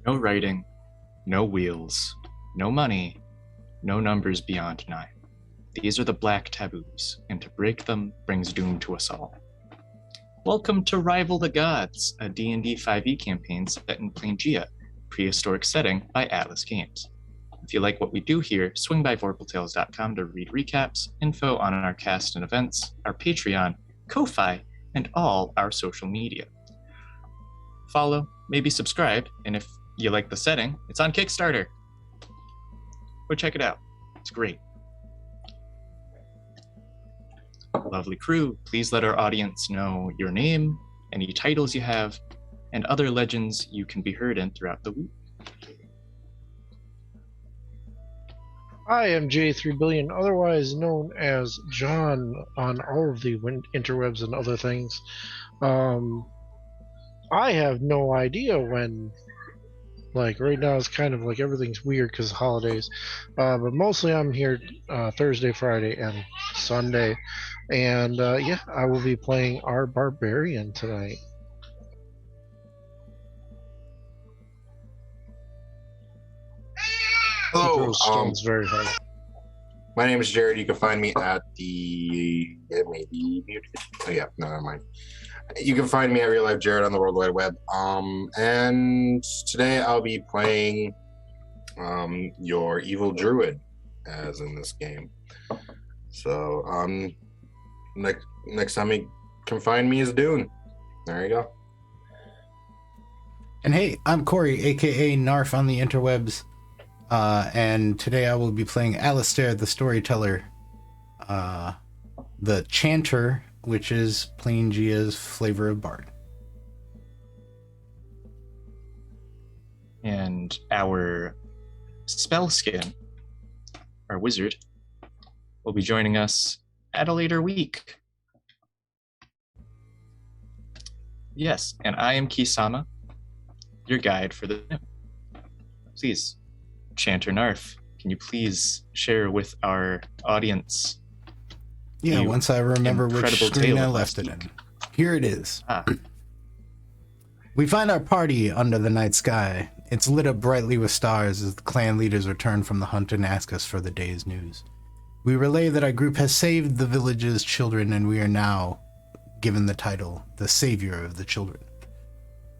No writing, no wheels, no money, no numbers beyond 9. These are the black taboos, and to break them brings doom to us all. Welcome to Rival the Gods, a D&D 5e campaign set in Planegea, prehistoric setting by Atlas Games. If you like what we do here, swing by vorpaltales.com to read recaps, info on our cast and events, our Patreon, Ko-Fi, and all our social media. Follow, maybe subscribe, and if you like the setting, it's on Kickstarter. Go check it out. It's great. Lovely crew, please let our audience know your name, any titles you have, and other legends you can be heard in throughout the week. I am J3Billion, otherwise known as John on all of the interwebs and other things. I have no idea when, like right now it's kind of like everything's weird because of holidays, but mostly I'm here Thursday, Friday, and Sunday, and yeah, I will be playing our Barbarian tonight. Hello, stones very hard. my name is Jared. You can find me at the... It may be muted. Oh yeah, no, never mind. You can find me at Real Life Jared on the World Wide Web. And today I'll be playing your evil druid, as in this game. So next time you can find me is Dune. There you go. And hey, I'm Corey, aka Narf on the interwebs. And today I will be playing Alistair the Storyteller, the Chanter, which is Planegea's flavor of bard. And our Spellskin, our wizard, will be joining us at a later week. Yes, and I am Kisama, your guide for the... Please, Chanter Narf, can you please share with our audience? Yeah, once I remember which screen I left it in. Here it is. We find our party under the night sky. It's lit up brightly with stars as the clan leaders return from the hunt and ask us for the day's news. We relay that our group has saved the village's children, and we are now given the title, the Savior of the Children.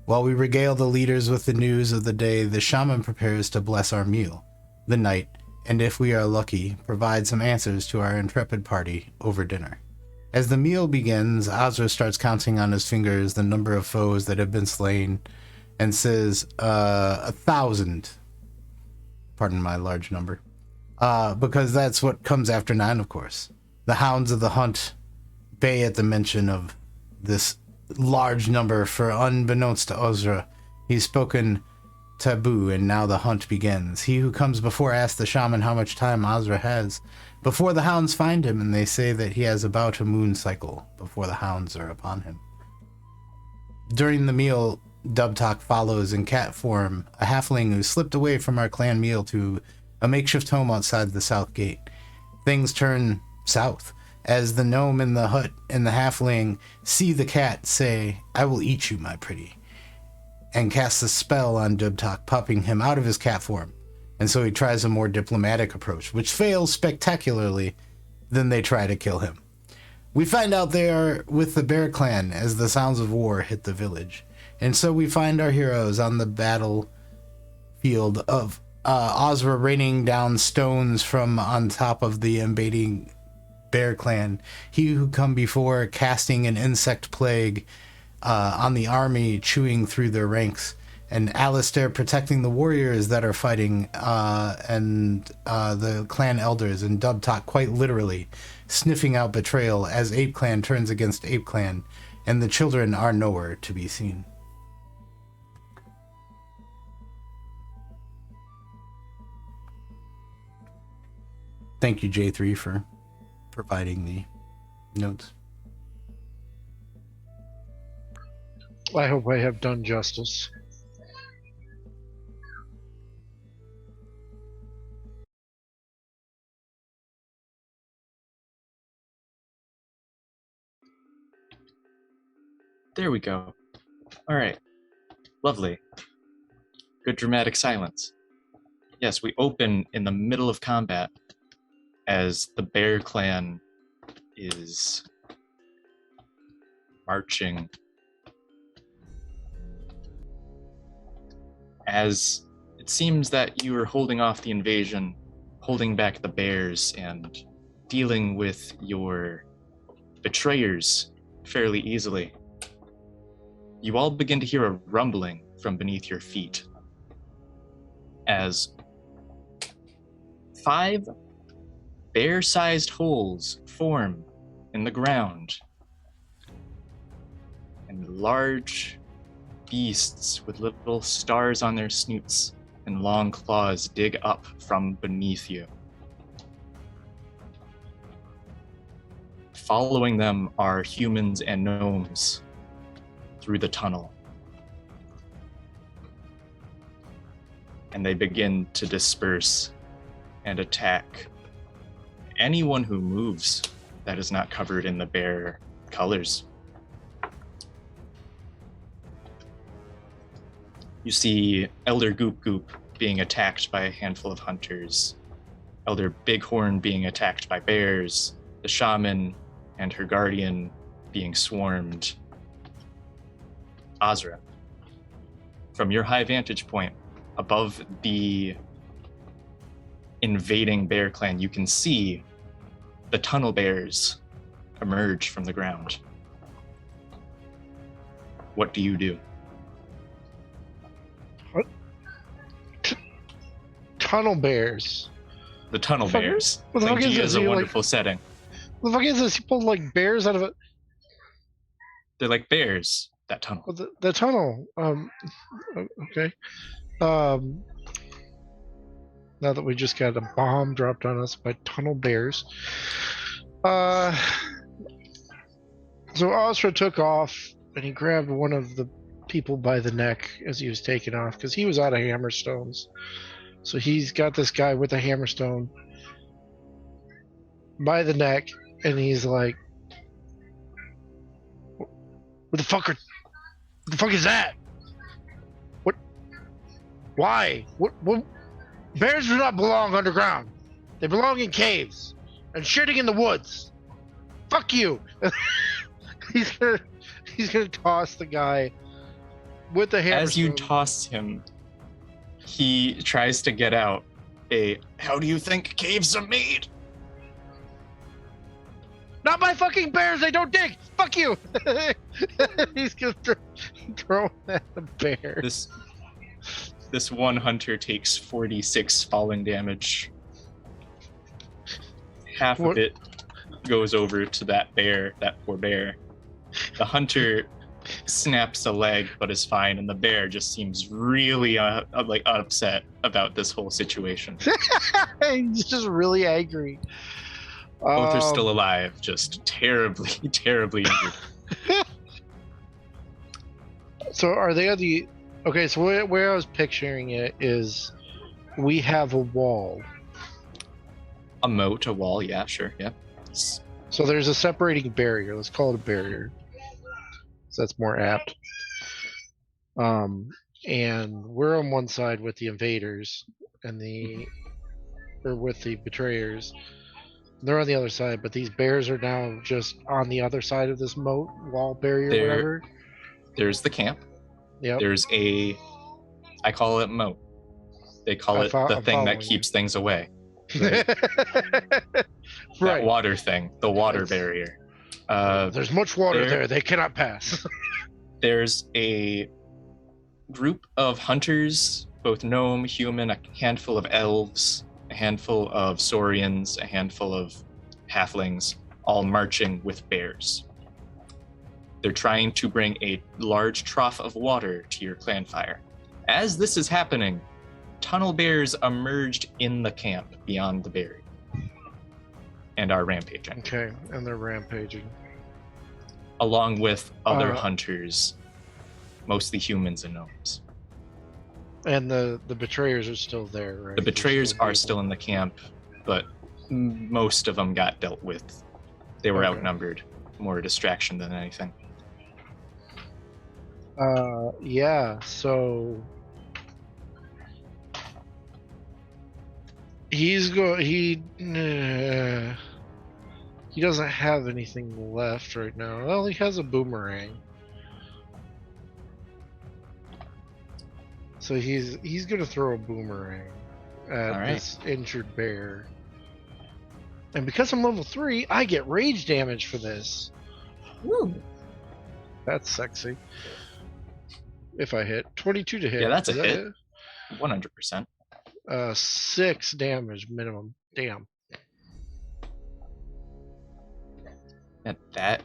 While we regale the leaders with the news of the day, the shaman prepares to bless our meal, the night, and if we are lucky, provide some answers to our intrepid party over dinner. As the meal begins, Azra starts counting on his fingers the number of foes that have been slain, and says, 1,000. Pardon my large number. Because that's what comes after 9, of course. The hounds of the hunt bay at the mention of this large number, for unbeknownst to Azra, he's spoken taboo, and now the hunt begins. He who comes before asks the shaman how much time Azra has before the hounds find him, and they say that he has about a moon cycle before the hounds are upon him. During the meal, Dubtalk follows in cat form a halfling who slipped away from our clan meal to a makeshift home outside the south gate. Things turn south as the gnome in the hut and the halfling see the cat say, "I will eat you, my pretty," and casts a spell on Dubtalk, popping him out of his cat form. And so he tries a more diplomatic approach, which fails spectacularly. Then they try to kill him. We find out they are with the Bear Clan as the sounds of war hit the village. And so we find our heroes on the battlefield of Azra raining down stones from on top of the invading Bear Clan. He who come before casting an insect plague on the army, chewing through their ranks. And Alistair protecting the warriors that are fighting, and the clan elders, and Dubtalk quite literally sniffing out betrayal as Ape Clan turns against Ape Clan, and the children are nowhere to be seen. Thank you, J3, for providing the notes. I hope I have done justice. There we go. All right. Lovely. Good dramatic silence. Yes, we open in the middle of combat as the Bear Clan is marching. As it seems that you are holding off the invasion, holding back the bears, and dealing with your betrayers fairly easily. You all begin to hear a rumbling from beneath your feet as 5 bear-sized holes form in the ground, and large beasts with little stars on their snoots and long claws dig up from beneath you. Following them are humans and gnomes through the tunnel. And they begin to disperse and attack anyone who moves that is not covered in the bear colors. You see Elder Goop Goop being attacked by a handful of hunters, Elder Bighorn being attacked by bears, the shaman and her guardian being swarmed. Azra, from your high vantage point above the invading bear clan, you can see the tunnel bears emerge from the ground. What do you do? What? Tunnel bears. The tunnel bears. What the fuck is this? A wonderful setting. What the fuck is this? You pulled like bears out of it. They're like bears. That tunnel. Well, the tunnel. Okay. Now that we just got a bomb dropped on us by tunnel bears. So Azra took off and he grabbed one of the people by the neck as he was taking off because he was out of hammerstones. So he's got this guy with a hammerstone by the neck, and he's like, "What the fuck is that? What? Why? What? Bears do not belong underground. They belong in caves and shitting in the woods. Fuck you." He's gonna toss the guy with the hammer. As you toss him, he tries to get out a, "How do you think caves are made?" Not my fucking bears, they don't dig! Fuck you! He's gonna throw at the bear. This one hunter takes 46 falling damage. Half of it goes over to that bear, that poor bear. The hunter snaps a leg but is fine, and the bear just seems really like upset about this whole situation. He's just really angry. Both are still alive, just terribly, terribly injured. So are they on the... Okay, so where I was picturing it is we have a wall. A moat, a wall, yeah, sure, yeah. So there's a separating barrier. Let's call it a barrier. So that's more apt. And we're on one side with the invaders and with the betrayers. They're on the other side, but these bears are now just on the other side of this moat, wall, barrier, whatever. There's the camp. Yep. There's I call it moat. They call it the thing that keeps things away. Right? That water thing, the water barrier. There's much water there. They cannot pass. There's a group of hunters, both gnome, human, a handful of elves, a handful of saurians, a handful of halflings, all marching with bears. They're trying to bring a large trough of water to your clan fire. As this is happening, tunnel bears emerged in the camp beyond the barrier and are rampaging. Okay, and they're rampaging. Along with other hunters, mostly humans and gnomes. And the betrayers are still there, right? The betrayers are still in the camp, but most of them got dealt with. They were outnumbered. More a distraction than anything. Yeah, so he doesn't have anything left right now. Well, he has a boomerang. So he's gonna throw a boomerang at this injured bear. And because I'm level 3, I get rage damage for this. Woo! That's sexy. If I hit 22 to hit. Yeah, that's a hit. 100%. 6 damage minimum. Damn. And that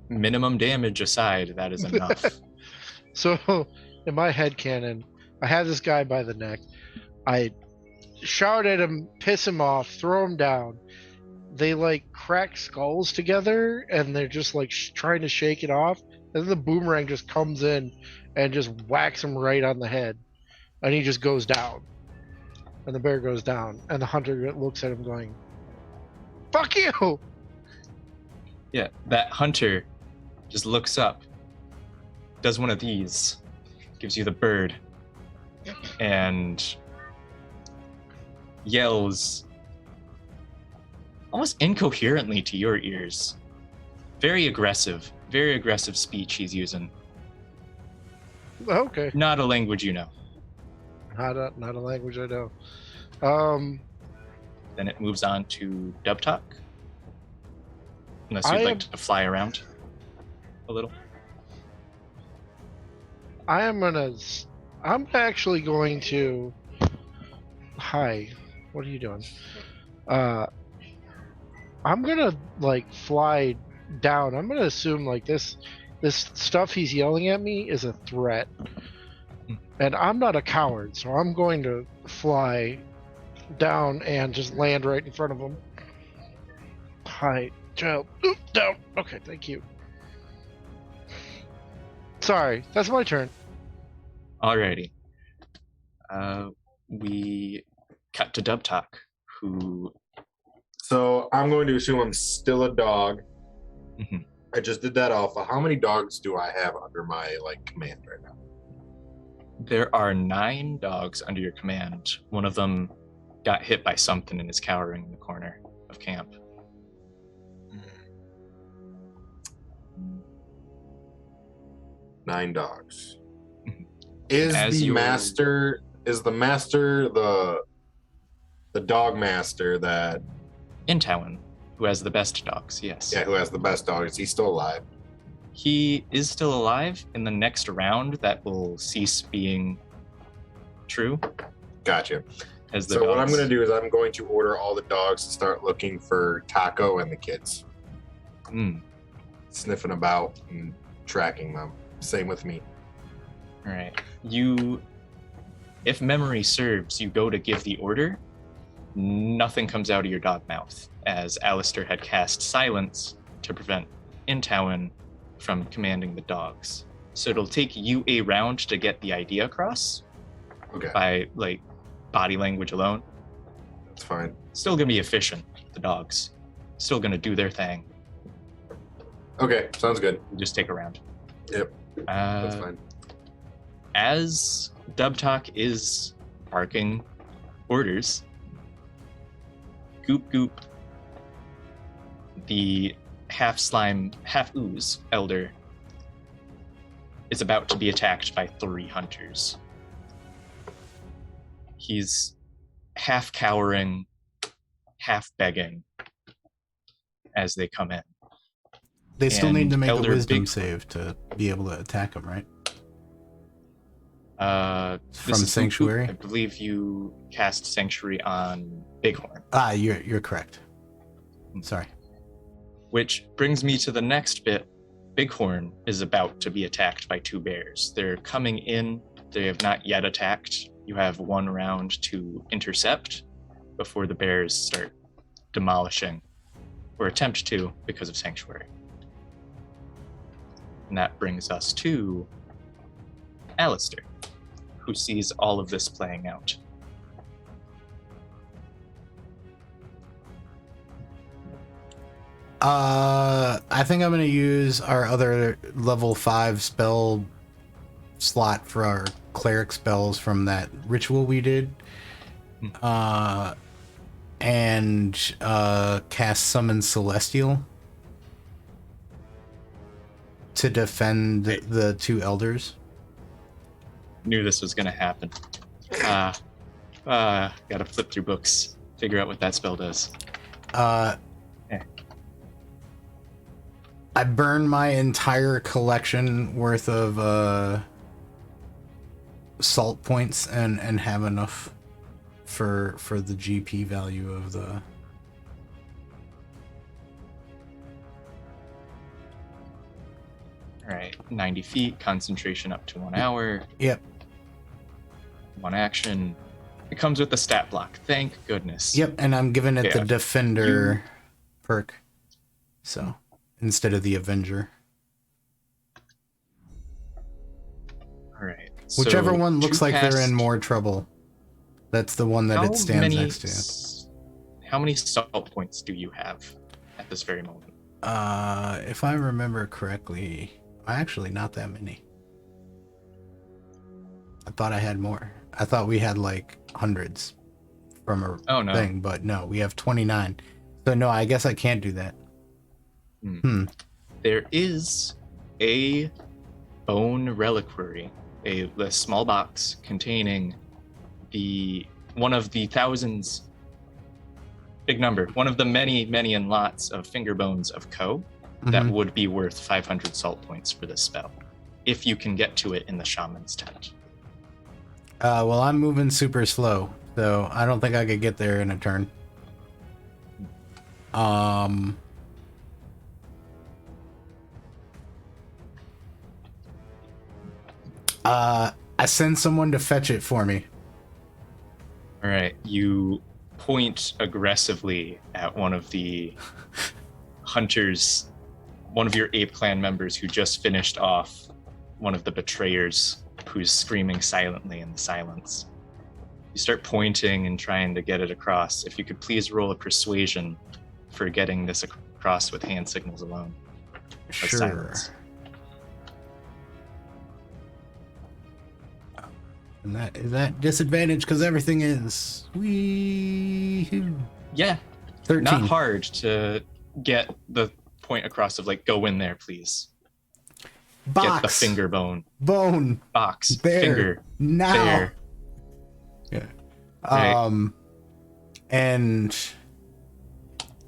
minimum damage aside, that is enough. So, in my headcanon, I have this guy by the neck. I shout at him, piss him off, throw him down. They like crack skulls together, and they're just like trying to shake it off. And then the boomerang just comes in and just whacks him right on the head, and he just goes down. And the bear goes down, and the hunter looks at him going, "Fuck you!" Yeah, that hunter just looks up, does one of these, gives you the bird, and yells almost incoherently to your ears. Very aggressive speech he's using. Okay. Not a language you know. Not a language I know. Then it moves on to dub talk. Unless you'd like to fly around a little. I'm actually going to... Hi. What are you doing? I'm gonna like fly down. I'm gonna assume like this stuff he's yelling at me is a threat. And I'm not a coward, so I'm going to fly down and just land right in front of him. Hi, child. Oop, down. Okay, thank you. Sorry, that's my turn. Alrighty. We cut to Dub Talk, who... So I'm going to assume I'm still a dog. Mm-hmm. I just did that alpha. How many dogs do I have under my command right now? There are 9 dogs under your command. One of them got hit by something and is cowering in the corner of camp. 9 dogs. Mm-hmm. Is the master the dog master that Intawan, who has the best dogs, yes. Yeah, who has the best dogs. Is he still alive? He is still alive. In the next round, that will cease being true. Gotcha. So what I'm going to do is I'm going to order all the dogs to start looking for Taco and the kids. sniffing about and tracking them. Same with me. All right. If memory serves, you go to give the order. Nothing comes out of your dog mouth, as Alistair had cast silence to prevent Intowan from commanding the dogs. So it'll take you a round to get the idea across. Okay. By like body language alone. That's fine. Still gonna be efficient, the dogs. Still gonna do their thing. Okay, sounds good. We'll just take a round. Yep. That's fine. As Dubtalk is barking orders, Goop Goop, the half slime, half ooze elder, is about to be attacked by 3 hunters. He's half cowering, half begging as they come in. They still need to make Elder a wisdom Big- save to be able to attack him, right? From Sanctuary? I believe you cast Sanctuary on Bighorn. You're correct. Sorry. Which brings me to the next bit. Bighorn is about to be attacked by 2 bears. They're coming in. They have not yet attacked. You have 1 round to intercept before the bears start demolishing, or attempt to, because of Sanctuary. And that brings us to Alistair, who sees all of this playing out. I think I'm going to use our other level 5 spell slot for our cleric spells from that ritual we did. And cast Summon Celestial to defend the 2 elders. Knew this was going to happen. Gotta flip through books, figure out what that spell does. I burned my entire collection worth of salt points and have enough for the GP value of the... Alright, 90 feet, concentration up to 1 hour. Yep. 1 action. It comes with the stat block, thank goodness. Yep, and I'm giving it the Defender perk. So, instead of the Avenger. Alright. Whichever one looks like they're in more trouble. That's the one that it stands next to. How many salt points do you have at this very moment? If I remember correctly, actually not that many. I thought I had more. I thought we had like hundreds from a thing, but no, we have 29. So no, I guess I can't do that. There is a bone reliquary, a small box containing one of the thousands, big number, one of the many and lots of finger bones of Ko that would be worth 500 salt points for this spell, if you can get to it in the shaman's tent. Well, I'm moving super slow, so I don't think I could get there in a turn. I send someone to fetch it for me. All right, you point aggressively at one of the hunters, one of your ape clan members who just finished off one of the betrayers who's screaming silently in the silence. You start pointing and trying to get it across. If you could please roll a persuasion for getting this across with hand signals alone. Sure. Silence. And that disadvantage because everything is Yeah. 13. Not hard to get the point across of like, go in there, please. Box. Get the finger bone. Bone. Box. Bear. Finger. Now. Bear. Yeah. Right.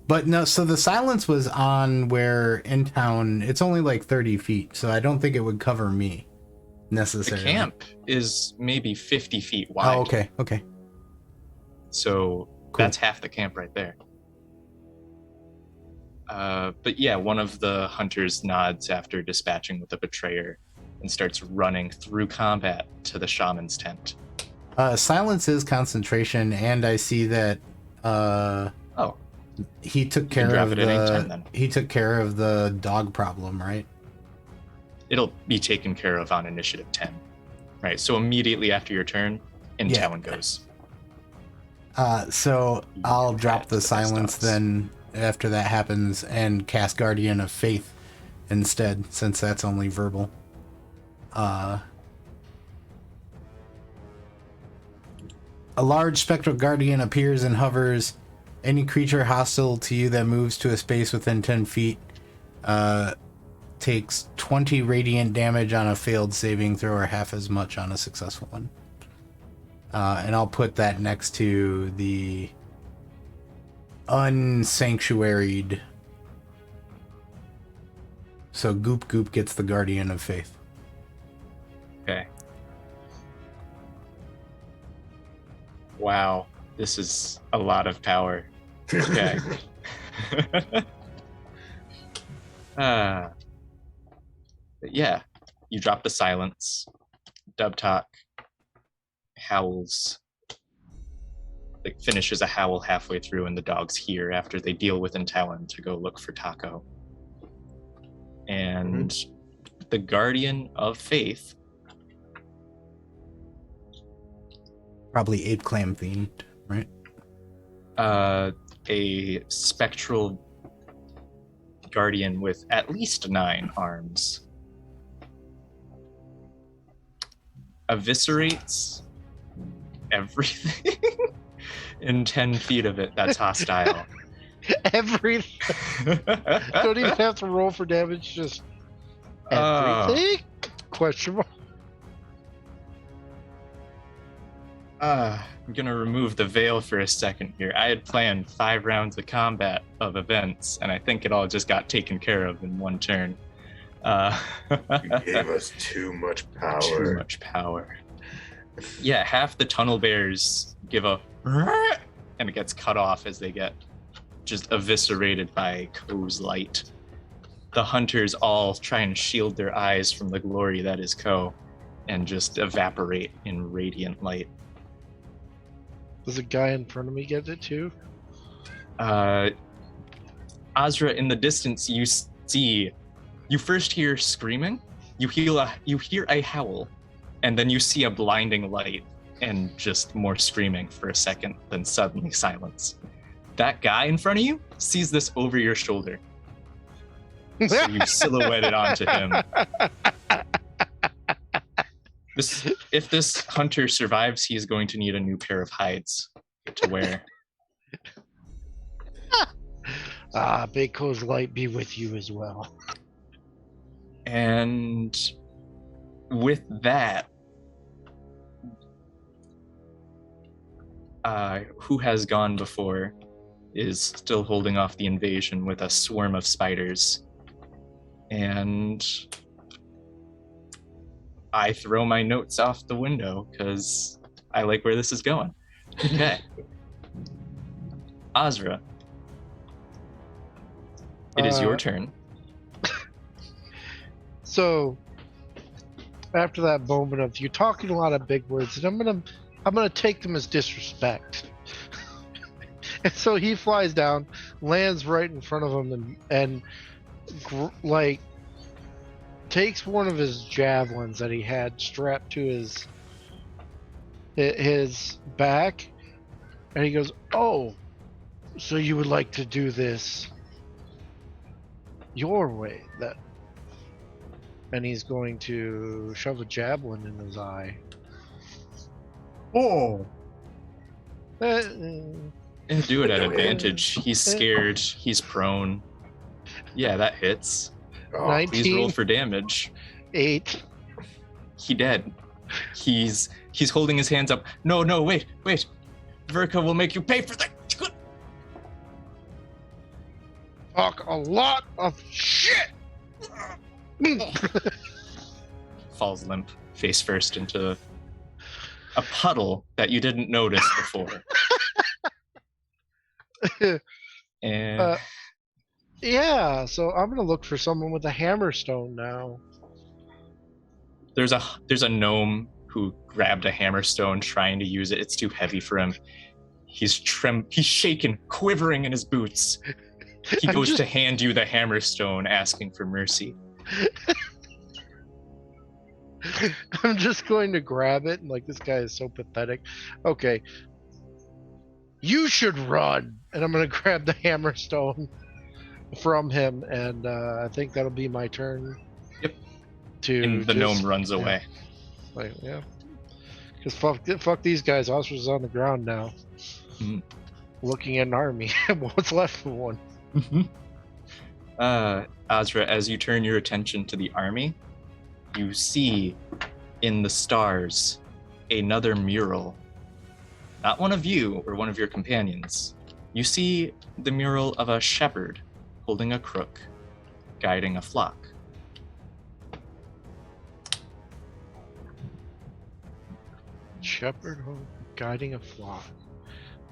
But no, so the silence was on where in town, it's only like 30 feet, so I don't think it would cover me necessarily. The camp is maybe 50 feet wide. Oh, okay. So Cool. That's half the camp right there. But yeah, one of the hunters nods after dispatching with the betrayer and starts running through combat to the shaman's tent. Silence is concentration, and I see that he took care of the dog problem, right? It'll be taken care of on initiative 10. Right, so immediately after your turn, Talon goes. So I'll drop the silence then after that happens and cast Guardian of Faith instead, since that's only verbal. A large spectral guardian appears and hovers. Any creature hostile to you that moves to a space within 10 feet takes 20 radiant damage on a failed saving throw or half as much on a successful one. And I'll put that next to the unsanctuaried. So Goop Goop gets the Guardian of Faith. Okay. Wow, this is a lot of power. Okay. But yeah, you drop the silence. Dubtalk howls, like finishes a howl halfway through, and the dogs hear after they deal with Talon to go look for Taco. And the Guardian of Faith, probably ape clam themed, right? A spectral guardian with at least 9 arms, eviscerates everything in 10 feet of it that's hostile. Everything. Don't even have to roll for damage, just everything? Question mark. I'm gonna remove the veil for a second here. I had planned 5 rounds of combat of events, and I think it all just got taken care of in one turn. You gave us too much power. Too much power. Yeah, half the tunnel bears give a and it gets cut off as they get just eviscerated by Ko's light. The hunters all try and shield their eyes from the glory that is Ko and just evaporate in radiant light. Does a guy in front of me get it too? Azra, in the distance, you first hear screaming, you hear a howl, and then you see a blinding light and just more screaming for a second, then suddenly silence. That guy in front of you sees this over your shoulder. So you silhouetted onto him. If this hunter survives, he is going to need a new pair of hides to wear. Big Ko's light be with you as well. And with that, who has gone before is still holding off the invasion with a swarm of spiders. And I throw my notes off the window because I like where this is going. Okay. Azra, it is your turn. So, after that moment of you talking a lot of big words, and I'm gonna take them as disrespect. And so he flies down, lands right in front of him, and takes one of his javelins that he had strapped to his back, and he goes, "Oh, so you would like to do this your way, then?" And he's going to shove a javelin in his eye. Oh. Do it at advantage. He's scared. He's prone. Yeah, that hits. 19. Please roll for damage. 8. He dead. He's holding his hands up. No, wait. Verka will make you pay for that. Talk a lot of shit. Falls limp, face first into a puddle that you didn't notice before. And Yeah, so I'm gonna look for someone with a hammerstone now. There's a gnome who grabbed a hammerstone trying to use it. It's too heavy for him. He's shaken, quivering in his boots. He goes to hand you the hammerstone, asking for mercy. I'm just going to grab it, and like, this guy is so pathetic. Okay. You should run! And I'm gonna grab the hammerstone from him, and I think that'll be my turn. Yep. And the gnome runs away. Like, yeah. Because fuck these guys. Oscar's on the ground now. Mm-hmm. Looking at an army. What's left of one? Azra, as you turn your attention to the army, you see in the stars another mural. Not one of you or one of your companions. You see the mural of a shepherd holding a crook, guiding a flock. Shepherd guiding a flock.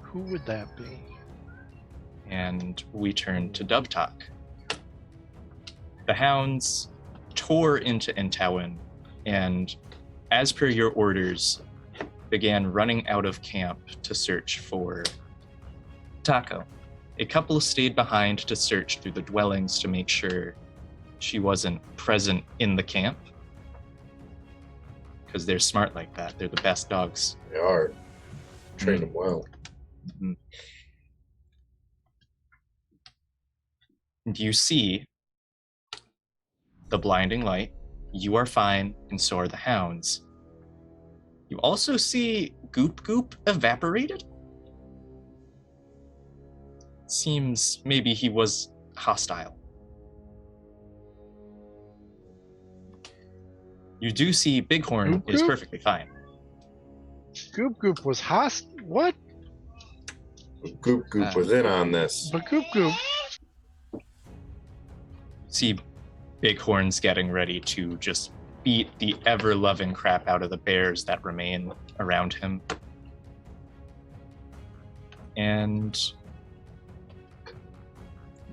Who would that be? And we turn to Dubtalk. The hounds tore into Entowin, and as per your orders, began running out of camp to search for Taco. A couple stayed behind to search through the dwellings to make sure she wasn't present in the camp. Because they're smart like that. They're the best dogs. They are. Train them well. Mm-hmm. And you see the blinding light. You are fine, and so are the hounds. You also see Goop Goop evaporated. Seems maybe he was hostile. You do see Bighorn Goop is Goop? perfectly fine. Goop Goop was what? Goop Goop was in on this. But Goop Goop. See Bighorn's getting ready to just beat the ever-loving crap out of the bears that remain around him. And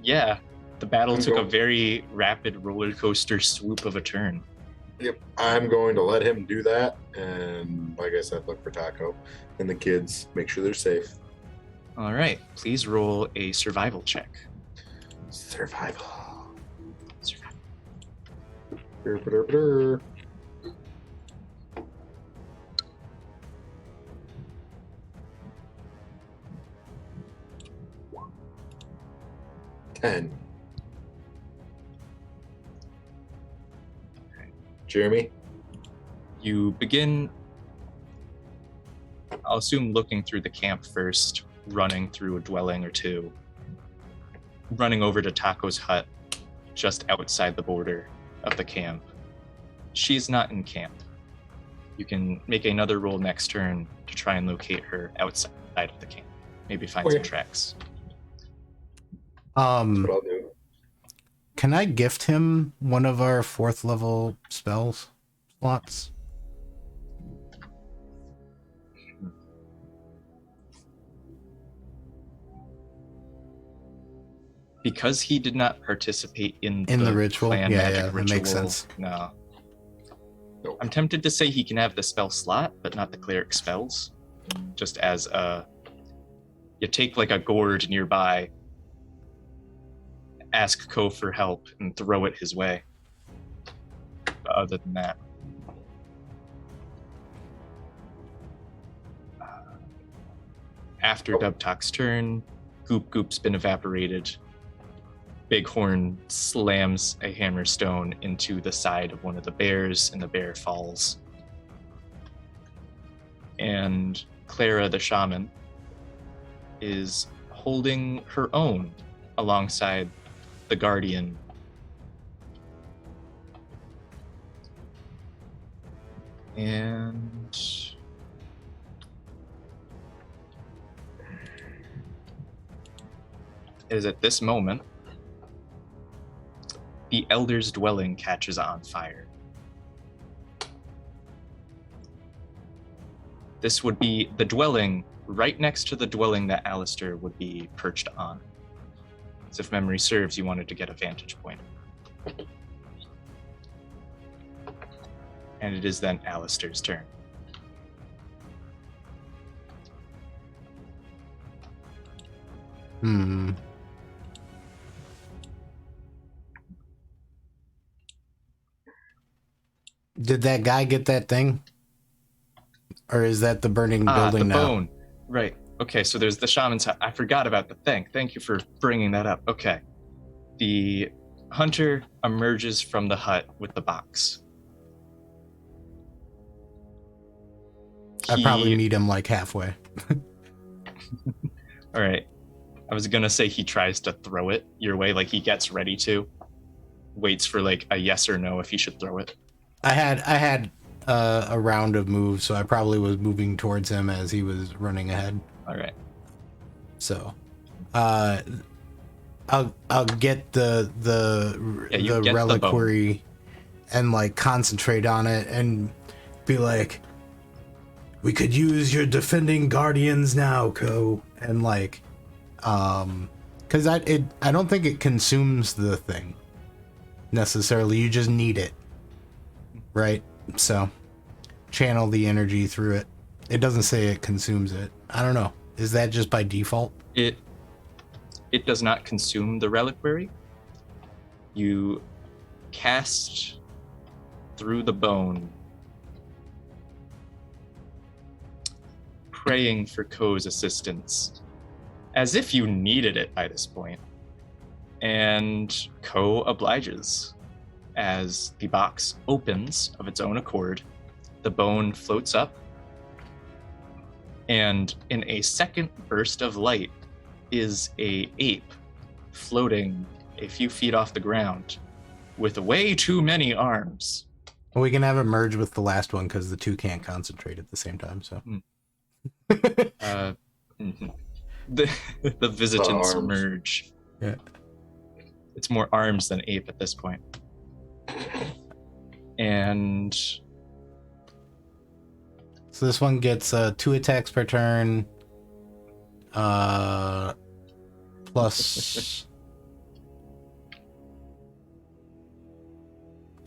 yeah, the battle took a very rapid roller coaster swoop of a turn. Yep, I'm going to let him do that, and like I said, look for Taco and the kids, make sure they're safe. All right, please roll a survival check. Survival. 10. Jeremy? You begin, I'll assume, looking through the camp first, running through a dwelling or two, running over to Taco's hut just outside the border of the camp. She's not in camp. You can make another roll next turn to try and locate her outside of the camp. Maybe find some tracks. That's what I'll do. Can I gift him one of our 4th level spells slots? Because he did not participate in the ritual. Clan magic that ritual, makes sense. No. Nope. I'm tempted to say he can have the spell slot, but not the cleric spells. Just as you take like a gourd nearby, ask Ko for help, and throw it his way. But other than that. After Dubtalk's turn, Goop Goop's been evaporated. Bighorn slams a hammerstone into the side of one of the bears, and the bear falls. And Clara the shaman is holding her own alongside the guardian. And it is at this moment the elder's dwelling catches on fire. This would be the dwelling right next to the dwelling that Alistair would be perched on. So if memory serves, you wanted to get a vantage point. And it is then Alistair's turn. Did that guy get that thing? Or is that the burning building now? The bone. Right. Okay, so there's the shaman's hut. I forgot about the thing. Thank you for bringing that up. Okay. The hunter emerges from the hut with the box. I probably meet him like halfway. All right. I was going to say he tries to throw it your way, like he gets ready to. Waits for like a yes or no if he should throw it. I had a round of moves, so I probably was moving towards him as he was running ahead. All right. So, I'll get the reliquary and like concentrate on it and be like, we could use your defending guardians now, Ko, and like, because I don't think it consumes the thing necessarily. You just need it, right? So, channel the energy through it. It doesn't say it consumes it. I don't know. Is that just by default? It does not consume the reliquary. You cast through the bone, praying for Ko's assistance, as if you needed it by this point. And Ko obliges. As the box opens of its own accord, the bone floats up, and in a second burst of light is a ape floating a few feet off the ground with way too many arms. Well, we can have it merge with the last one because the two can't concentrate at the same time. So the visitants merge. Yeah, it's more arms than ape at this point. And so this one gets 2 attacks per turn, plus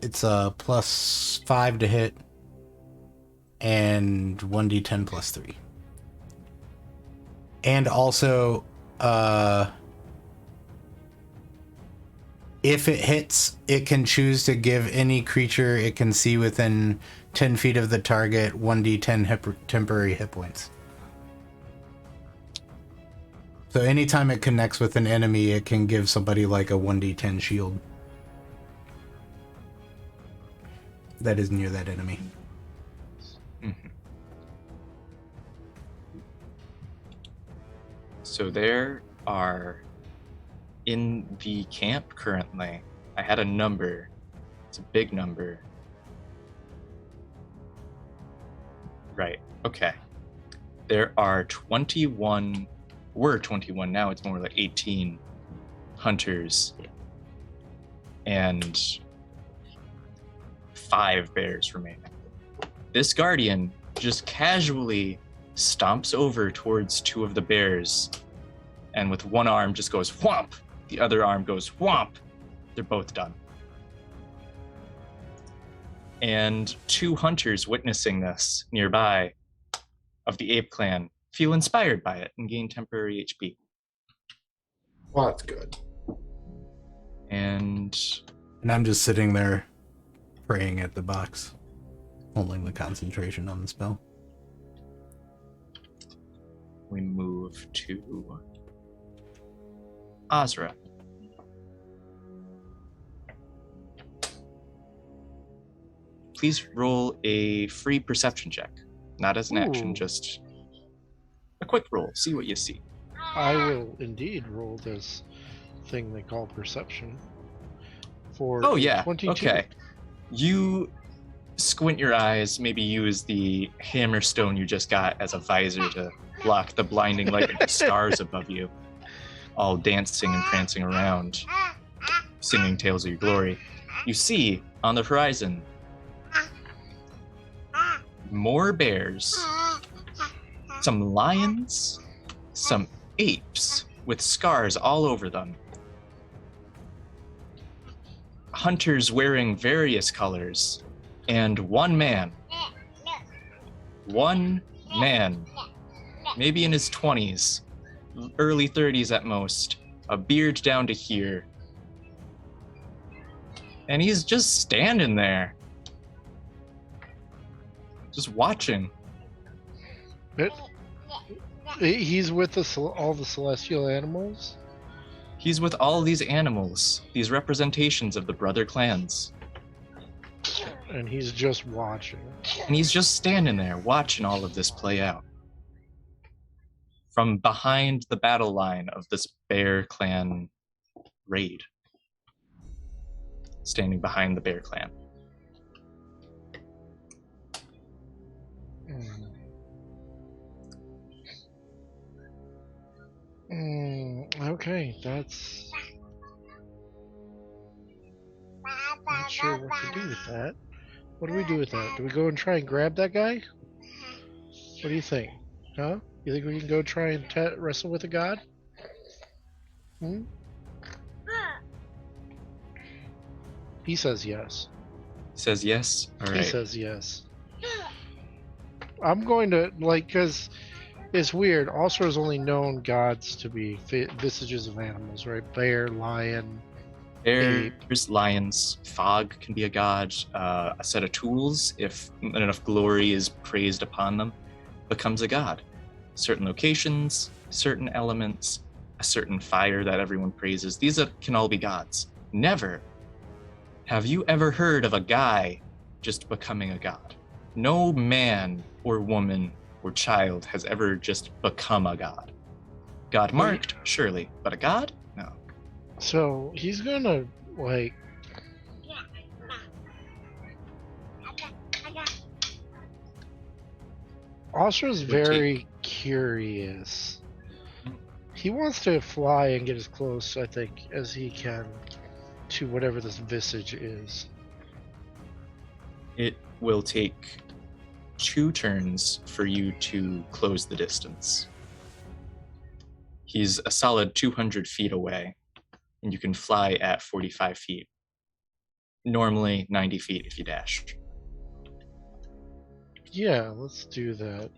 it's a +5 to hit and 1d10 +3. And also if it hits, it can choose to give any creature it can see within 10 feet of the target 1d10 temporary hit points. So anytime it connects with an enemy, it can give somebody like a 1d10 shield that is near that enemy. Mm-hmm. So there are, in the camp currently, I had a number. It's a big number. Right, okay. There are 21, were 21, now it's more like 18 hunters and 5 bears remaining. This guardian just casually stomps over towards 2 of the bears and with one arm just goes whomp. The other arm goes whomp. They're both done. And 2 hunters witnessing this nearby of the ape clan feel inspired by it and gain temporary HP. Well, that's good. And I'm just sitting there praying at the box, holding the concentration on the spell. We move to Azra. Please roll a free perception check. Not as an action, just a quick roll. See what you see. I will indeed roll this thing they call perception. For 22. Okay. You squint your eyes, maybe use the hammerstone you just got as a visor to block the blinding light of the stars above you, all dancing and prancing around, singing tales of your glory. You see, on the horizon, more bears, some lions, some apes with scars all over them, hunters wearing various colors, and one man, maybe in his 20s, early 30s at most, a beard down to here, and he's just standing there, just watching. He's with all the celestial animals? He's with all these animals, these representations of the brother clans. And he's just watching. And he's just standing there watching all of this play out. From behind the battle line of this Bear Clan raid. Standing behind the Bear Clan. Okay, that's... Not sure what to do with that. What do we do with that? Do we go and try and grab that guy? What do you think? Huh? You think we can go try and wrestle with a god? He says yes. Says yes? All right. He says yes. I'm going to, like, because it's weird. Allstar's only known gods to be visages of animals, right? Bear, lion, Bears, lions, fog can be a god. A set of tools, if enough glory is praised upon them, becomes a god. Certain locations, certain elements, a certain fire that everyone praises. These can all be gods. Never have you ever heard of a guy just becoming a god. No man or woman or child has ever just become a god. God marked, surely, but a god? No. So he's gonna, like... Allstar's very curious. He wants to fly and get as close, I think, as he can to whatever this visage is. It will take 2 turns for you to close the distance. He's a solid 200 feet away, and you can fly at 45 feet. Normally 90 feet if you dash. Yeah, let's do that.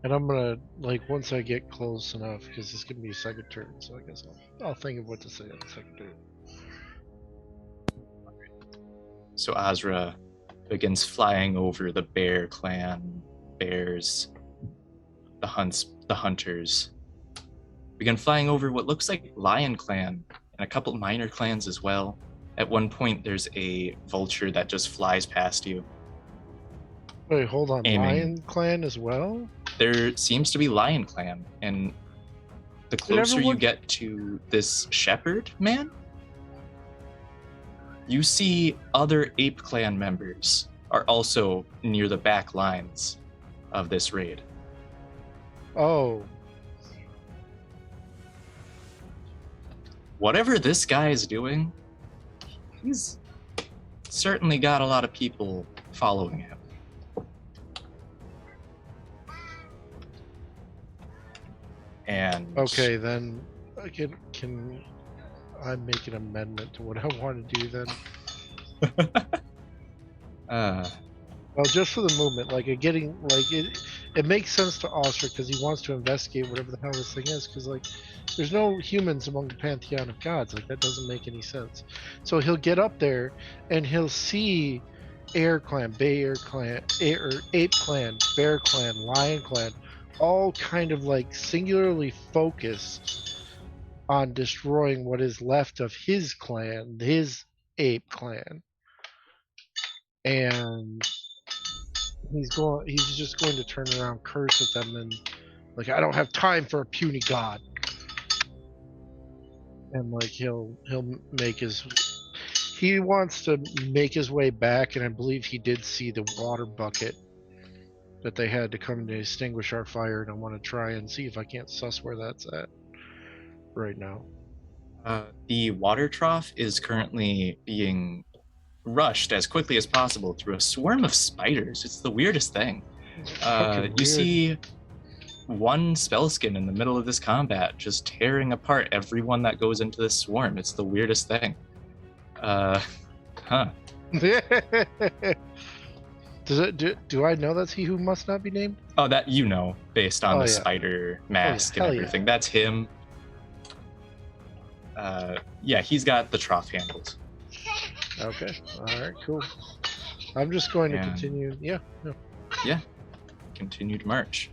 And I'm gonna, like, once I get close enough, because it's gonna be a second turn, so I guess I'll think of what to say on the second turn. So Azra begins flying over the Bear Clan, bears, the hunters. Begin flying over what looks like Lion Clan, and a couple minor clans as well. At one point, there's a vulture that just flies past you. Wait, hold on. Aiming. Lion Clan as well? There seems to be Lion Clan, and the closer you get to this shepherd man, you see other Ape Clan members are also near the back lines of this raid. Oh. Whatever this guy is doing, he's certainly got a lot of people following him. And okay, then can I make an amendment to what I want to do then? Well, just for the moment, like it makes sense to Allstar because he wants to investigate whatever the hell this thing is. Because like, there's no humans among the pantheon of gods. Like that doesn't make any sense. So he'll get up there and he'll see Air Clan, Ape Clan, Bear Clan, Lion Clan, all kind of like singularly focused on destroying what is left of his clan, his Ape Clan. And he's just going to turn around, curse at them, and like, I don't have time for a puny god. And like he wants to make his way back, and I believe he did see the water bucket that they had to come to extinguish our fire, and I want to try and see if I can't suss where that's at right now. The water trough is currently being rushed as quickly as possible through a swarm of spiders. It's the weirdest thing. You see one spellskin in the middle of this combat just tearing apart everyone that goes into this swarm. It's the weirdest thing. Huh. Do I know that's he who must not be named? Oh, that based on the spider mask and everything. Yeah. That's him. Yeah, he's got the trough handled. Okay. All right. Cool. I'm just going to continue. Yeah. No. Yeah. Continued march.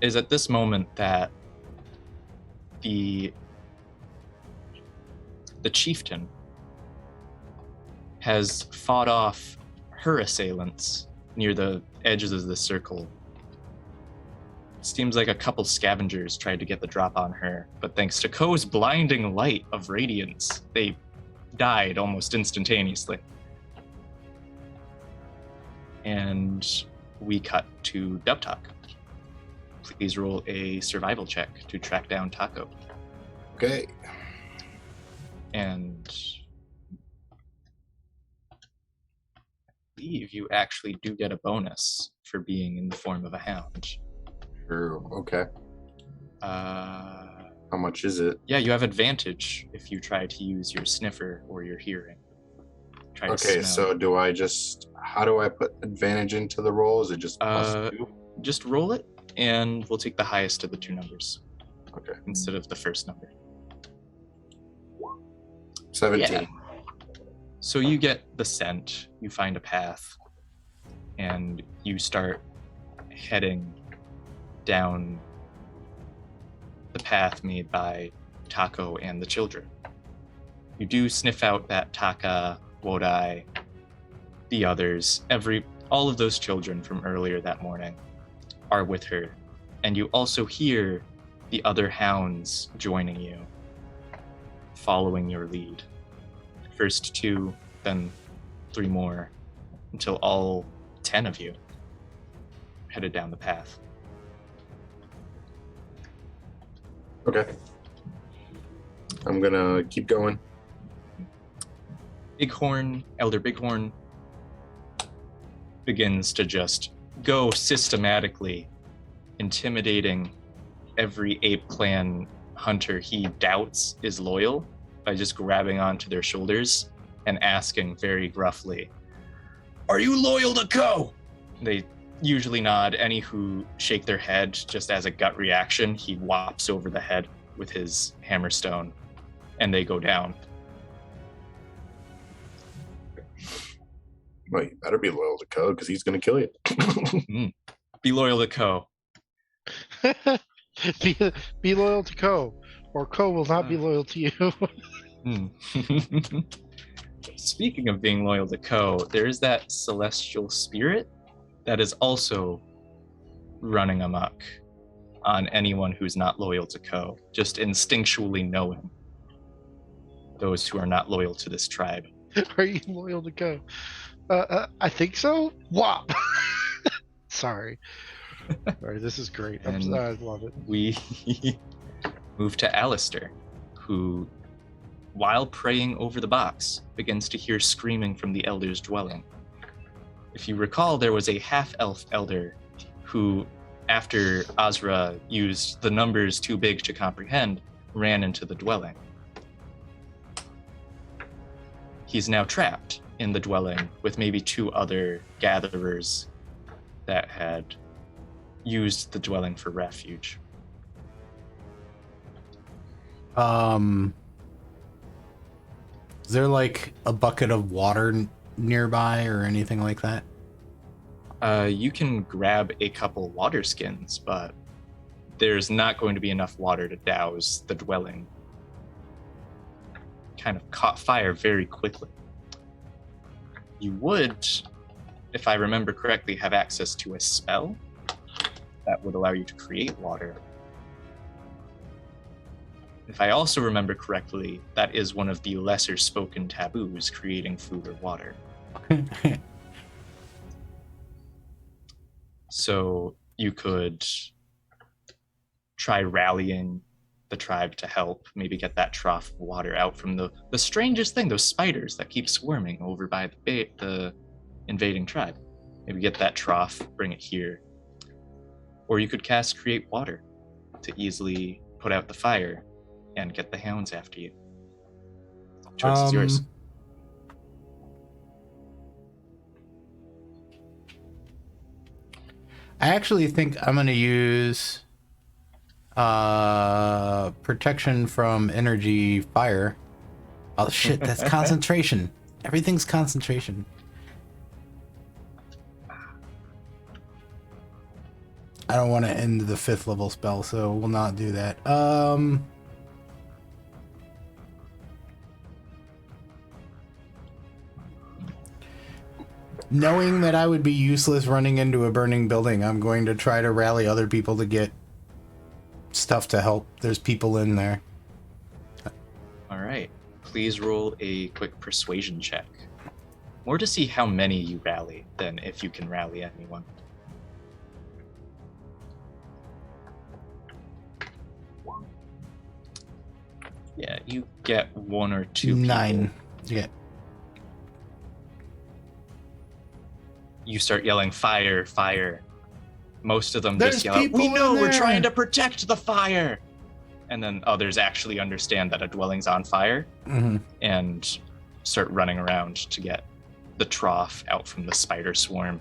It is at this moment that the chieftain has fought off her assailants near the edges of the circle. Seems like a couple scavengers tried to get the drop on her, but thanks to Ko's blinding light of radiance, they died almost instantaneously. And we cut to Dubtalk. Please roll a survival check to track down Taco. Okay. And I believe you actually do get a bonus for being in the form of a hound. True. Okay. How much is it? Yeah, you have advantage if you try to use your sniffer or your hearing. Okay, so how do I put advantage into the roll? Is it just plus 2? Just roll it, and we'll take the highest of the two numbers. Okay. Instead of the first number. 17. Yeah. So you get the scent, you find a path, and you start heading down the path made by Taco and the children. You do sniff out that Taka, Wodai, the others, all of those children from earlier that morning are with her. And you also hear the other hounds joining you, following your lead. First 2, then 3 more, until all 10 of you headed down the path. Okay. I'm gonna keep going. Elder Bighorn begins to just go systematically, intimidating every ape clan hunter he doubts is loyal by just grabbing onto their shoulders and asking very gruffly, "Are you loyal to Ko?" They usually nod. Any who shake their head just as a gut reaction, he whops over the head with his hammerstone, and they go down. Well, you better be loyal to Ko, because he's going to kill you. Be loyal to Ko. be loyal to Ko, or Ko will not be loyal to you. Speaking of being loyal to Ko, there is that celestial spirit that is also running amok on anyone who's not loyal to Ko, just instinctually knowing those who are not loyal to this tribe. Are you loyal to Ko? I think so. Whop. Sorry, this is great. I love it. We move to Alistair, who, while praying over the box, begins to hear screaming from the elder's dwelling. If you recall, there was a half-elf elder who, after Azra used the numbers too big to comprehend, ran into the dwelling. He's now trapped in the dwelling with maybe 2 other gatherers that had used the dwelling for refuge. Is there like a bucket of water nearby or anything like that? You can grab a couple water skins, but there's not going to be enough water to douse the dwelling. Kind of caught fire very quickly. You would, if I remember correctly, have access to a spell that would allow you to create water. If I also remember correctly, that is one of the lesser spoken taboos, creating food or water. So you could try rallying the tribe to help, maybe get that trough of water out from the strangest thing, those spiders that keep swarming over by the invading tribe. Maybe get that trough, bring it here. Or you could cast Create Water to easily put out the fire and get the hounds after you. Choice is yours. I actually think I'm going to use protection from energy fire. Oh shit, that's concentration. Everything's concentration. I don't want to end the 5th level spell, so we'll not do that. Knowing that I would be useless running into a burning building, I'm going to try to rally other people to get stuff to help. There's people in there. All right. Please roll a quick persuasion check. More to see how many you rally than if you can rally anyone. Yeah, you get 1 or 2 9. people. Yeah. You start yelling, fire, fire. Most of them There's just yell out, people we know, in we're there." trying to protect the fire. And then others actually understand that a dwelling's on fire and start running around to get the trough out from the spider swarm.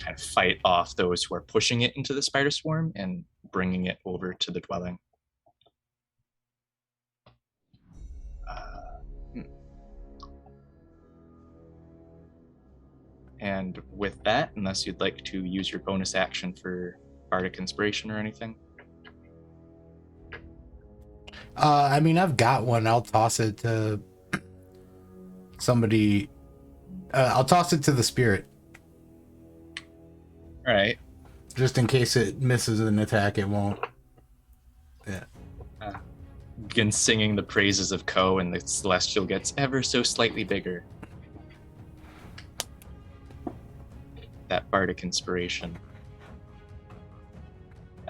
Kind of fight off those who are pushing it into the spider swarm and bringing it over to the dwelling. And with that, unless you'd like to use your bonus action for Bardic Inspiration or anything. I mean, I've got one. I'll toss it to somebody. I'll toss it to the spirit. All right. Just in case it misses an attack, it won't. Yeah. Begin singing the praises of Ko, and the celestial gets ever so slightly bigger. That Bardic Inspiration.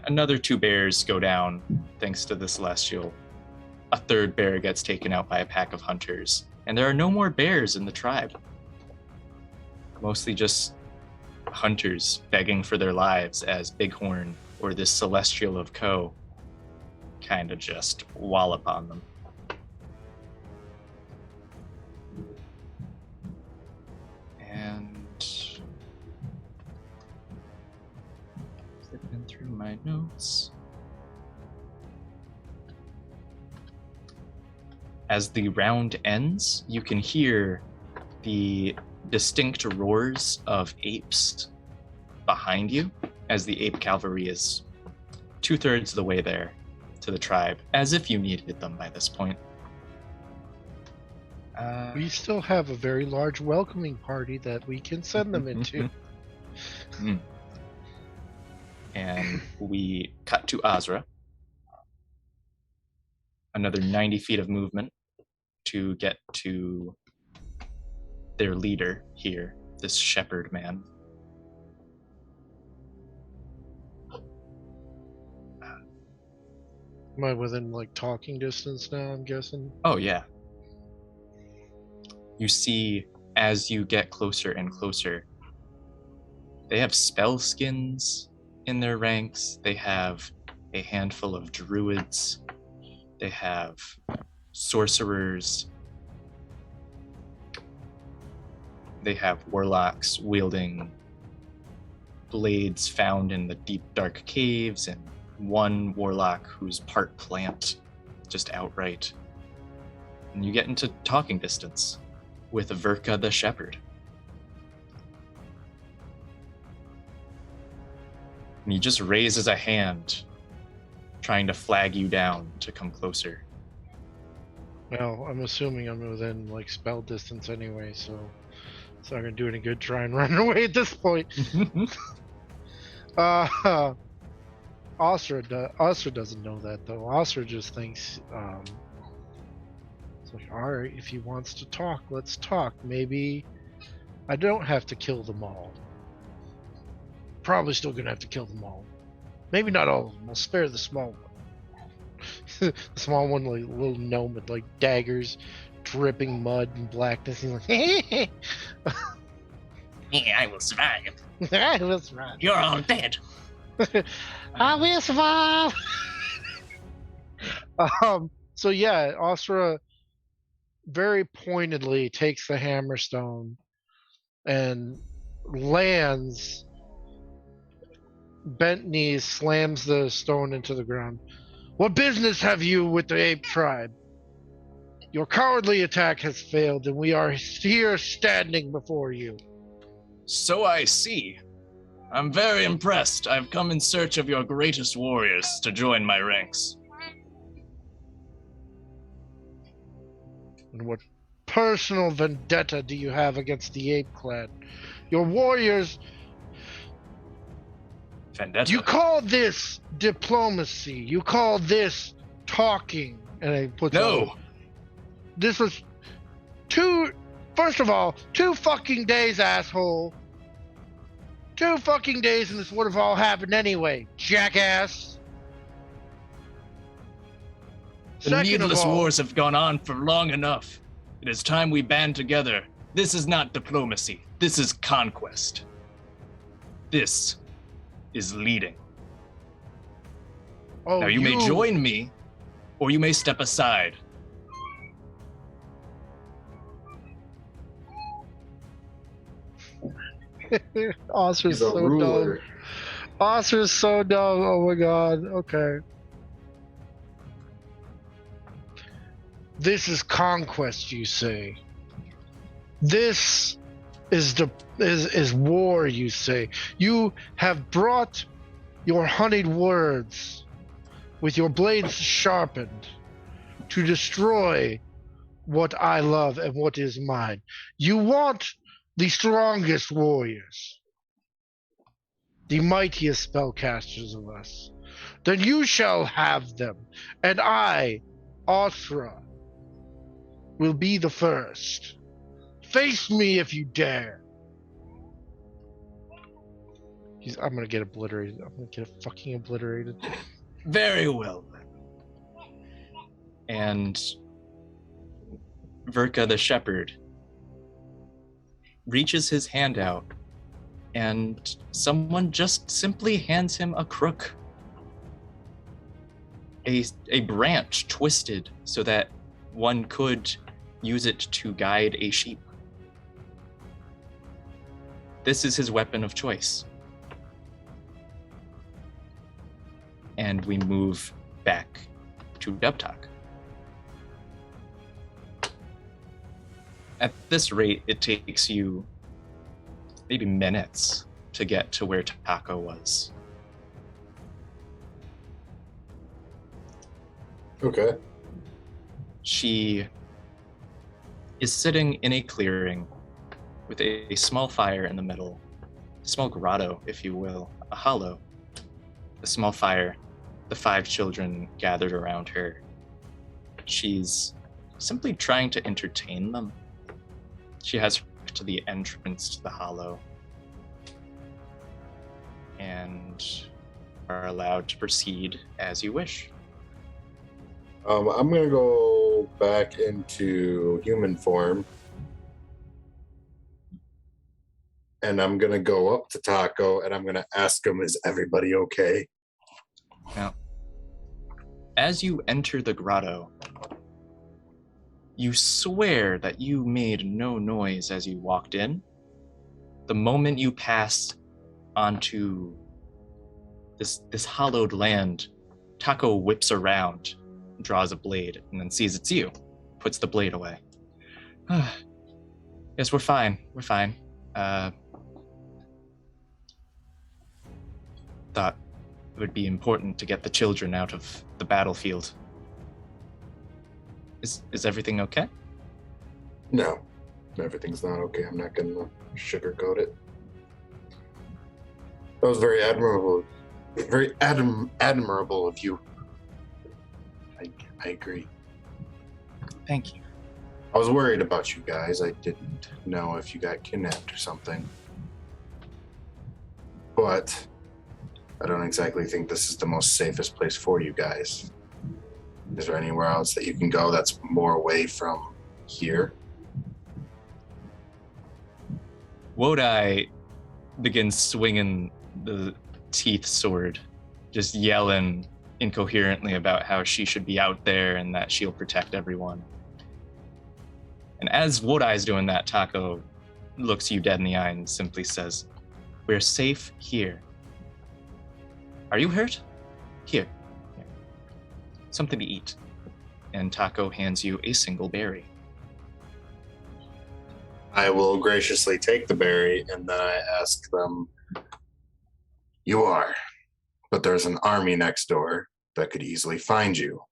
Another 2 bears go down thanks to the celestial. A 3rd bear gets taken out by a pack of hunters, and there are no more bears in the tribe. Mostly just hunters begging for their lives as Bighorn or this celestial of Ko kind of just wallop on them. And flipping through my notes. As the round ends, you can hear the distinct roars of apes behind you as the ape cavalry is 2/3 of the way there to the tribe, as if you needed them by this point. We still have a very large welcoming party that we can send them into. And we cut to Azra. Another 90 feet of movement to get to their leader here, this shepherd man. Am I within like talking distance now, I'm guessing? Oh yeah. You see, as you get closer and closer, they have spell skins in their ranks. They have a handful of druids. They have sorcerers. They have warlocks wielding blades found in the deep dark caves, and one warlock who's part plant, just outright. And you get into talking distance with Verka the shepherd. And he just raises a hand, trying to flag you down to come closer. Well, I'm assuming I'm within like spell distance anyway, so it's not gonna do any good try and run away at this point. Asra doesn't know that though. Asra just thinks, it's like, all right, if he wants to talk, let's talk. Maybe I don't have to kill them all. Probably still gonna have to kill them all. Maybe not all of them. We'll spare the small one. The small one, like a little gnome with like daggers, dripping mud and blackness. He's like, Yeah, I will survive. I will survive. You're all dead. I will survive. So yeah, Asra very pointedly takes the hammerstone and lands, bent knees, slams the stone into the ground. What business have you with the ape tribe? Your cowardly attack has failed, and we are here standing before you. So I see. I'm very impressed. I've come in search of your greatest warriors to join my ranks. And what personal vendetta do you have against the ape clan? Your warriors... Vendetta? You call this diplomacy. You call this talking. And I put No! This was first of all, 2 fucking days, asshole. 2 fucking days and this would have all happened anyway, jackass. The needless wars have gone on for long enough. It is time we band together. This is not diplomacy. This is conquest. This is leading. Oh, now you may join me, or you may step aside. Oscar's so dumb. Oscar's so dumb. Oh my god. Okay. This is conquest, you say. This is war, you say. You have brought your honeyed words with your blades sharpened to destroy what I love and what is mine. You want the strongest warriors, the mightiest spellcasters of us. Then you shall have them, and I, Asra, will be the first. Face me if you dare. I'm gonna get obliterated. I'm gonna get fucking obliterated. Very well. And Verka the shepherd reaches his hand out, and someone just simply hands him a crook. A branch twisted so that one could use it to guide a sheep. This is his weapon of choice. And we move back to Dubtalk. At this rate, it takes you maybe minutes to get to where Taco was. Okay. She is sitting in a clearing with a small fire in the middle, a small grotto, if you will, a hollow. A small fire, the 5 children gathered around her. She's simply trying to entertain them. She has her to the entrance to the hollow and are allowed to proceed as you wish. I'm going to go back into human form. And I'm going to go up to Taco and I'm going to ask him, is everybody okay? Now, as you enter the grotto, you swear that you made no noise as you walked in. The moment you pass onto this hollowed land, Taco whips around, draws a blade, and then sees it's you, puts the blade away. Yes, we're fine. We're fine. Thought it would be important to get the children out of the battlefield. Is everything okay? No, everything's not okay. I'm not gonna sugarcoat it. That was very admirable of you. I agree. Thank you. I was worried about you guys. I didn't know if you got kidnapped or something. But I don't exactly think this is the most safest place for you guys. Is there anywhere else that you can go that's more away from here? Wodai begins swinging the teeth sword, just yelling incoherently about how she should be out there and that she'll protect everyone. And as Wodeye's doing that, Taco looks you dead in the eye and simply says, "We're safe here. Are you hurt? Here. Something to eat." And Taco hands you a single berry. I will graciously take the berry, and then I ask them, "You are, but there's an army next door that could easily find you.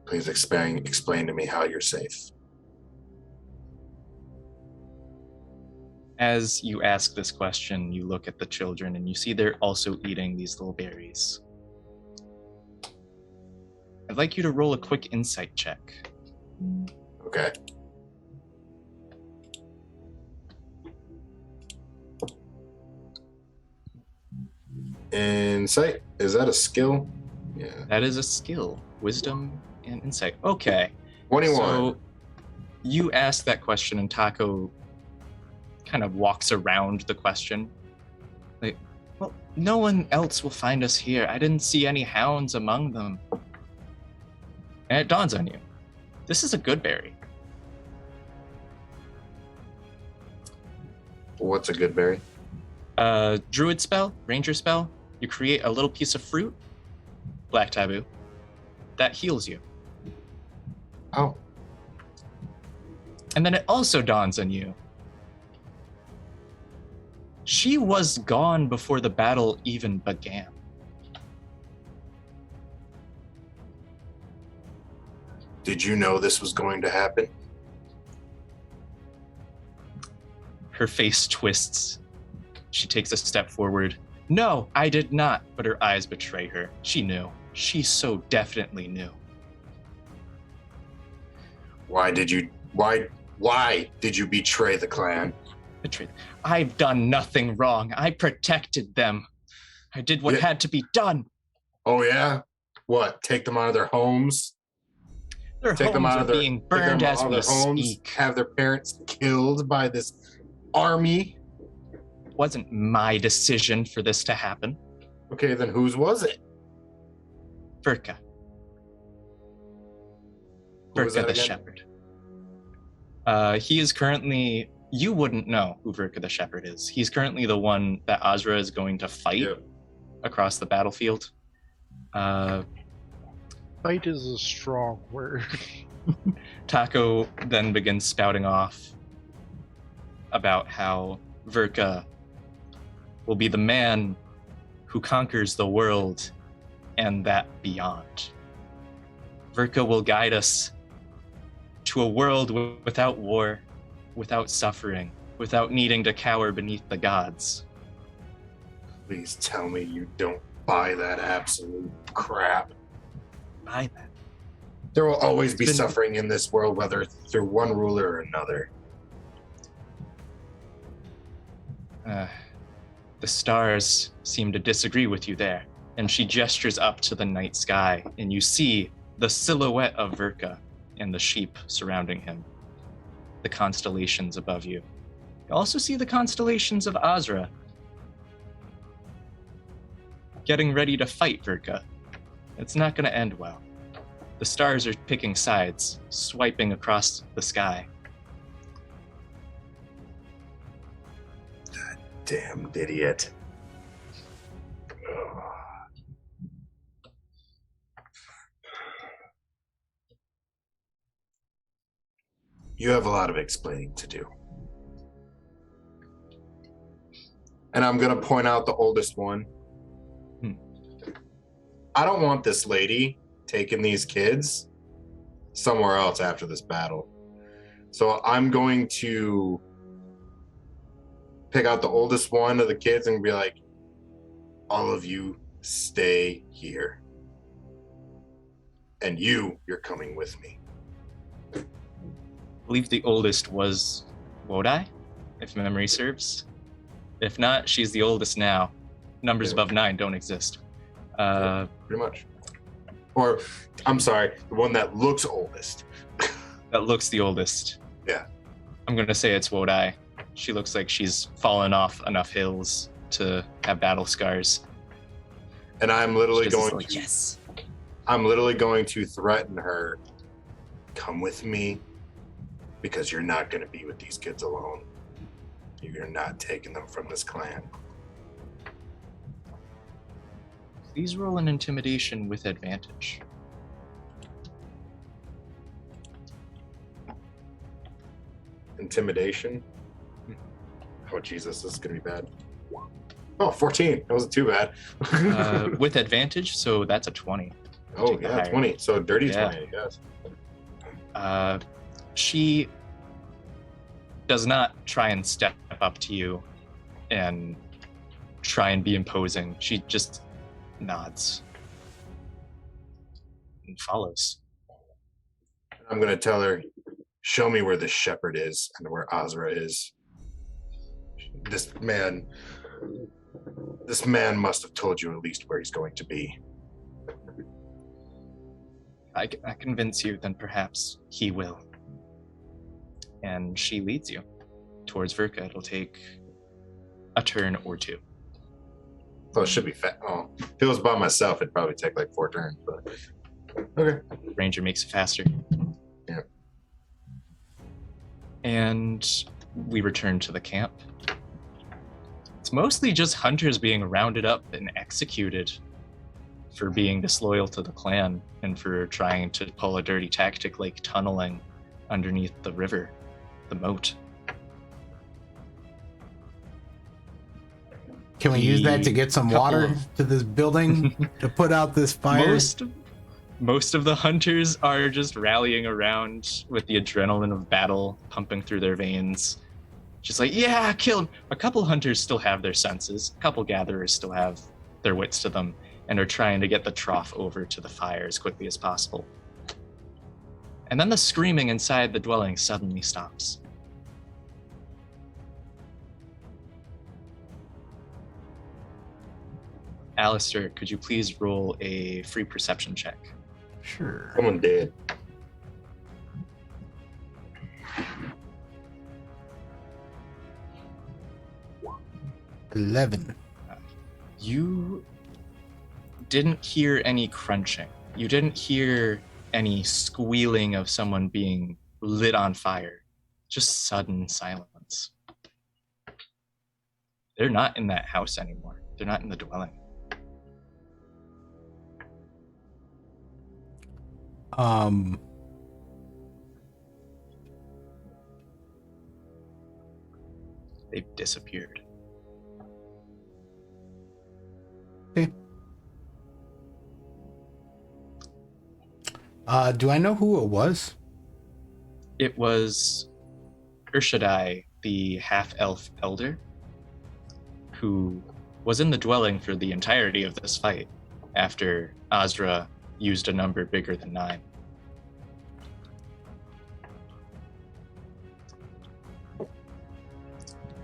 Please explain to me how you're safe." As you ask this question, you look at the children and you see they're also eating these little berries. I'd like you to roll a quick insight check. Okay. Insight? Is that a skill? Yeah. That is a skill. Wisdom and insight. Okay. 21. So you ask that question and Taco kind of walks around the question. Like, well, no one else will find us here. I didn't see any hounds among them. And it dawns on you. This is a good berry. What's a good berry? Druid spell, ranger spell. You create a little piece of fruit, black taboo, that heals you. Oh. And then it also dawns on you. She was gone before the battle even began. Did you know this was going to happen? Her face twists. She takes a step forward. No, I did not, but her eyes betray her. She knew. She so definitely knew. Why did you betray the clan? Betrayed. I've done nothing wrong. I protected them. I did what had to be done. Oh yeah? What? Take them out of their homes? Their homes are being burned as we speak. Have their parents killed by this army? It wasn't my decision for this to happen. Okay, then whose was it? Verka. Verka the Shepherd. He is currently... You wouldn't know who Verka the Shepherd is. He's currently the one that Azra is going to fight across the battlefield. Fight is a strong word. Taco then begins spouting off about how Verka will be the man who conquers the world and that beyond. Verka will guide us to a world without war, without suffering, without needing to cower beneath the gods. Please tell me you don't buy that absolute crap. Buy that. There will always be suffering in this world, whether through one ruler or another. The stars seem to disagree with you there. And she gestures up to the night sky, and you see the silhouette of Verka and the sheep surrounding him. The constellations above you. You also see the constellations of Azra getting ready to fight Verka. It's not going to end well. The stars are picking sides, swiping across the sky. That damned idiot. You have a lot of explaining to do. And I'm going to point out the oldest one. I don't want this lady taking these kids somewhere else after this battle. So I'm going to pick out the oldest one of the kids and be like, all of you stay here. And you're coming with me. I believe the oldest was Wodai, if memory serves. If not, she's the oldest now. Numbers above 9 don't exist. Pretty much. Or, I'm sorry, the one that looks oldest. That looks the oldest. Yeah. I'm going to say it's Wodai. She looks like she's fallen off enough hills to have battle scars. And I'm literally going to... Yes. I'm literally going to threaten her. Come with me, because you're not going to be with these kids alone. You're not taking them from this clan. Please roll an intimidation with advantage. Intimidation? Oh, Jesus, this is going to be bad. Oh, 14. That wasn't too bad. With advantage, so that's a 20. Oh, yeah, 20. So dirty 20, I guess. She does not try and step up to you and try and be imposing. She just nods and follows. I'm going to tell her, show me where the shepherd is and where Azra is. This man must have told you at least where he's going to be. I convince you, then perhaps he will. And she leads you towards Verka. It'll take a turn or two. Oh, it should be fast. Oh, if it was by myself, it'd probably take like 4 turns, but okay. Ranger makes it faster. Yeah. And we return to the camp. It's mostly just hunters being rounded up and executed for being disloyal to the clan and for trying to pull a dirty tactic like tunneling underneath the river, the moat. Can we use that to get some water to this building to put out this fire? Most of the hunters are just rallying around with the adrenaline of battle pumping through their veins. Just like, yeah, killed. A couple hunters still have their senses. A couple gatherers still have their wits to them and are trying to get the trough over to the fire as quickly as possible. And then the screaming inside the dwelling suddenly stops. Alistair, could you please roll a free perception check? Sure. Someone dead. $11. You didn't hear any crunching. You didn't hear any squealing of someone being lit on fire. Just sudden silence. They're not in that house anymore. They're not in the dwelling. They've disappeared. Okay. Do I know who it was? It was Urshadai, the half-elf elder, who was in the dwelling for the entirety of this fight after Azra used a number bigger than 9.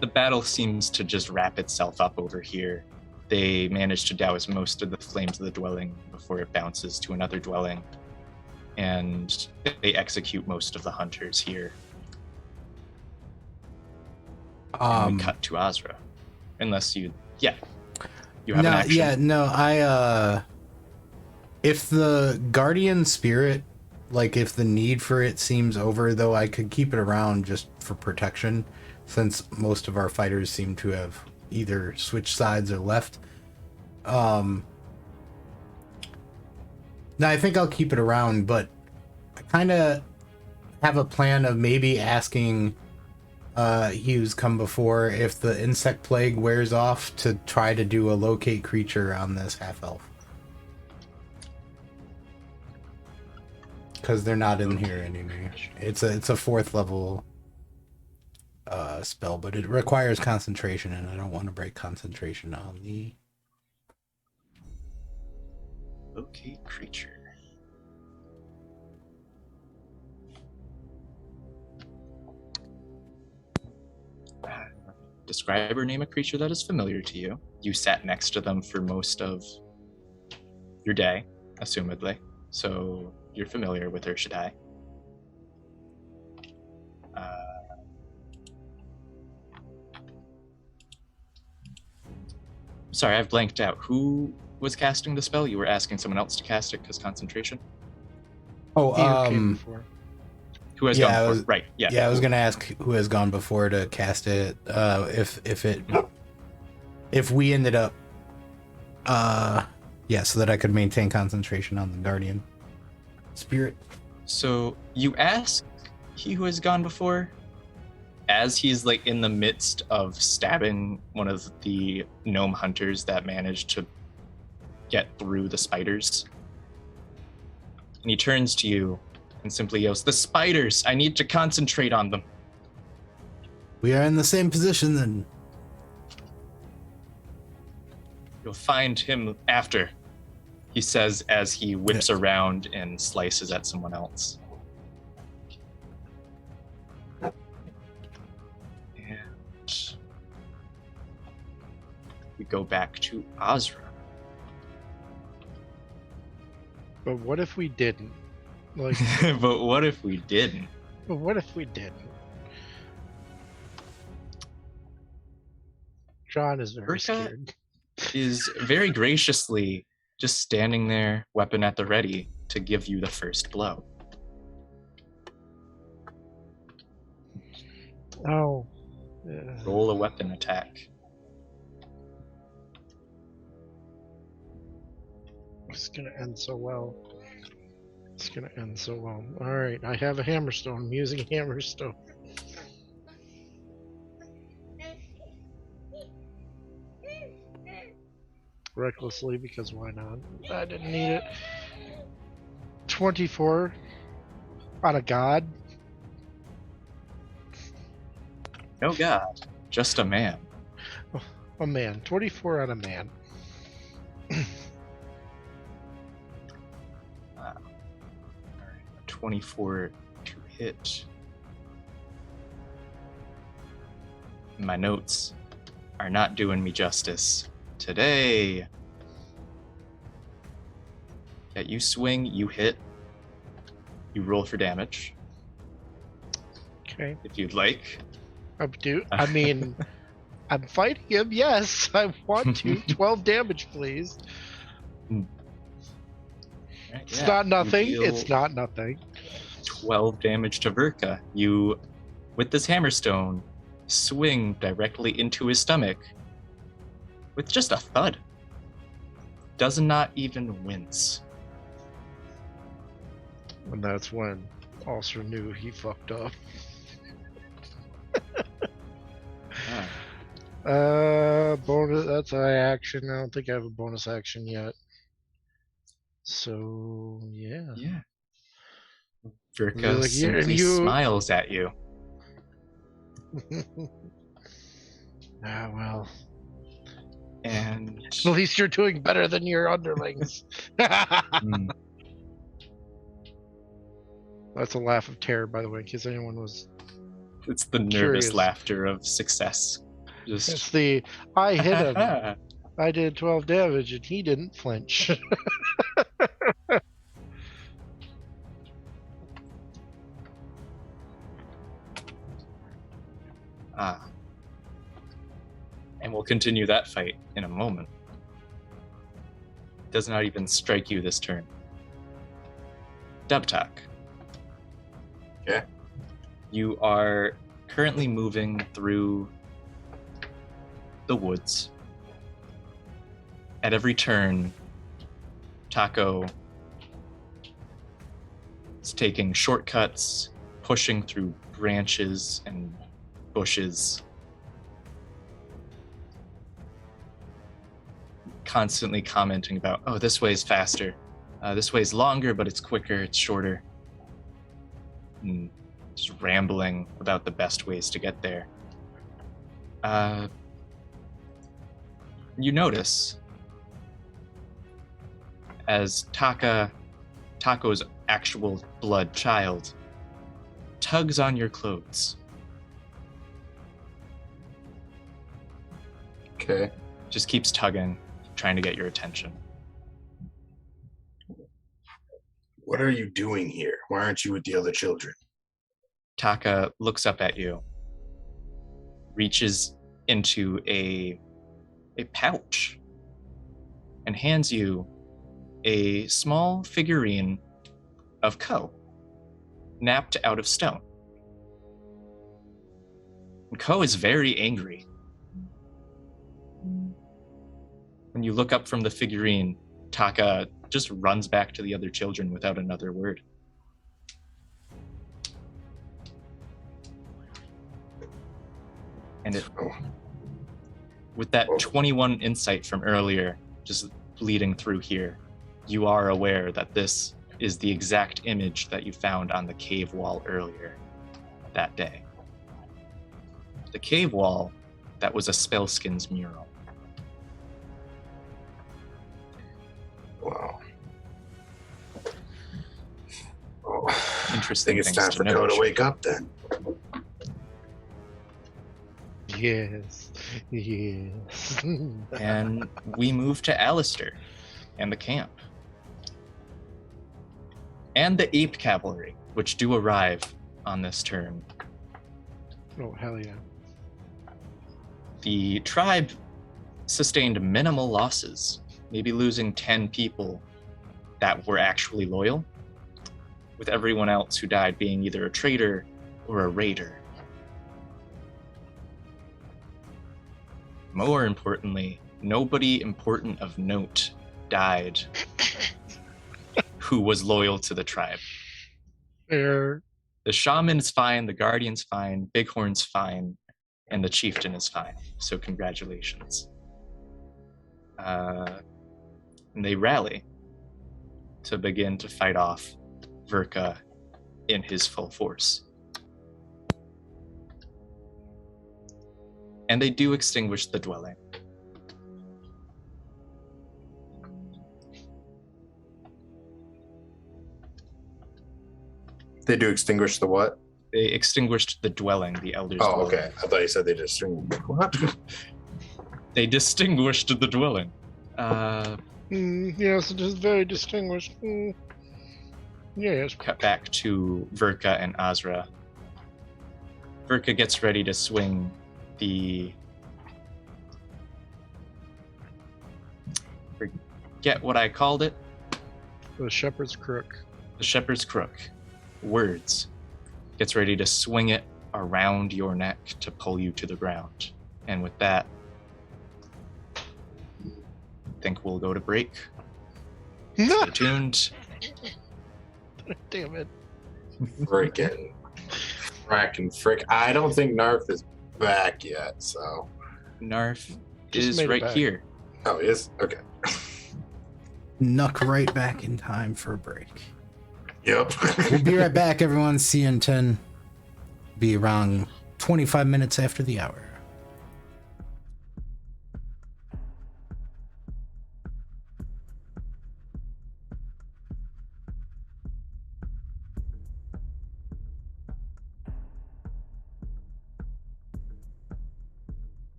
The battle seems to just wrap itself up over here. They manage to douse most of the flames of the dwelling before it bounces to another dwelling. And they execute most of the hunters here. And we cut to Azra. Unless you have an action. Yeah, no, if the guardian spirit, like if the need for it seems over, though, I could keep it around just for protection, since most of our fighters seem to have either switched sides or left. No, I think I'll keep it around, but I kind of have a plan of maybe asking he who's come before if the insect plague wears off to try to do a locate creature on this half-elf. Because they're not in here anymore. It's a 4th level spell, but it requires concentration, and I don't want to break concentration on the locate creature. Describe or name a creature that is familiar to you. You sat next to them for most of your day, assumedly, so you're familiar with Urshadai. Sorry, I've blanked out. Who was casting the spell? You were asking someone else to cast it because concentration? Oh, He who came before. Who has gone before? Right, yeah. Yeah, I was gonna ask who has gone before to cast it. If we ended up, so that I could maintain concentration on the guardian spirit. So you ask he who has gone before, as he's like in the midst of stabbing one of the gnome hunters that managed to get through the spiders. And he turns to you and simply yells, "The spiders! I need to concentrate on them." We are in the same position then. You'll find him after, he says as he whips around and slices at someone else. And we go back to Azra. But what if we didn't? Like, But what if we didn't? But what if we didn't? John is very scared. Is very graciously just standing there, weapon at the ready, to give you the first blow. Oh. Roll a weapon attack. It's gonna end so well. It's gonna end so well. Alright, I have a hammerstone. I'm using a hammerstone. Recklessly, because why not? I didn't need it. 24 on a god. No god, just a man. A man. 24 on a man. 24 to hit. My notes are not doing me justice today. Yeah, you swing, you hit, you roll for damage. Okay. If you'd like. I mean, I'm fighting him, yes. I want to. 12 damage, please. Right, It's not nothing. It's not nothing. 12 damage to Verka. You, with this hammerstone, swing directly into his stomach with just a thud. Does not even wince. And that's when Ulcer knew he fucked up. Bonus. That's an action. I don't think I have a bonus action yet. So yeah. Yeah. Verka simply smiles at you. Well. And at least you're doing better than your underlings. That's a laugh of terror, by the way, in case anyone was. It's the nervous laughter of success. It's the I hit him. I did 12 damage and he didn't flinch. And we'll continue that fight in a moment. Does not even strike you this turn. Dubtak. Okay. You are currently moving through the woods. At every turn, Taco is taking shortcuts, pushing through branches and bushes, constantly commenting about, oh, this way's faster. This way's longer, but it's quicker, it's shorter. And just rambling about the best ways to get there. You notice as Taco's actual blood child tugs on your clothes. Okay. Just keeps tugging, trying to get your attention. What are you doing here? Why aren't you with the other children? Taka looks up at you, reaches into a pouch, and hands you a small figurine of Ko, napped out of stone. And Ko is very angry. When you look up from the figurine, Taka just runs back to the other children without another word. And with that 21 insight from earlier, just bleeding through here, you are aware that this is the exact image that you found on the cave wall earlier that day. The cave wall that was a Spellskin's mural. Wow. Interesting. I think it's time for Ko to wake up then. Yes. And we move to Alistair and the camp. And the ape cavalry, which do arrive on this turn. Oh, hell yeah. The tribe sustained minimal losses, maybe losing 10 people that were actually loyal, with everyone else who died being either a traitor or a raider. More importantly, nobody important of note died who was loyal to the tribe. Fair. The shaman's fine, the guardian's fine, Bighorn's fine, and the chieftain is fine. So congratulations. And they rally to begin to fight off Verka in his full force. And they do extinguish the dwelling. They do extinguish the what? They extinguished the dwelling, the elders' Oh, dwelling. okay. I thought you said they just what? They distinguished the dwelling. Yes, it is very distinguished. Yes. Cut back to Verka and Azra. Verka gets ready to swing the... Forget what I called it. The shepherd's crook. The shepherd's crook. Words. Gets ready to swing it around your neck to pull you to the ground. And with that, I think we'll go to break. Stay tuned. Damn it. Frickin' frick. I don't think Narf is back yet, so. Narf Just is made it right back. here. Oh, he is? Okay. Knuck right back in time for a break. Yep. We'll be right back, everyone. See you in 10. Be around 25 minutes after the hour.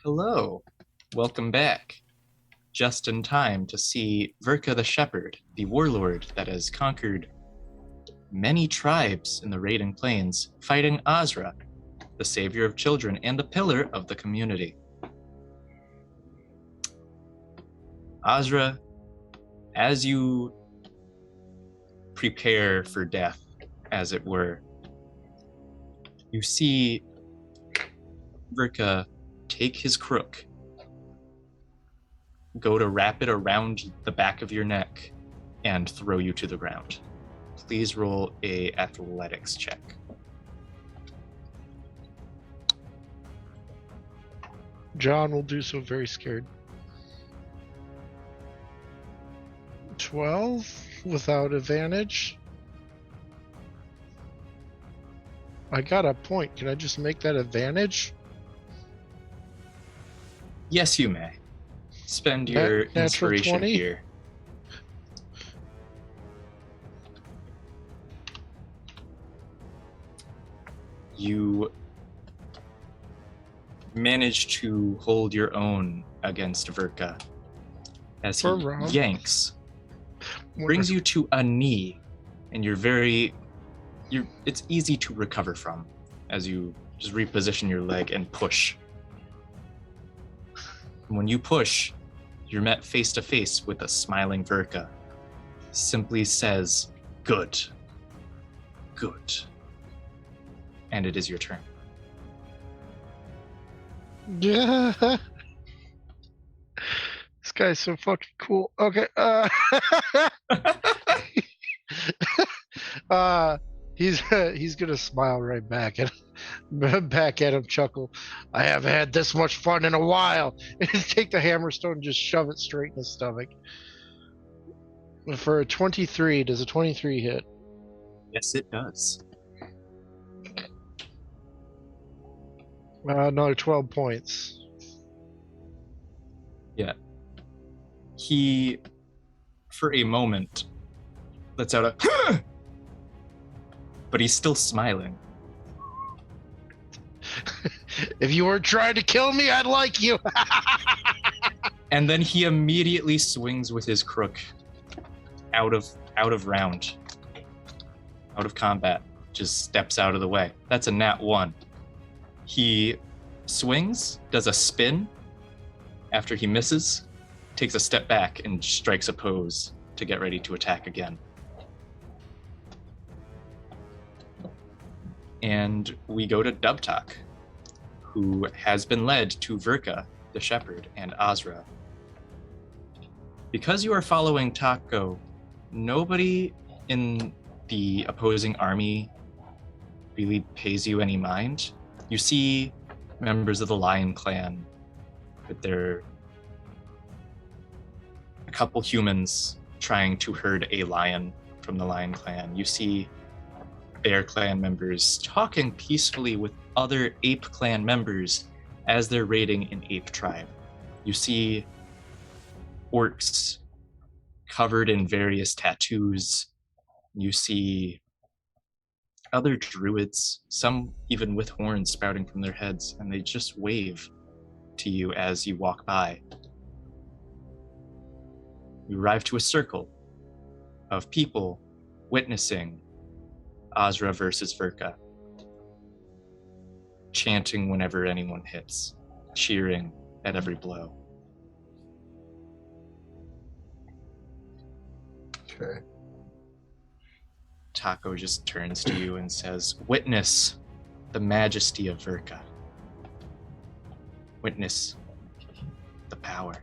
Hello. Welcome back. Just in time to see Verka the Shepherd, the warlord that has conquered many tribes in the Raiding Plains, fighting Azra, the savior of children and a pillar of the community. Azra, as you prepare for death, as it were, you see Verka take his crook, go to wrap it around the back of your neck, and throw you to the ground. Please roll a athletics check. John will do so very scared. 12 without advantage. I got a point. Can I just make that advantage? Yes, you may. Spend your inspiration 20? here. You manage to hold your own against Verka as he yanks, brings you to a knee, and it's easy to recover from as you just reposition your leg and push. When you push, you're met face to face with a smiling Verka. Simply says, "Good. Good." And it is your turn. Yeah. This guy's so fucking cool. Okay. He's gonna smile right back at him, chuckle. I haven't had this much fun in a while. And take the hammerstone and just shove it straight in his stomach. For a 23, does a 23 hit? Yes, it does. Another 12 points. Yeah. He, for a moment, lets out a but he's still smiling. If you weren't trying to kill me, I'd like you. And then he immediately swings with his crook out of round, out of combat, just steps out of the way. That's a nat 1. He swings, does a spin after he misses, takes a step back and strikes a pose to get ready to attack again. And we go to Dubtak, who has been led to Verka, the shepherd, and Azra. Because you are following Taco, nobody in the opposing army really pays you any mind. You see members of the Lion Clan, but they're a couple humans trying to herd a lion from the Lion Clan. You see Bear Clan members talking peacefully with other Ape Clan members as they're raiding an ape tribe. You see orcs covered in various tattoos. You see other druids, some even with horns sprouting from their heads, and they just wave to you as you walk by. You arrive to a circle of people witnessing Azra versus Verka, chanting whenever anyone hits, cheering at every blow. Okay. Taco just turns to you and says, "Witness the majesty of Verka. Witness the power.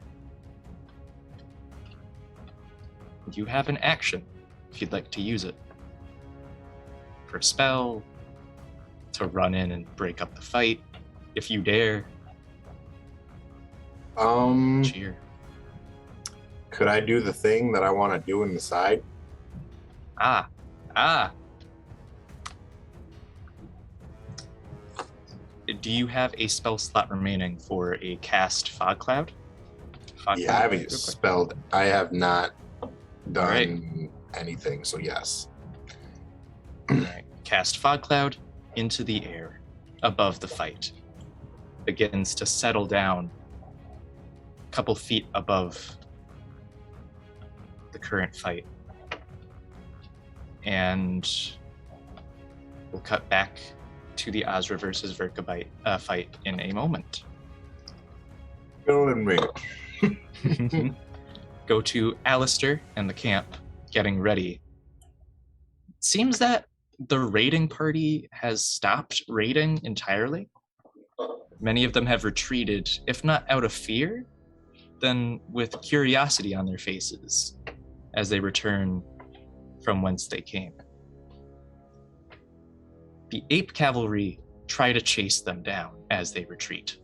You have an action if you'd like to use it. For a spell, to run in and break up the fight, if you dare. Cheer. Could I do the thing that I want to do in the side? Ah. Do you have a spell slot remaining for a cast Fog Cloud? I haven't spelled. I have not done anything, so yes. All right. Cast Fog Cloud into the air above the fight. begins to settle down a couple feet above the current fight. And we'll cut back to the Azra versus Verkabite fight in a moment. Killing me. Go to Alistair and the camp, getting ready. Seems that the raiding party has stopped raiding entirely. Many of them have retreated, if not out of fear, then with curiosity on their faces as they return from whence they came. The ape cavalry try to chase them down as they retreat.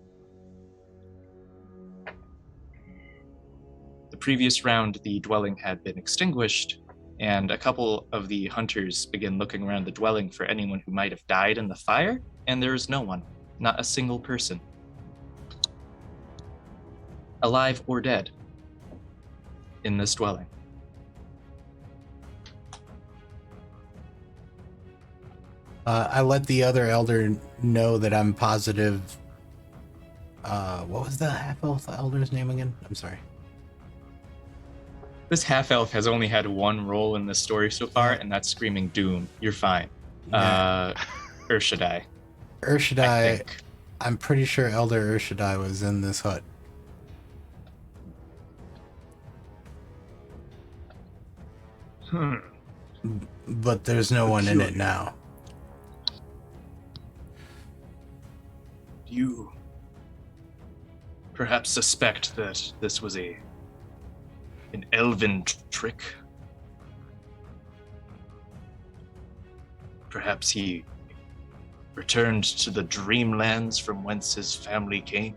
The previous round, the dwelling had been extinguished, and a couple of the hunters begin looking around the dwelling for anyone who might have died in the fire, and there is no one, not a single person, alive or dead, in this dwelling. I let the other elder know that I'm positive. What was the half-elf elder's name again? I'm sorry. This half-elf has only had one role in this story so far, and that's screaming doom. You're fine. Yeah. Urshadai. Urshadai, I'm pretty sure Elder Urshadai was in this hut. But there's no one in it now. You perhaps suspect that this was an elven trick? Perhaps he returned to the dreamlands from whence his family came?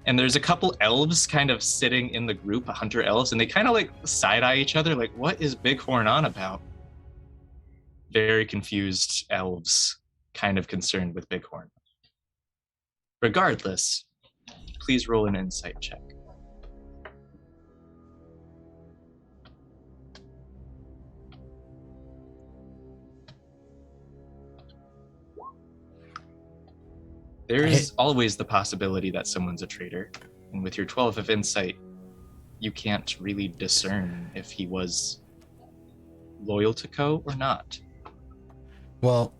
And there's a couple elves kind of sitting in the group, hunter elves, and they kind of like side-eye each other, like, what is Bighorn on about? Very confused elves, kind of concerned with Bighorn. Regardless, please roll an insight check. There is always the possibility that someone's a traitor, and with your 12 of insight, you can't really discern if he was loyal to Ko or not. Well,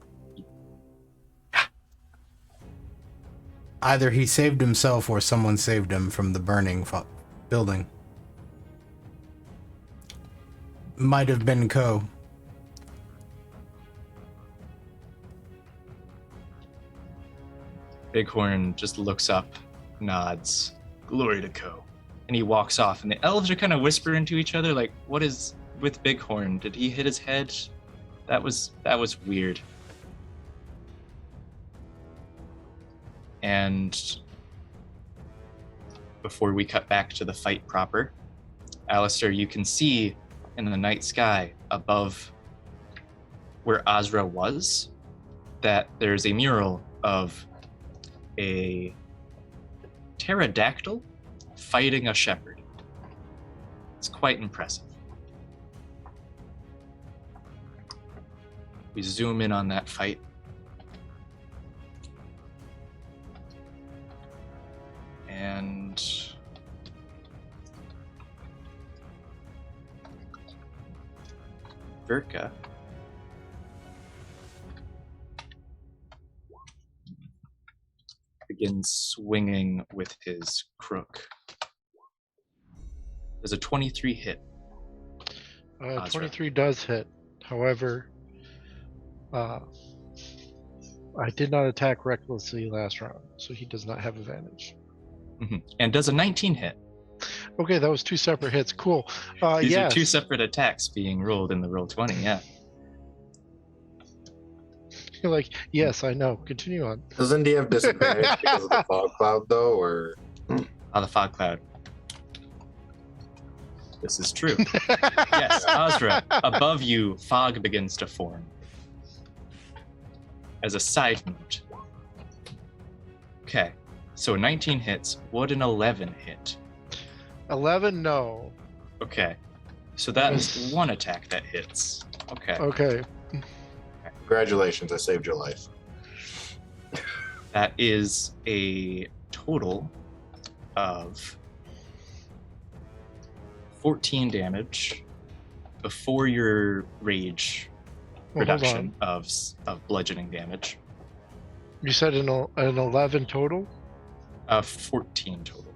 either he saved himself or someone saved him from the burning building. Might have been Ko. Bighorn just looks up, nods, glory to Ko, and he walks off. And the elves are kind of whispering to each other, like, what is with Bighorn? Did he hit his head? That was weird. And before we cut back to the fight proper, Alistair, you can see in the night sky above where Azra was that there's a mural of a pterodactyl fighting a shepherd. It's quite impressive. We zoom in on that fight. And Verka begins swinging with his crook. Does a 23 hit? 23 does hit. However, I did not attack recklessly last round, so he does not have advantage. Mm-hmm. And does a 19 hit? Okay, that was two separate hits. Cool. These yes. are two separate attacks being rolled in the roll 20, yeah. You're like, yes, I know. Continue on. Doesn't he have disadvantage because of the fog cloud, though, or? The fog cloud. This is true. Yes, Azra, above you, fog begins to form. As a side note. Okay, so 19 hits. Would an 11 hit? 11, no. Okay, so that is one attack that hits. Okay. Okay. Congratulations, I saved your life. That is a total of 14 damage before your rage reduction of bludgeoning damage. You said an 11 total? 14 total.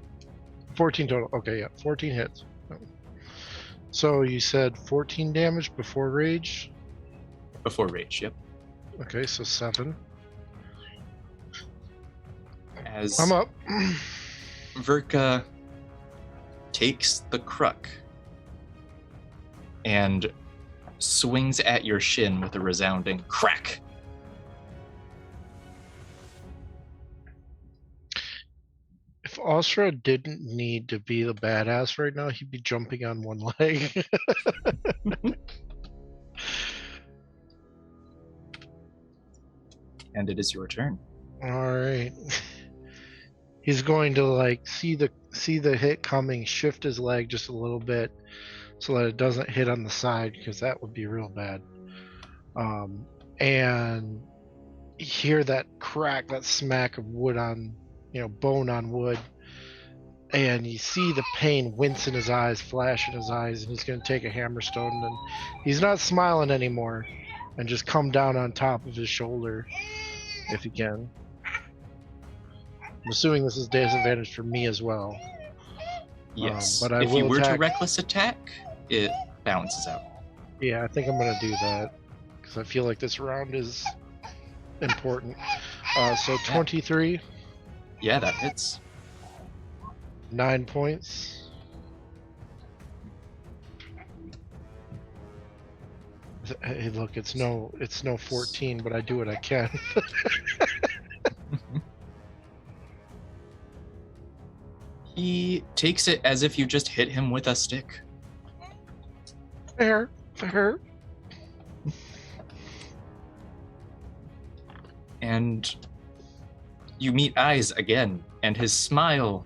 14 total. Okay, yeah. 14 hits. So you said 14 damage before rage? Before rage, yep. Okay, so 7. As I'm up. Verka takes the crook and swings at your shin with a resounding crack. If Ostra didn't need to be the badass right now, he'd be jumping on one leg. And it is your turn. All right. He's going to like see the hit coming, shift his leg just a little bit so that it doesn't hit on the side, because that would be real bad. And hear that crack, that smack of wood on, bone on wood, and you see the pain wince in his eyes, flash in his eyes, and he's going to take a hammerstone, and he's not smiling anymore, and just come down on top of his shoulder if he can. I'm assuming this is disadvantage for me as well. Yes, but if you were to reckless attack, it balances out. Yeah, I think I'm going to do that, because I feel like this round is important. So 23. Yeah, that hits. 9 points. Hey, look, it's no 14, but I do what I can. He takes it as if you just hit him with a stick. Fair. And you meet eyes again, and his smile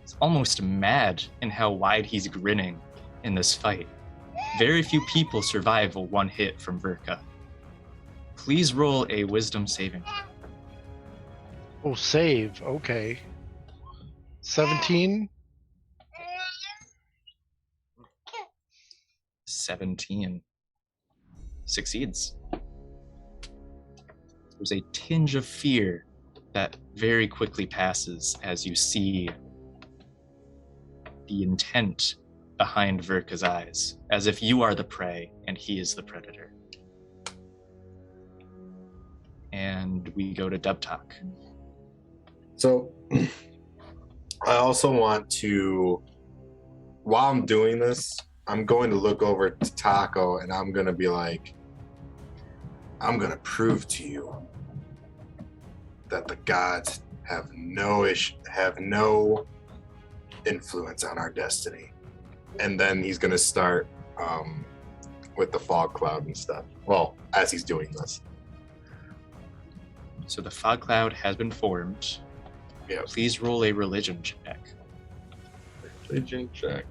is almost mad in how wide he's grinning in this fight. Very few people survive a one hit from Verka. Please roll a wisdom saving. Oh, save. Okay. 17. 17. Succeeds. There's a tinge of fear that very quickly passes as you see the intent behind Verka's eyes, as if you are the prey and he is the predator. And we go to Dubtalk. So, I also want to, while I'm doing this, I'm going to look over to Taco and I'm going to be like, I'm going to prove to you that the gods have no influence on our destiny. And then he's going to start with the fog cloud and stuff. Well, as he's doing this. So the fog cloud has been formed. Yeah. Please roll a religion check. Religion check.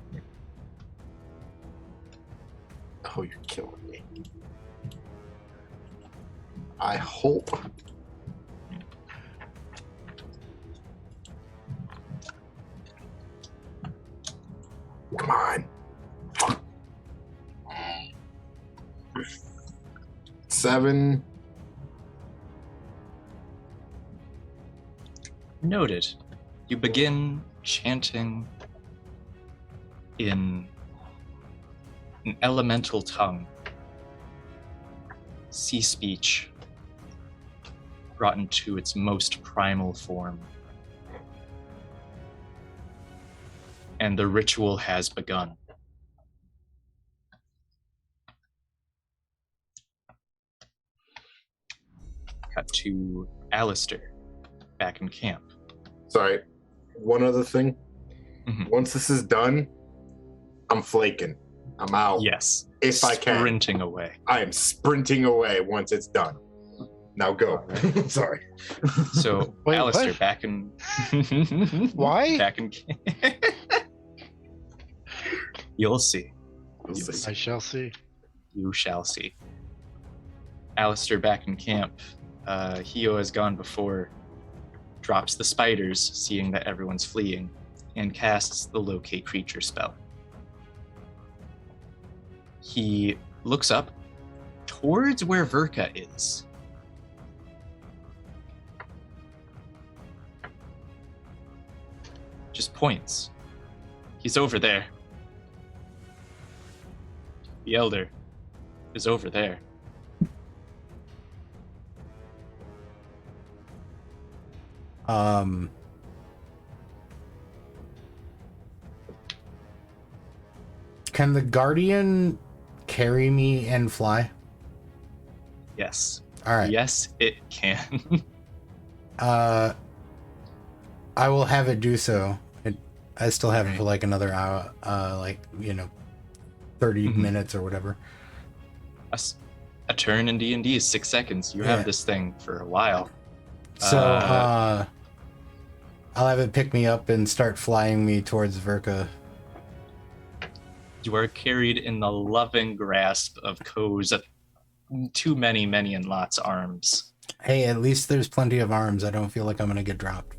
Oh, you're killing me. I hope. Come on. 7. Noted. You begin chanting in an elemental tongue, sea speech brought into its most primal form. And the ritual has begun. Cut to Alistair, back in camp. Sorry, one other thing. Mm-hmm. Once this is done, I'm flaking. I'm out. Yes. If I can. Sprinting away. I am sprinting away once it's done. Now go. Right. Sorry. So, Wait, Alistair, what? back in... Why? Back in camp. You'll see. I shall see. You shall see. Alistair, back in camp, Hio has gone before, drops the spiders, seeing that everyone's fleeing, and casts the locate creature spell. He looks up towards where Verka is. Just points. He's over there. The Elder is over there. Can the Guardian carry me and fly? Yes. All right. Yes, it can. I will have it do so. I still have it for like another hour, 30 minutes or whatever. A turn in D&D is 6 seconds. You have this thing for a while. So I'll have it pick me up and start flying me towards Verka. You are carried in the loving grasp of Ko's too many and lots arms. Hey, at least there's plenty of arms. I don't feel like I'm going to get dropped.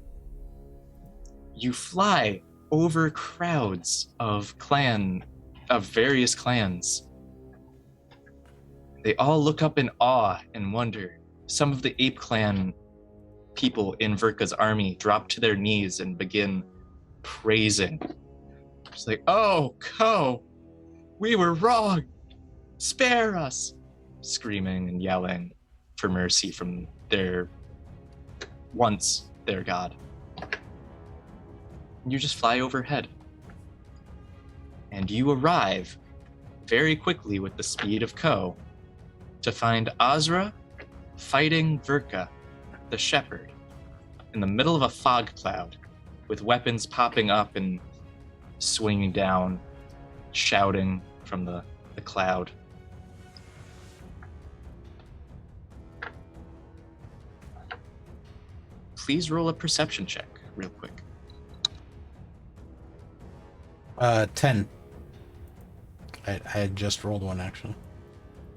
You fly over crowds of various clans. They all look up in awe and wonder. Some of the Ape Clan people in Verka's army drop to their knees and begin praising. It's like, oh, Ko, we were wrong. Spare us. Screaming and yelling for mercy from their god. You just fly overhead. And you arrive very quickly with the speed of Ko to find Azra fighting Verka, the shepherd, in the middle of a fog cloud with weapons popping up and swinging down, shouting from the cloud. Please roll a perception check real quick. 10. I had just rolled one, actually.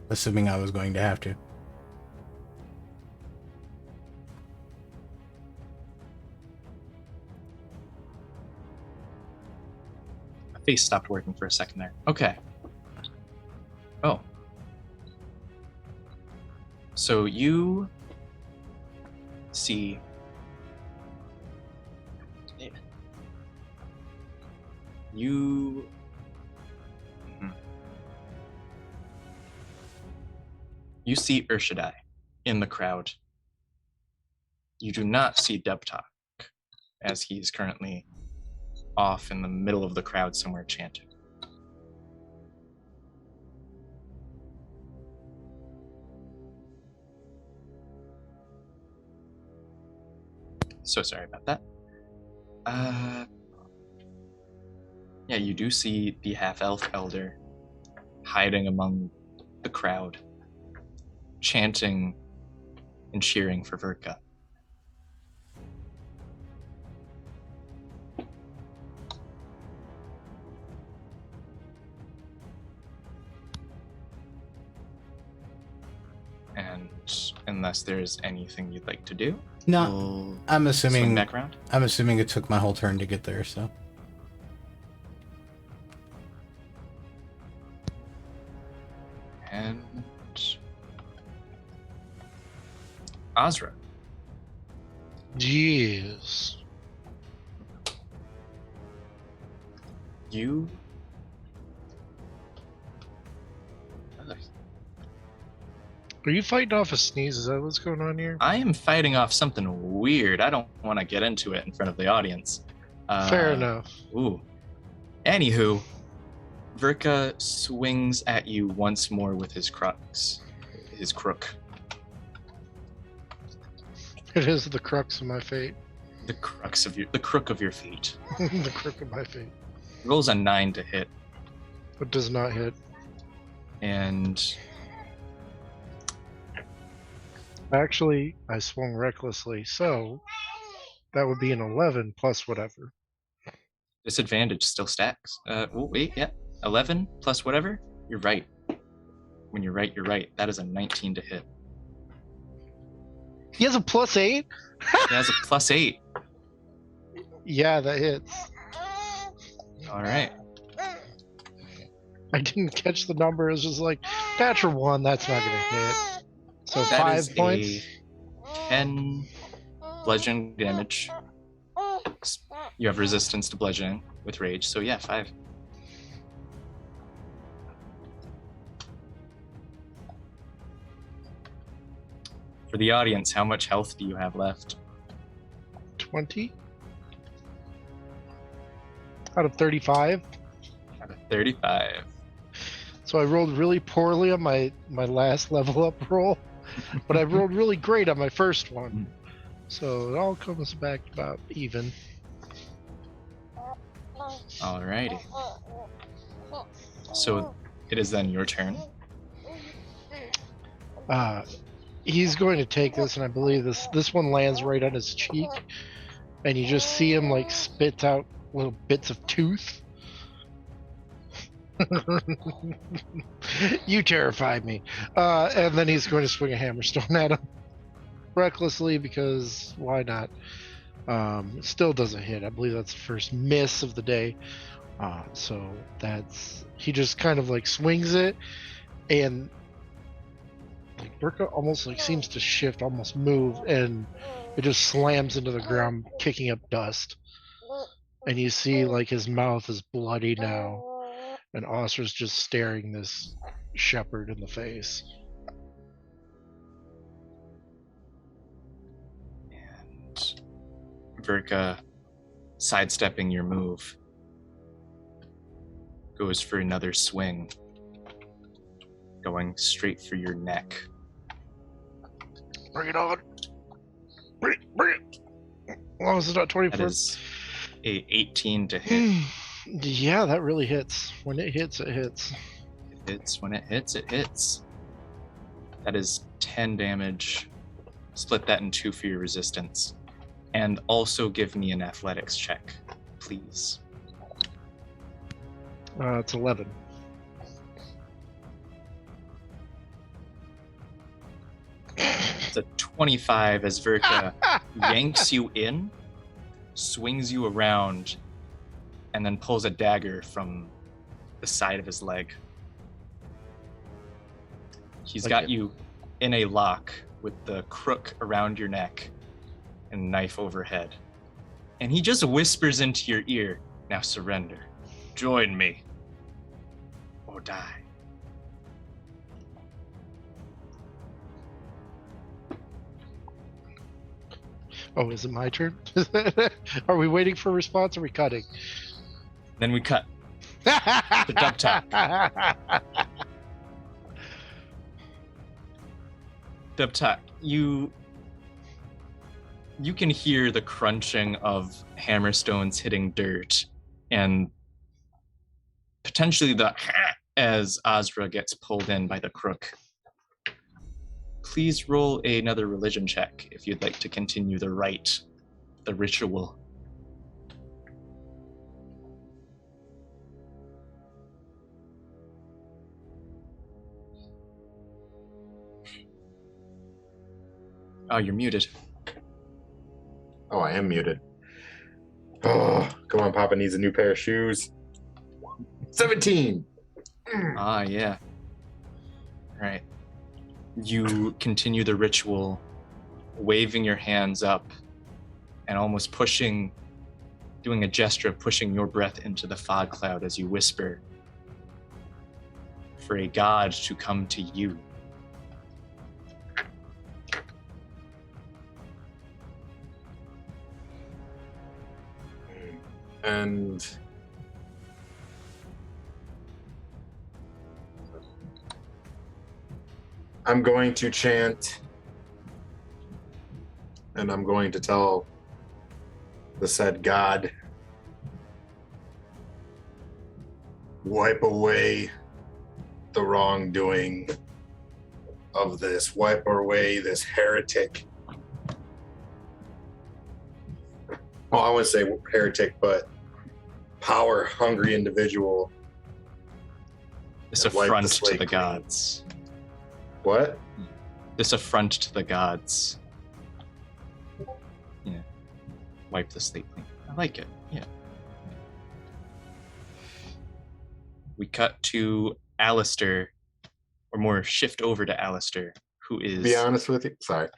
Assuming I was going to have to. My face stopped working for a second there. Okay. Oh. So you see... You see Urshadai in the crowd. You do not see Debtok, as he is currently off in the middle of the crowd somewhere chanting. So sorry about that. Yeah, you do see the half-elf elder hiding among the crowd, chanting and cheering for Verka. And unless there's anything you'd like to do, no, I'm assuming swing back around. I'm assuming it took my whole turn to get there, so. And Azra. Yes. You Are you fighting off a sneeze? Is that what's going on here? I am fighting off something weird. I don't want to get into it in front of the audience. Fair enough. Ooh. Anywho, Verka swings at you once more with his crux. His crook. It is the crux of my fate. The crook of your feet. The crook of my fate. Rolls a 9 to hit. But does not hit. And actually, I swung recklessly, so that would be an 11 plus whatever. Disadvantage still stacks. Wait, yeah. 11 plus whatever? You're right. When you're right, you're right. That is a 19 to hit. He has a +8? He has a +8. Yeah, that hits. All right. I didn't catch the number. It was just like, natural 1, that's not going to hit. So That 5 is points. a 10 bludgeoning damage. You have resistance to bludgeoning with rage, so yeah, 5. For the audience, how much health do you have left? 20 out of 35. Out of 35. So I rolled really poorly on my last level up roll, but I rolled really great on my first one. So it all comes back about even. Alrighty. So it is then your turn. He's going to take this, and I believe this one lands right on his cheek, and you just see him like spit out little bits of tooth. You terrified me. And then he's going to swing a hammerstone at him recklessly, because why not? It still doesn't hit. I believe that's the first miss of the day. So he just kind of like swings it, and like Burka almost like seems to shift, almost move, and it just slams into the ground, kicking up dust. And you see like his mouth is bloody now, and Oscar's just staring this shepherd in the face. And Verka, sidestepping your move, goes for another swing, going straight for your neck. Bring it on. Bring it. As long as it's not 24. That is a 18 to hit. Yeah, that really hits. When it hits, it hits. It hits. When it hits, it hits. That is 10 damage. Split that in 2 for your resistance. And also give me an athletics check, please. It's 11. It's a 25 as Verka yanks you in, swings you around, and then pulls a dagger from the side of his leg. He's got you in a lock with the crook around your neck and knife overhead. And he just whispers into your ear, "Now surrender. Join me. Or die." Oh, is it my turn? Are we waiting for a response, or are we cutting? Then we cut. The dub talk. Dub talk. You can hear the crunching of hammerstones hitting dirt, and potentially the as Azra gets pulled in by the crook. Please roll another religion check if you'd like to continue the rite, the ritual. Oh, you're muted. Oh, I am muted. Oh, come on, Papa needs a new pair of shoes. 17! Ah, yeah. All right. You continue the ritual, waving your hands up and almost doing a gesture of pushing your breath into the fog cloud as you whisper for a god to come to you. And I'm going to chant, and I'm going to tell the said God, wipe away the wrongdoing of this, wipe away this heretic. Well, I wouldn't say heretic, but power-hungry individual. This affront to the gods. What? This affront to the gods. wipe the slate clean. I like it. Yeah. We cut to Alistair, or more shift over to Alistair, who is... To be honest with you, To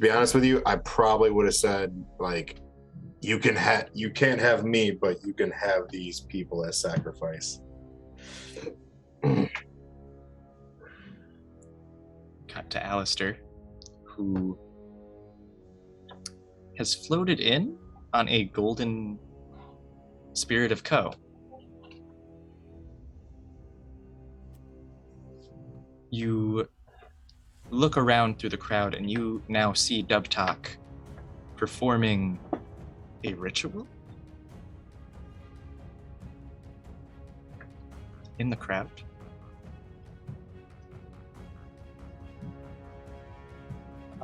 be honest with you, I probably would have said, like, you can't have me, but you can have these people as sacrifice. Cut to Alistair, who has floated in on a golden spirit of Ko. You look around through the crowd and you now see Dubtak performing a ritual in the crowd.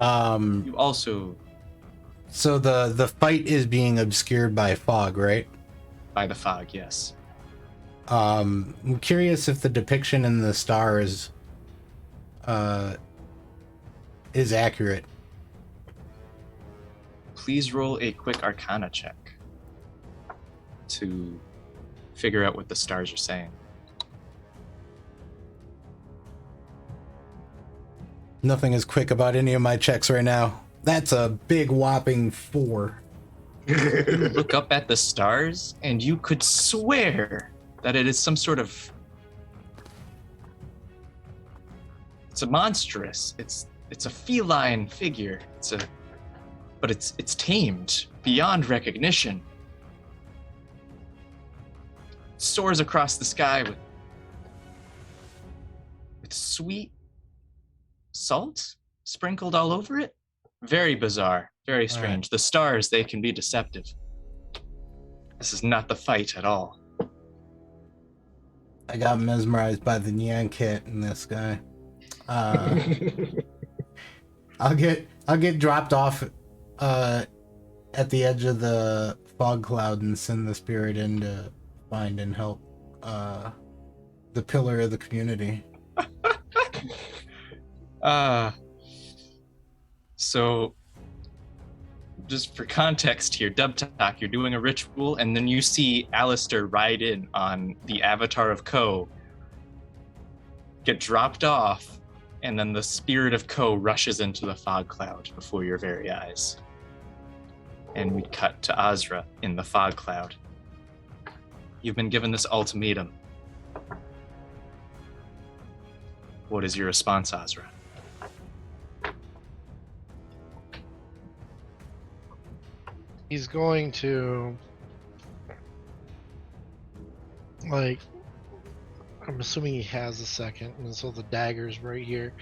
You also... So the fight is being obscured by fog, right? By the fog, yes. I'm curious if the depiction in the stars is accurate. Please roll a quick Arcana check to figure out what the stars are saying. Nothing is quick about any of my checks right now. That's a big whopping 4. You look up at the stars, and you could swear that it is some sort of... It's a monstrous. It's a feline figure. But it's tamed beyond recognition. It soars across the sky with sweet salt sprinkled all over it. Very bizarre, very strange. Right. The stars, they can be deceptive. This is not the fight at all. I got mesmerized by the neon kit in this guy. I'll get dropped off at the edge of the fog cloud and send the spirit in to find and help the pillar of the community. So, just for context here, Dubtak, you're doing a ritual, and then you see Alistair ride in on the avatar of Ko, get dropped off, and then the spirit of Ko rushes into the fog cloud before your very eyes. And we cut to Azra in the fog cloud. You've been given this ultimatum. What is your response, Azra? He's going to, like, I'm assuming he has a second, and so the dagger's right here,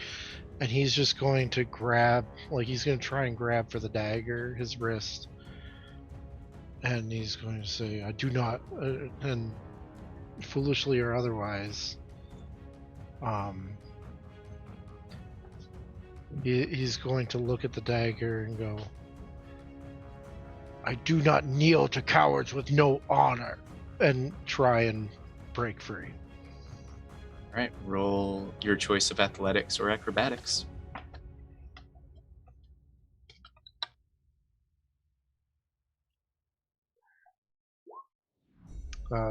and he's just going to grab, like, he's going to try and grab for the dagger, his wrist, and he's going to say, I do not, and foolishly or otherwise, he's going to look at the dagger and go, I do not kneel to cowards with no honor, and try and break free. All right, roll your choice of athletics or acrobatics.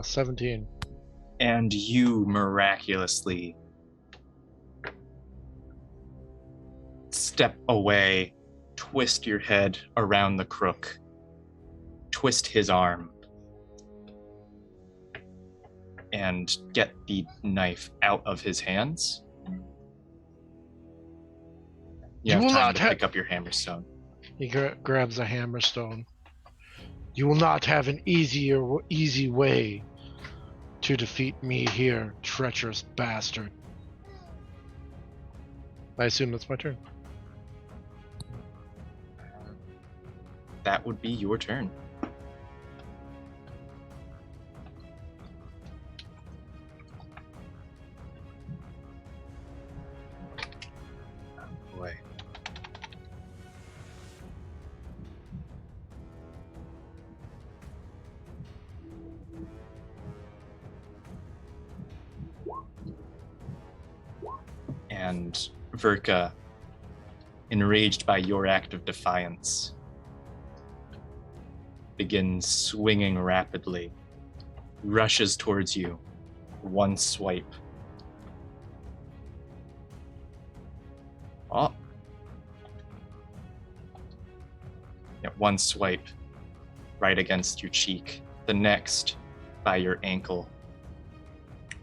17. And you miraculously step away, twist your head around the crook, twist his arm, and get the knife out of his hands. You have time to pick up your hammerstone. He grabs a hammerstone. You will not have an easy way to defeat me here, treacherous bastard. I assume that's my turn. That would be your turn. Oh boy. And Verka, enraged by your act of defiance, begins swinging rapidly, rushes towards you. One swipe. Oh. Yeah, one swipe right against your cheek. The next by your ankle.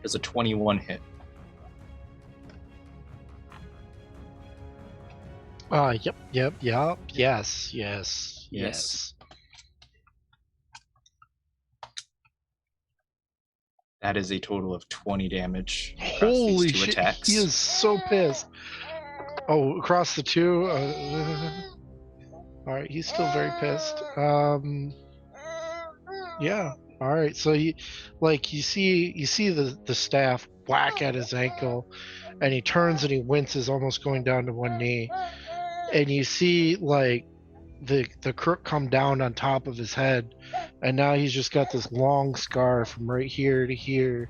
Does a 21 hit? Yep. Yes. That is a total of 20 damage across Holy these two shit, attacks. he is so pissed. Oh, across the two. Alright, he's still very pissed. Yeah. Alright, so you see the staff whack at his ankle, and he turns and he winces, almost going down to one knee. And you see like the crook come down on top of his head, and now he's just got this long scar from right here to here,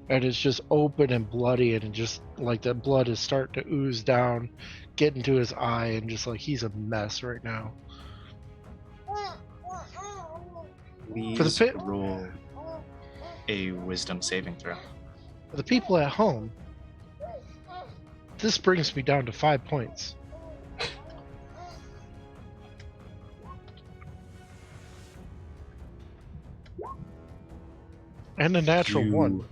and it's just open and bloody, and just like that blood is starting to ooze down, get into his eye, and just like he's a mess right now. Please roll a wisdom saving throw. For the people at home, this brings me down to 5 points. And a natural You 1.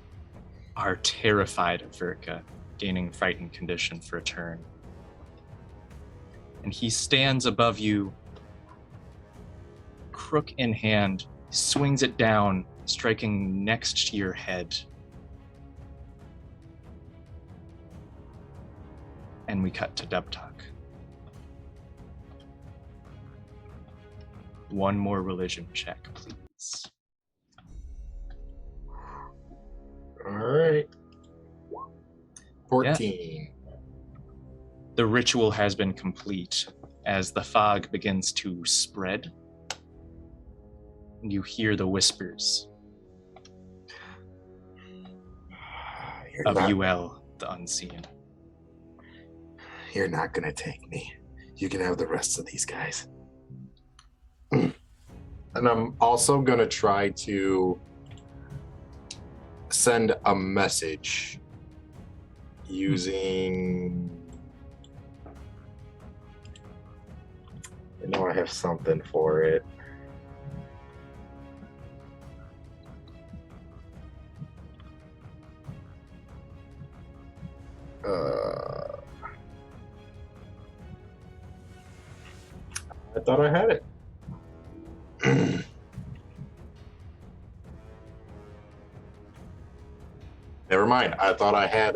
are terrified of Verka, gaining frightened condition for a turn. And he stands above you, crook in hand, swings it down, striking next to your head. And we cut to Dubtalk. One more religion check, please. All right. 14. Yeah. The ritual has been complete as the fog begins to spread. You hear the whispers of UL, the unseen. You're not gonna take me. You can have the rest of these guys. And I'm also gonna try to send a message using... I know I have something for it. I thought I had it. Never mind. I thought I had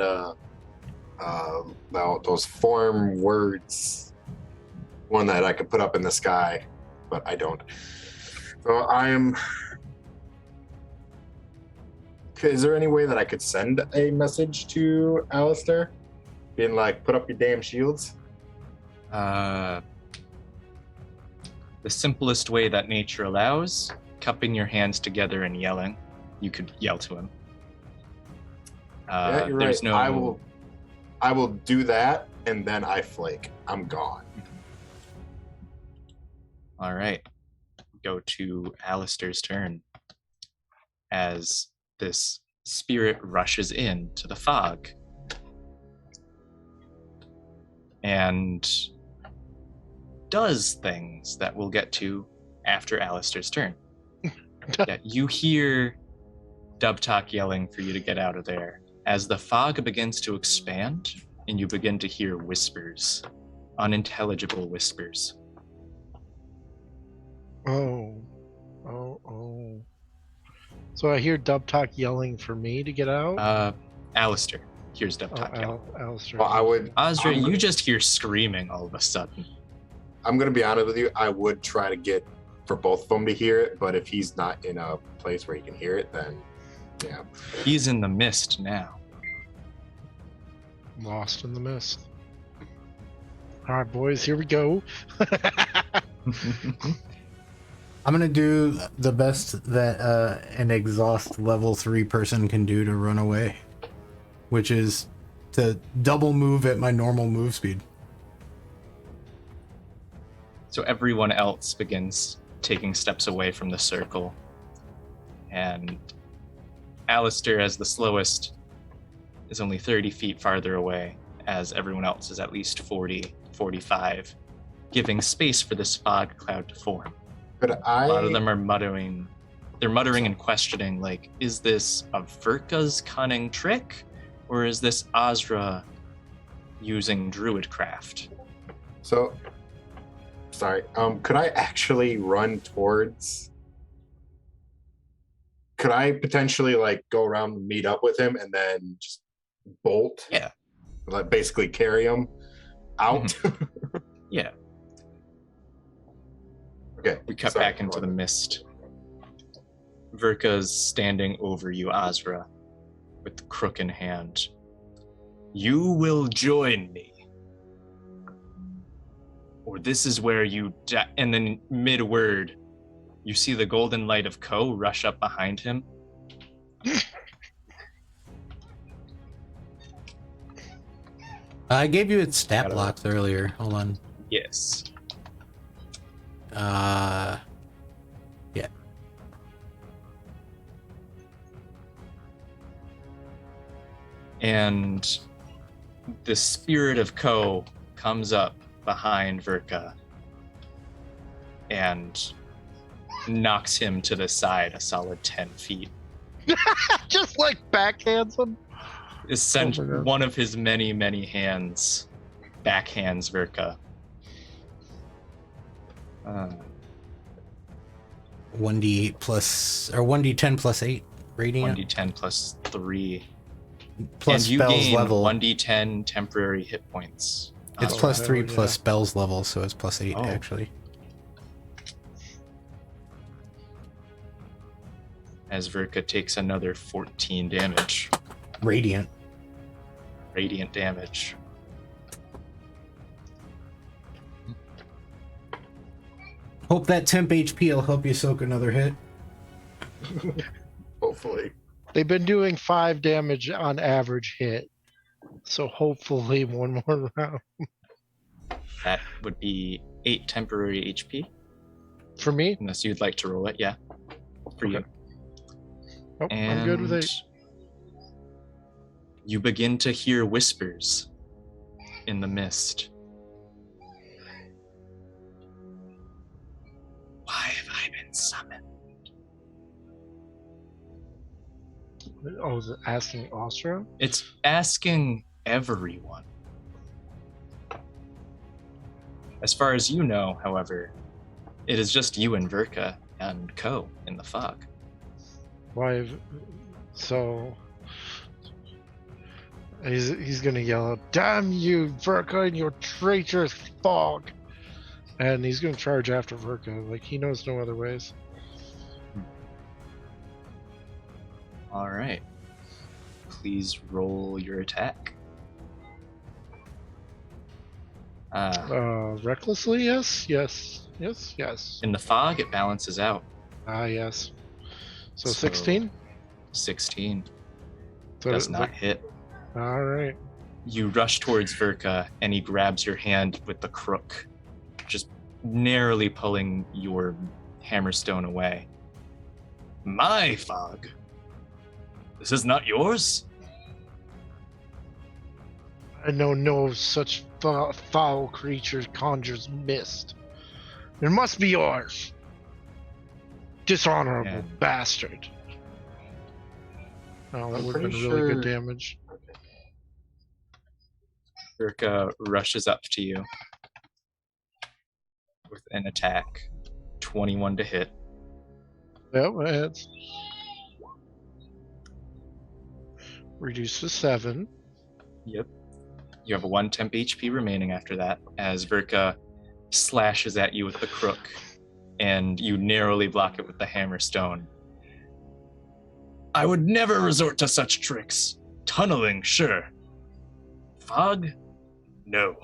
those form words, one that I could put up in the sky, but I don't. So is there any way that I could send a message to Alistair? Being like, put up your damn shields? The simplest way that nature allows, cupping your hands together and yelling. You could yell to him. Yeah, you're there's right. no... I will do that, and then I flake. I'm gone. All right. Go to Alistair's turn. As this spirit rushes into the fog. And does things that we'll get to after Alistair's turn. Yeah, you hear Dubtalk yelling for you to get out of there as the fog begins to expand and you begin to hear whispers, unintelligible whispers. Oh. So I hear Dubtalk yelling for me to get out? Alistair hears Dubtalk yelling. Alistair. Well, Osra, you just hear screaming all of a sudden. I'm going to be honest with you. I would try to get for both of them to hear it, but if he's not in a place where he can hear it, then yeah. He's in the mist now. Lost in the mist. All right, boys, here we go. I'm gonna do the best that an exhaust level 3 person can do to run away, which is to double move at my normal move speed. So everyone else begins taking steps away from the circle. And Alistair, as the slowest, is only 30 feet farther away, as everyone else is at least 40, 45, giving space for this fog cloud to form. A lot of them are muttering. They're muttering and questioning, like, is this a Verka's cunning trick? Or is this Azra using druid craft? So, sorry. Could I actually run towards? Could I potentially like go around and meet up with him and then just bolt? Yeah. Like basically carry him out. Mm-hmm. Yeah. Okay. We cut back into the mist. Verka's standing over you, Azra, with the crook in hand. You will join me. Or this is where you die. And then mid-word, you see the golden light of Ko rush up behind him. I gave you its stat blocks earlier. Hold on. Yes. Yeah. And the spirit of Ko comes up behind Verka and knocks him to the side a solid 10 feet. Just like backhands him? One of his many, many hands backhands Verka. 1d8 plus, or 1d10 plus 8 radiant. 1d10 plus 3. Plus and you spells gain level. 1d10 temporary hit points. It's plus 3 plus spells level, so it's plus 8 actually. As Verka takes another 14 damage. Radiant damage. Hope that temp HP will help you soak another hit. Hopefully. They've been doing 5 damage on average hit. So hopefully one more round. That would be 8 temporary HP. For me? Unless you'd like to roll it, yeah. For you. Oh, I'm good with 8. You begin to hear whispers in the mist. Why have I been summoned? Oh, is it asking Austria? It's asking everyone. As far as you know, however, it is just you and Verka and Ko in the fog. Why? So he's gonna yell out, "Damn you, Verka, and your traitorous fog!" And he's gonna charge after Verka. Like he knows no other ways. All right. Please roll your attack. Recklessly, yes. In the fog, it balances out. Yes. So 16? 16. So does not hit. All right. You rush towards Verka, and he grabs your hand with the crook, just narrowly pulling your hammerstone away. My fog? This is not yours? I know no such foul creature conjures mist. It must be yours. Dishonorable bastard. Oh, that would have been really good damage. Verka rushes up to you with an attack. 21 to hit. Yep, that hits. Reduced to 7. Yep. You have a 1 temp HP remaining after that, as Verka slashes at you with the crook, and you narrowly block it with the hammerstone. I would never resort to such tricks. Tunneling, sure. Fog? No.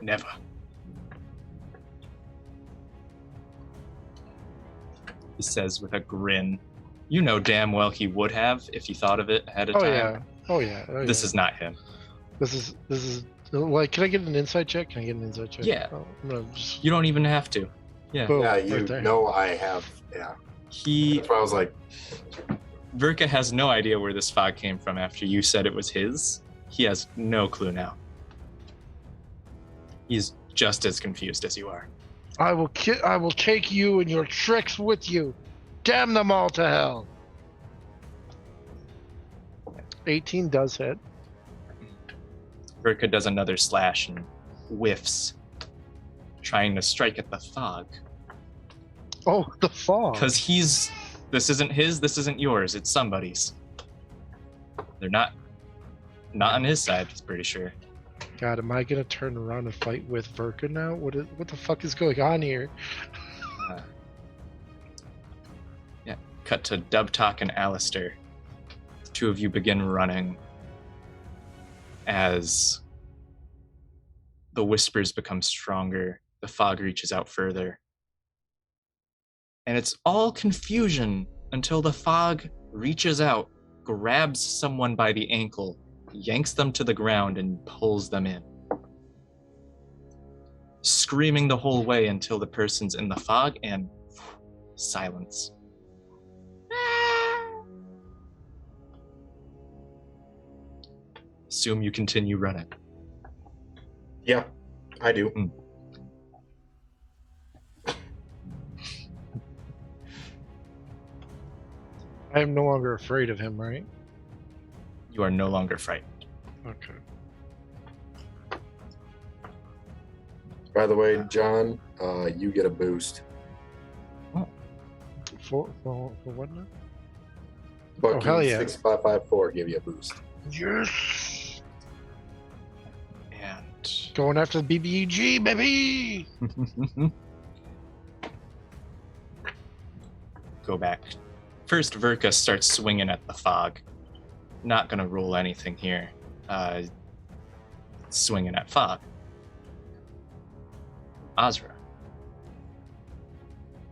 Never. He says with a grin. You know damn well he would have if you thought of it ahead of time. Oh yeah. This is not him. This is like, can I get an insight check? Yeah. You don't even have to. Yeah. Boom, Yeah, you right there. know I have. Yeah. That's why I was like, Verka has no idea where this fog came from after you said it was his. He has no clue now. He's just as confused as you are. I will take you and your tricks with you. Damn them all to hell. 18 does hit. Verka does another slash and whiffs, trying to strike at the fog. Oh, the fog. Because this isn't his, this isn't yours, it's somebody's. They're not on his side, I'm pretty sure. God, am I gonna turn around and fight with Verka now? What the fuck is going on here? Yeah, cut to Dubtalk and Alistair. The two of you begin running as the whispers become stronger, the fog reaches out further. And it's all confusion until the fog reaches out, grabs someone by the ankle, yanks them to the ground, and pulls them in. Screaming the whole way until the person's in the fog and silence. Assume you continue running. yeah, I do. I am no longer afraid of him, right? You are no longer frightened. Okay. By the way, John, you get a boost. For what now? Bucky hell yeah. 6554 give you a boost. Yes! And Going after the BBEG, baby! go back. First, Verka starts swinging at the fog. Not gonna roll anything here. Swinging at fog. Azra.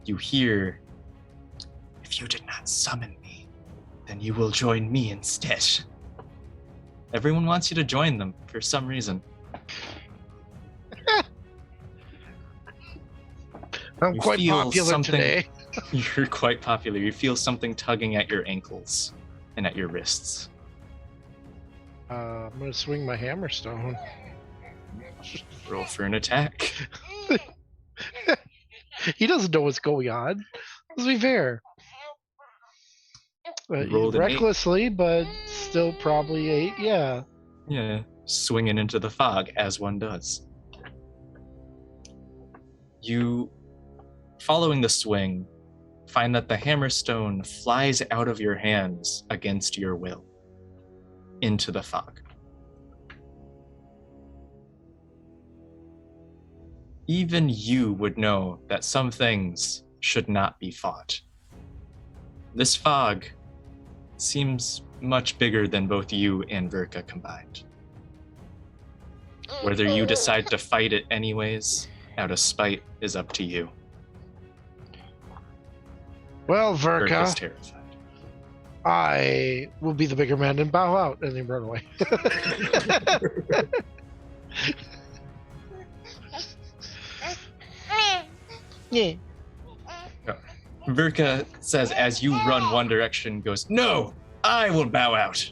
You hear, "If you did not summon me, then you will join me instead." Everyone wants you to join them for some reason. I'm You quite feel popular something- today. You're quite popular. You feel something tugging at your ankles and at your wrists. I'm gonna swing my hammerstone. Roll for an attack. He doesn't know what's going on. Let's be fair. Rolled an 8. Recklessly, but still probably 8. Yeah. Yeah, swinging into the fog as one does. You, following the swing, find that the hammerstone flies out of your hands against your will into the fog. Even you would know that some things should not be fought. This fog seems much bigger than both you and Verka combined. Whether you decide to fight it anyways, out of spite, is up to you. Well, Verka's Verka, terrified. I will be the bigger man and bow out and then run away. Yeah. Verka says as you run one direction, goes, "No, I will bow out."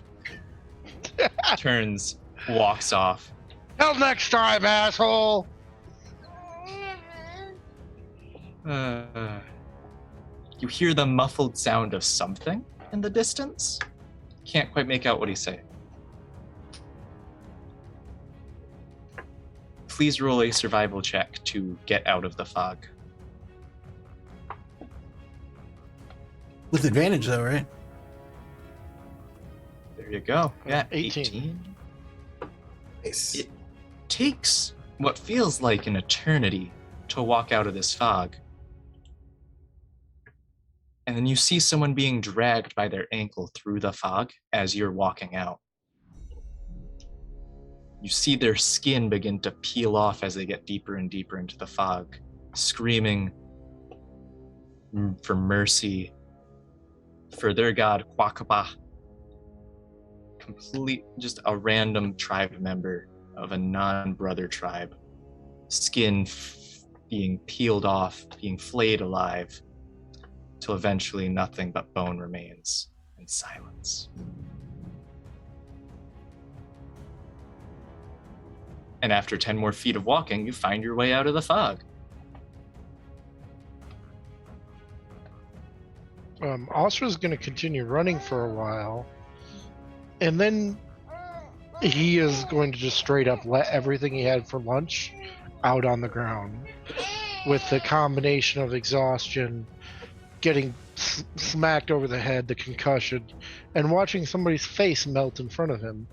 Turns, walks off. Till next time, asshole. You hear the muffled sound of something in the distance. Can't quite make out what he's saying. Please roll a survival check to get out of the fog. With advantage, though, right? There you go. Yeah, 18. Nice. It takes what feels like an eternity to walk out of this fog. And then you see someone being dragged by their ankle through the fog as you're walking out. You see their skin begin to peel off as they get deeper and deeper into the fog, screaming for mercy, for their god, Kwakaba. Just a random tribe member of a non-brother tribe. Skin being peeled off, being flayed alive, till eventually nothing but bone remains and silence. And after 10 more feet of walking, you find your way out of the fog. Astra's going to continue running for a while, and then he is going to just straight up let everything he had for lunch out on the ground, with the combination of exhaustion, getting smacked over the head, the concussion, and watching somebody's face melt in front of him.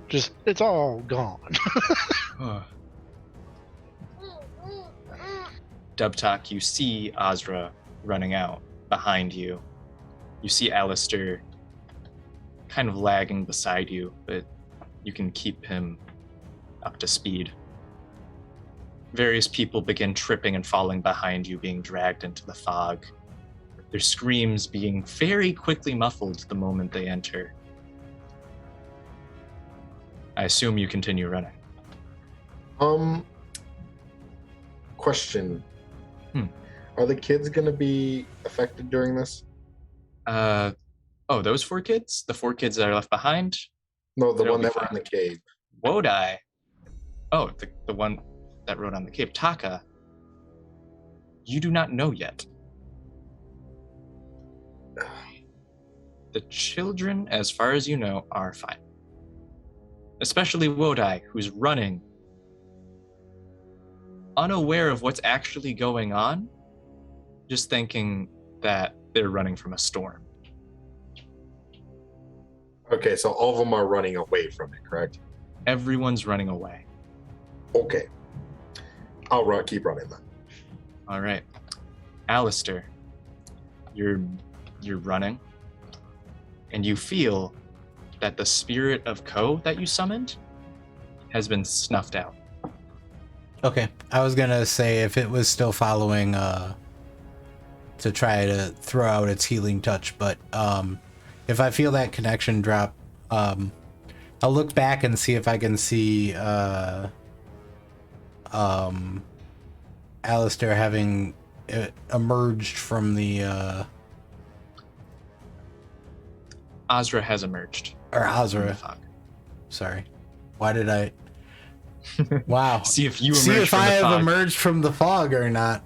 Just, it's all gone. Dubtak, you see Azra running out behind you. You see Alistair kind of lagging beside you, but you can keep him up to speed. Various people begin tripping and falling behind you, being dragged into the fog. Their screams being very quickly muffled the moment they enter. I assume you continue running. Question. Are the kids going to be affected during this? Those 4 kids? The 4 kids that are left behind? No, the one that were in the cave. Wodai. Oh, the one that rode on the cave. Taka. You do not know yet. The children, as far as you know, are fine. Especially Wodai, who's running, unaware of what's actually going on, just thinking that they're running from a storm. Okay, so all of them are running away from it, correct? Everyone's running away. Okay. I'll keep running then. All right. Alistair, you're running, and you feel that the spirit of Ko that you summoned has been snuffed out. Okay. I was gonna say if it was still following to try to throw out its healing touch, but if I feel that connection drop, I'll look back and see if I can see Alistair having emerged from the Azra has emerged. Or Azra. Sorry. Why did I? Wow. See if you see if I have emerged from the fog or not.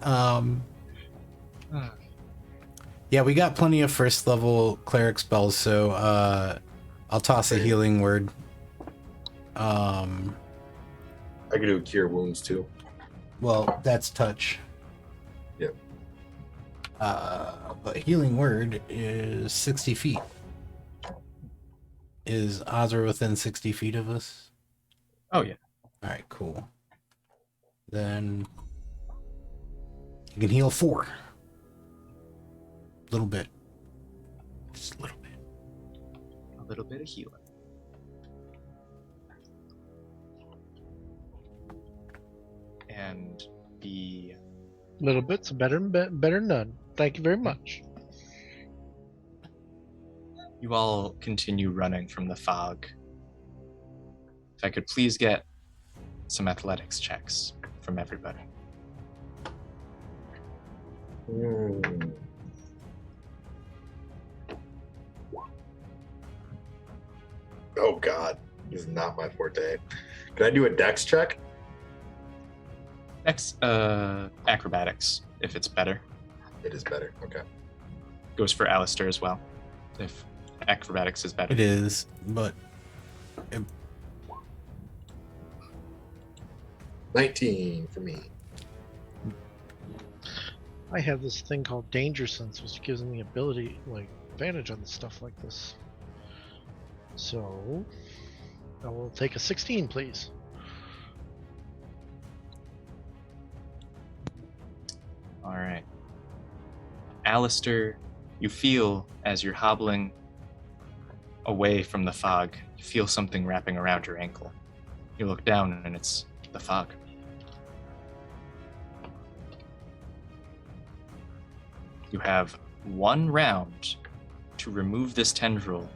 Yeah, we got plenty of first level cleric spells, so I'll toss a healing word. I could do cure wounds too. Well, that's touch. Yep. But healing word is 60 feet. Is Azra within 60 feet of us? Oh, yeah. All right, cool. Then you can heal 4. A little bit. Just a little bit. A little bit of healing. And the... Little bit's better than none. Thank you very much. You all continue running from the fog. If I could please get some athletics checks from everybody. Oh god, this is not my forte. Can I do a dex check? Acrobatics, if it's better. It is better, okay. Goes for Alistair as well, if acrobatics is better. It is, but... 19 for me. I have this thing called Danger Sense, which gives me ability, like, advantage on stuff like this. So, I will take a 16, please. All right. Alistair, you feel as you're hobbling away from the fog, you feel something wrapping around your ankle. You look down and it's the fog. You have 1 round to remove this tendril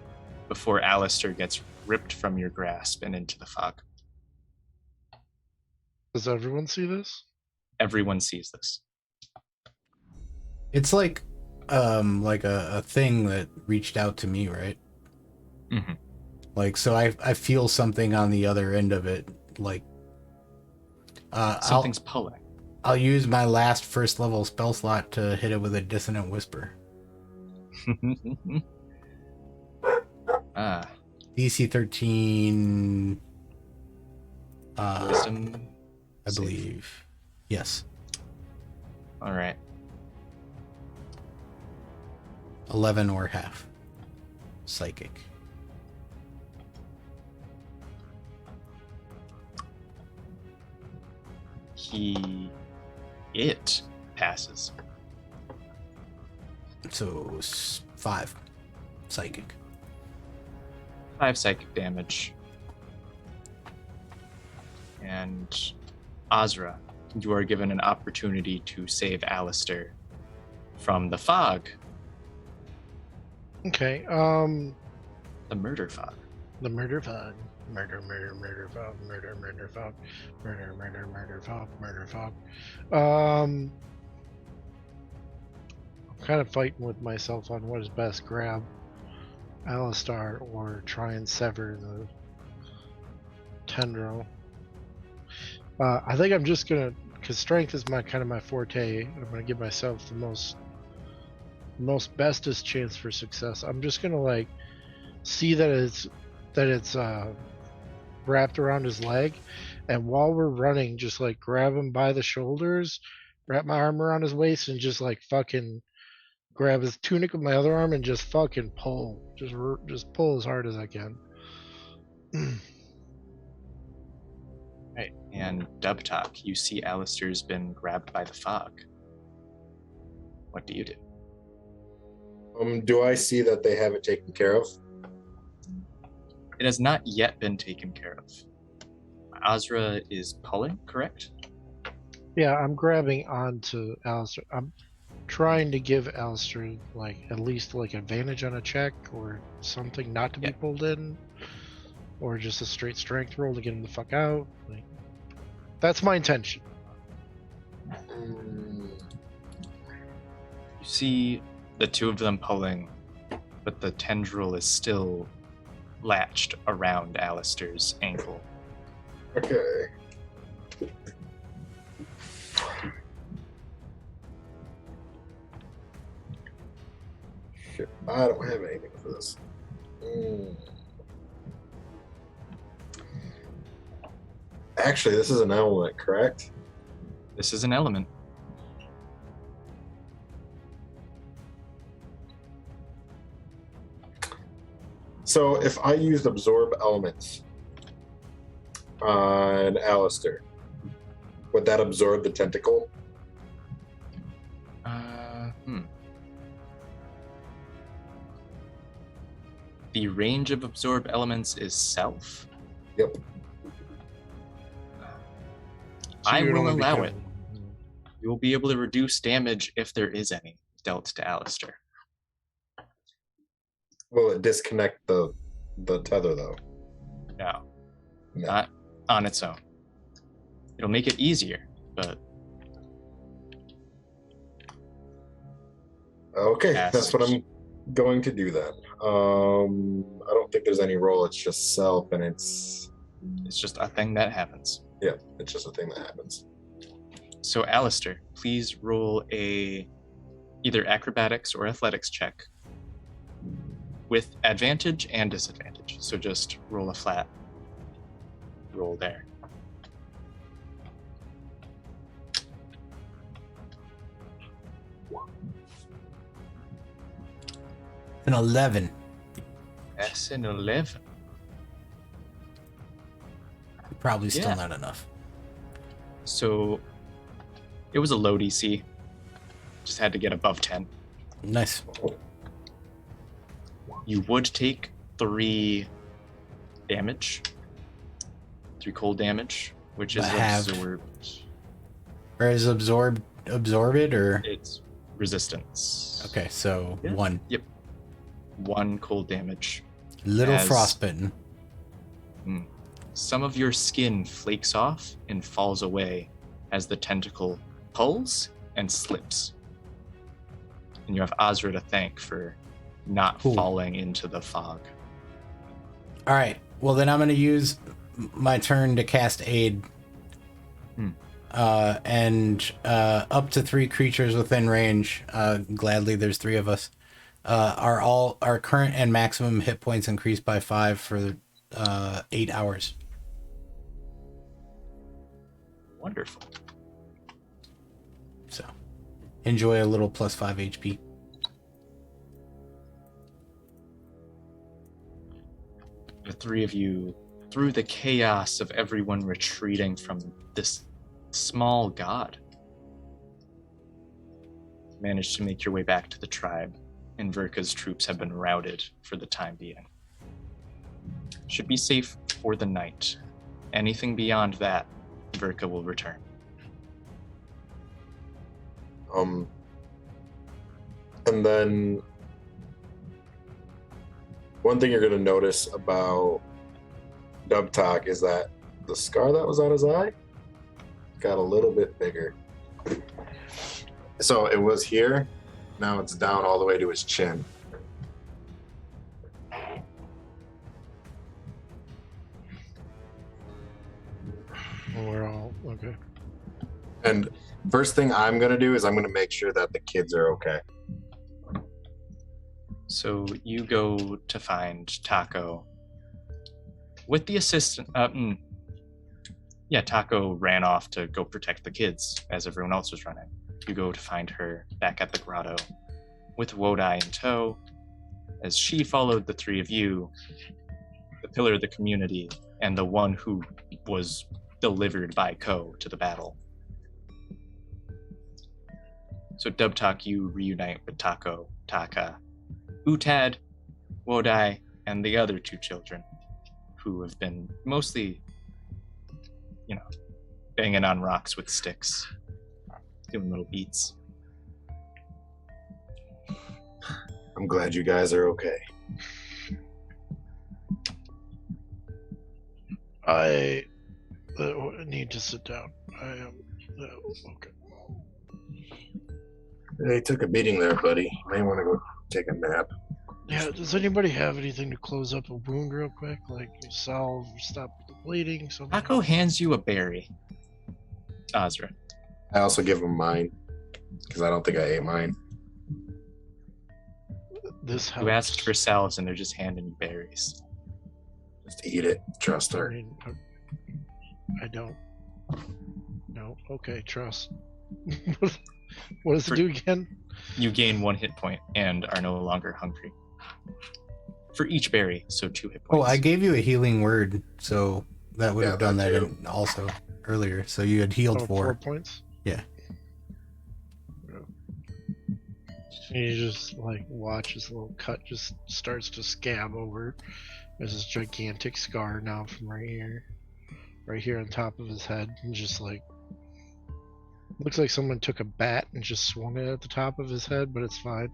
before Alistair gets ripped from your grasp and into the fog. Does everyone see this? Everyone sees this. It's like a thing that reached out to me, right? Mm-hmm. Like, so I feel something on the other end of it. Like, something's pulling. I'll use my last first level spell slot to hit it with a dissonant whisper. DC 13. Wisdom, I believe. Yes. All right. 11 or half. Psychic. It passes. So 5 psychic. 5 psychic damage. And Azra, you are given an opportunity to save Alistair from the fog. Okay. The murder fog. The murder fog. Murder fog. Murder fog. Murder fog. I'm kind of fighting with myself on what is best. Grab Alistair or try and sever the tendril. I think I'm just gonna, because strength is my forte. I'm gonna give myself the most bestest chance for success. I'm just gonna like see that it's wrapped around his leg, and while we're running, just like grab him by the shoulders, wrap my arm around his waist, and just like fucking grab his tunic with my other arm and just fucking pull, just pull as hard as I can. Right. And Dubtalk, you see Alistair's been grabbed by the fog. What do you do? Do I see that they have it taken care of? It has not yet been taken care of. Azra is pulling, correct? Yeah, I'm grabbing onto Alistair. I'm trying to give Alistair like at least like advantage on a check or something not to be pulled in, or just a straight strength roll to get him the fuck out. Like, that's my intention. You see the two of them pulling, but the tendril is still latched around Alistair's ankle. Okay. Shit, I don't have anything for this. Actually, this is an element, correct? This is an element. So if I used absorb elements on Alistair, would that absorb the tentacle? The range of absorb elements is self. Yep. I will allow it. You will be able to reduce damage if there is any dealt to Alistair. Will it disconnect the tether though? No, not on its own. It'll make it easier, but okay, that's what I'm going to do then. I don't think there's any roll. It's just self, and it's just a thing that happens. Yeah, it's just a thing that happens. So, Alistair, please roll a either acrobatics or athletics check with advantage and disadvantage. So just roll a flat roll there. An 11. That's an 11. Probably still not enough. So it was a low DC. Just had to get above 10. Nice. You would take 3 damage. 3 cold damage, which is absorbed. Or is absorbed or? It's resistance. Okay, so 1. Yep. 1 cold damage. Little frostbitten. Some of your skin flakes off and falls away as the tentacle pulls and slips. And you have Azra to thank for not falling into the fog. All right. Well, then I'm going to use my turn to cast Aid. And up to 3 creatures within range, gladly there's 3 of us, our current and maximum hit points increased by 5 for 8 hours. Wonderful. So, enjoy a little plus 5 HP. The 3 of you, through the chaos of everyone retreating from this small god, managed to make your way back to the tribe, and Verka's troops have been routed for the time being. Should be safe for the night. Anything beyond that, Verka will return. And then one thing you're going to notice about Dubtalk is that the scar that was on his eye got a little bit bigger. So it was here, now it's down all the way to his chin. We're all okay. And first thing I'm going to do is I'm going to make sure that the kids are okay. So you go to find Taco with the assistant. Taco ran off to go protect the kids as everyone else was running. You go to find her back at the grotto with Wodai in tow. As she followed the 3 of you, the pillar of the community, and the one who was delivered by Ko to the battle. So Dubtalk, you reunite with Taco, Taka, Utad, Wodai, and the other 2 children who have been mostly, banging on rocks with sticks, doing little beats. I'm glad you guys are okay. I need to sit down. I am okay. They took a beating there, buddy. You may want to go take a nap. Yeah, does anybody have anything to close up a wound real quick? Like salve, stop the bleeding, something? Taco hands you a berry. Azra. I also give him mine, because I don't think I ate mine. This helps. You asked for salves and they're just handing you berries. Just eat it. Trust her. I don't. No. Okay, trust. What does it do again? You gain 1 hit point and are no longer hungry. For each berry, so 2 hit points. Oh, I gave you a healing word, so that would have done that also earlier. So you had healed 4 points? Yeah. You just watch his little cut just starts to scab over. There's this gigantic scar now from right here on top of his head, and just looks like someone took a bat and just swung it at the top of his head, but it's fine.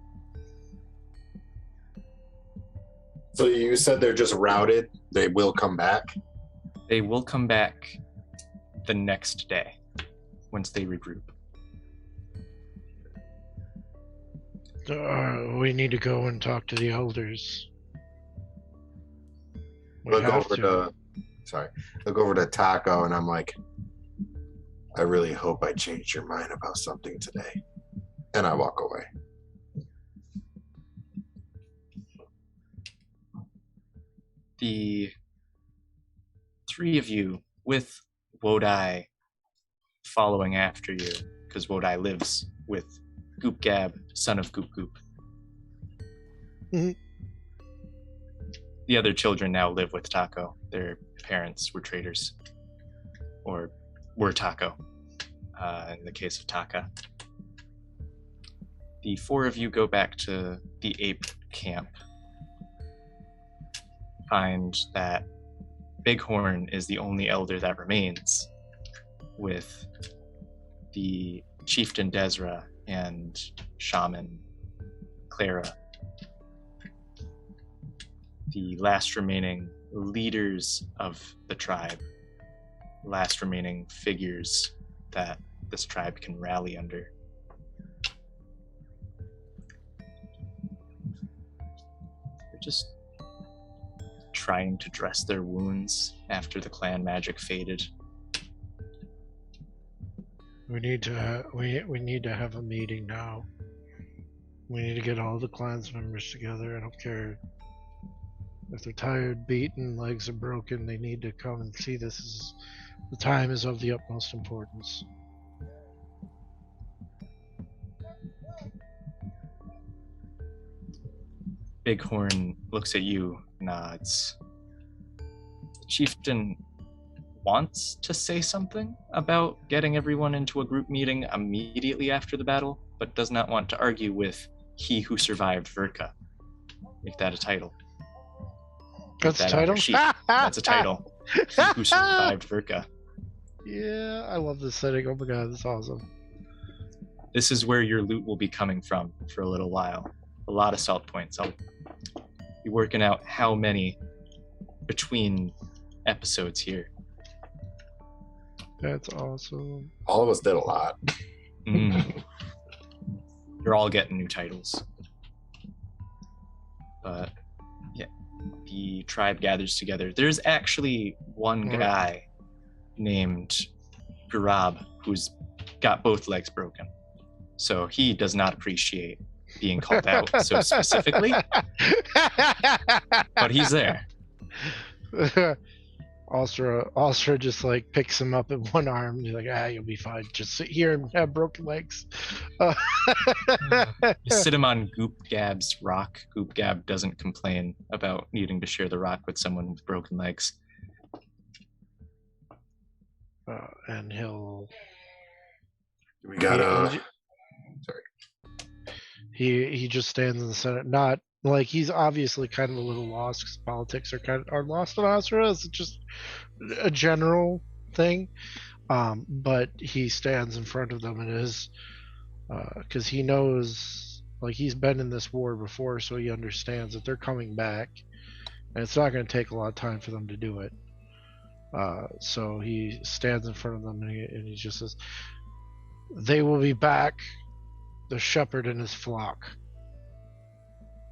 So you said they're just routed. They will come back? They will come back the next day once they regroup. We need to go and talk to the elders. Look over to Taco, and I'm like, I really hope I changed your mind about something today. And I walk away. The 3 of you, with Wodai following after you, because Wodai lives with Goop Gab, son of Goop Goop. Mm-hmm. The other children now live with Taco. Their parents were traders, or were Taco, in the case of Taka. The 4 of you go back to the ape camp. Find that Bighorn is the only elder that remains, with the chieftain Desra and shaman Clara, the last remaining leaders of the tribe, last remaining figures that this tribe can rally under. They're just trying to dress their wounds after the clan magic faded. We need to have a meeting now. We need to get all the clan's members together. I don't care if they're tired, beaten, legs are broken. They need to come and see this. The time is of the utmost importance. Bighorn looks at you, nods. The chieftain wants to say something about getting everyone into a group meeting immediately after the battle, but does not want to argue with he who survived Verka. Make that a title. That's a title? That's a title. He who survived Verka. Yeah, I love this setting. Oh my god, that's awesome. This is where your loot will be coming from for a little while. A lot of salt points. I'll be working out how many between episodes here. That's awesome. All of us did a lot. You're all getting new titles. But yeah, the tribe gathers together. There's actually one guy named Garab who's got both legs broken. So he does not appreciate being called out so specifically. But he's there. Alstra just like picks him up in one arm. He's like, you'll be fine. Just sit here and have broken legs. You sit him on Goop Gab's rock. Goop Gab doesn't complain about needing to share the rock with someone with broken legs. And he'll. We got sorry. He just stands in the center. Not like he's obviously kind of a little lost because politics are lost on Asura. It's just a general thing. But he stands in front of them and is because he knows, like, he's been in this war before, so he understands that they're coming back, and it's not going to take a lot of time for them to do it. So he stands in front of them and he just says, "They will be back, the shepherd and his flock.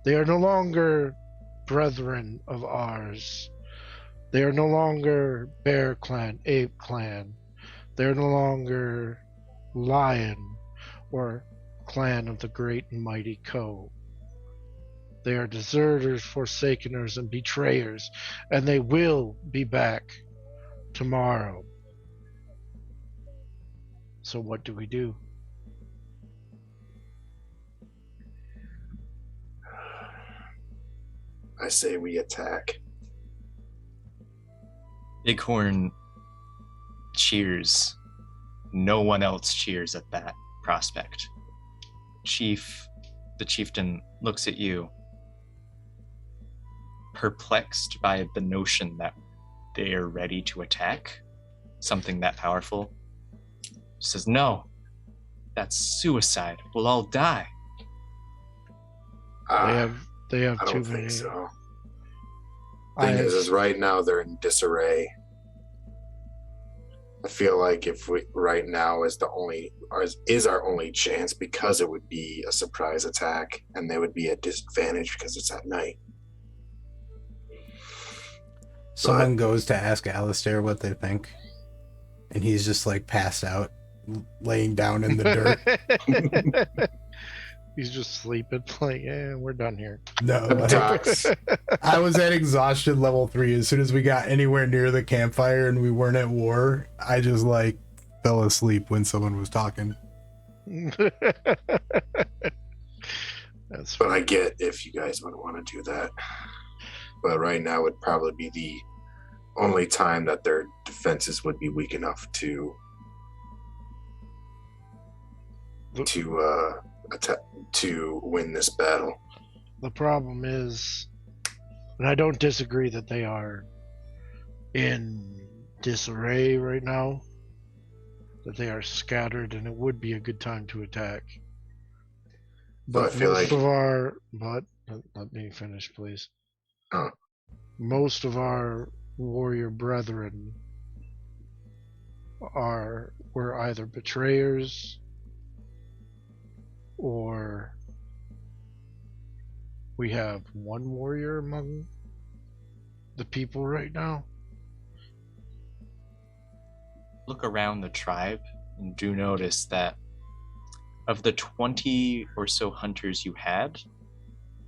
They are no longer brethren of ours. They are no longer bear clan, ape clan. They are no longer lion or clan of the great and mighty Ko. They are deserters, forsakeners, and betrayers, and they will be back tomorrow. So what do we do?" I say we attack. Bighorn cheers. No one else cheers at that prospect. The chieftain looks at you, perplexed by the notion that they are ready to attack something that powerful. Says, "No, that's suicide. We'll all die." They have I too don't many. think so. Thing is right now they're in disarray. I feel like if we right now is our only chance, because it would be a surprise attack and they would be at disadvantage because it's at night. Someone goes to ask Alistair what they think, and he's just like passed out, laying down in the dirt. He's just sleeping, like, we're done here. No, I was at exhaustion level 3. As soon as we got anywhere near the campfire and we weren't at war, I just like fell asleep when someone was talking. That's But I get if you guys would want to do that. But right now would probably be the only time that their defenses would be weak enough to win this battle. The problem is, and I don't disagree that they are in disarray right now, that they are scattered, and it would be a good time to attack. But I feel like let me finish, please. Oh. Most of our warrior brethren were either betrayers or we have one warrior among the people right now. Look around the tribe and do notice that of the 20 or so hunters you had,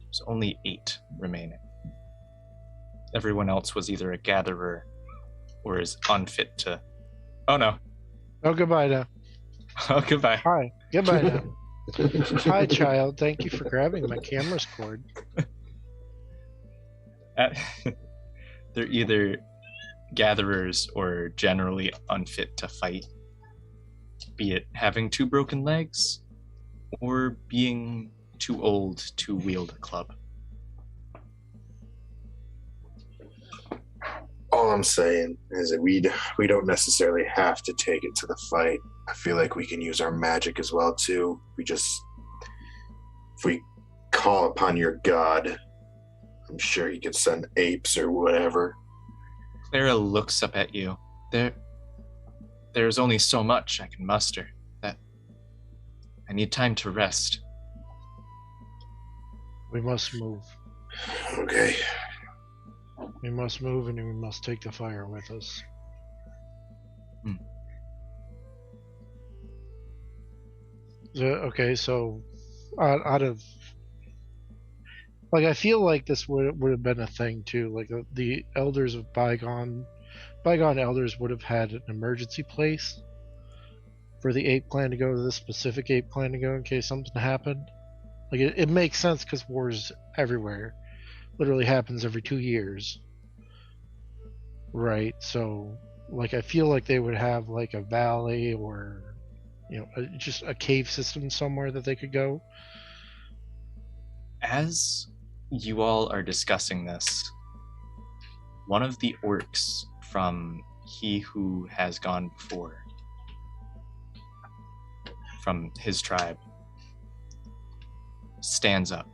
there's only 8 remaining. Everyone else was either a gatherer or is unfit to... Oh, no. Oh, goodbye now. Oh, goodbye. Hi. Goodbye now. Hi, child. Thank you for grabbing my camera's cord. They're either gatherers or generally unfit to fight, be it having 2 broken legs or being too old to wield a club. All I'm saying is that we don't necessarily have to take it to the fight. I feel like we can use our magic as well too. If we call upon your god, I'm sure he could send apes or whatever. Clara looks up at you. There's only so much I can muster. That I need time to rest. We must move. Okay. We must move, and we must take the fire with us. Okay, so out of... Like, I feel like this would have been a thing, too. Like, the elders of bygone elders would have had an emergency place for the ape clan to go, to this specific ape clan to go in case something happened. Like, it makes sense because wars everywhere. Literally happens every 2 years. Right, so, like, I feel like they would have, like, a valley or, you know, just a cave system somewhere that they could go. As you all are discussing this, one of the orcs from He Who Has Gone Before, from his tribe, stands up.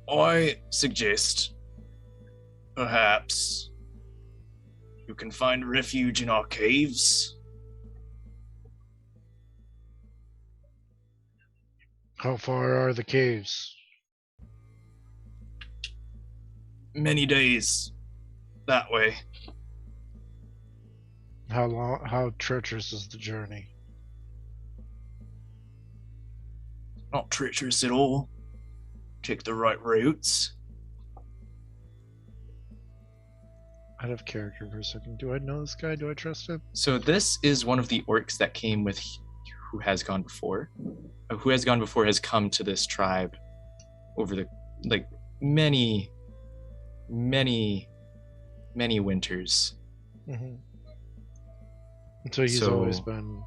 I suggest, perhaps, you can find refuge in our caves. How far are the caves? Many days that way. How treacherous is the journey? Not treacherous at all. Take the right routes. Out of character for a second. Do I know this guy? Do I trust him? So this is one of the orcs that came with Who Has Gone Before. Who Has Gone Before has come to this tribe over the many winters. Mm-hmm. So he's always been...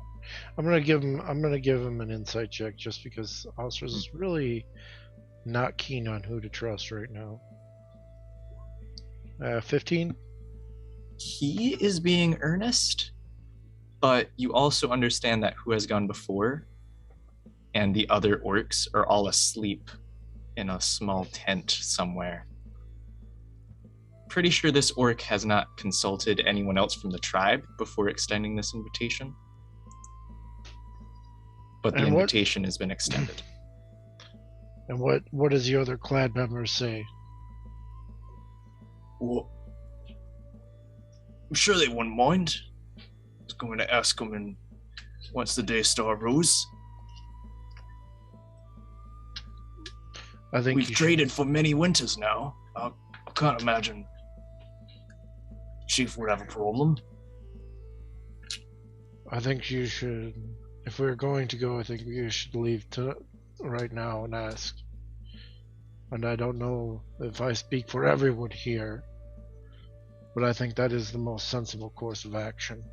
I'm gonna give him an insight check just because Oscar's is really not keen on who to trust right now. 15? He is being earnest, but you also understand that Who Has Gone Before and the other orcs are all asleep in a small tent somewhere. Pretty sure this orc has not consulted anyone else from the tribe before extending this invitation. But the invitation has been extended. And what does the other clan members say? Well, I'm sure they wouldn't mind. I was going to ask them once the day star rose. I think we've traded for many winters now. I can't imagine Chief would have a problem. I think you should, if we're going to go, I think you should leave right now and ask. And I don't know if I speak for everyone here, but I think that is the most sensible course of action.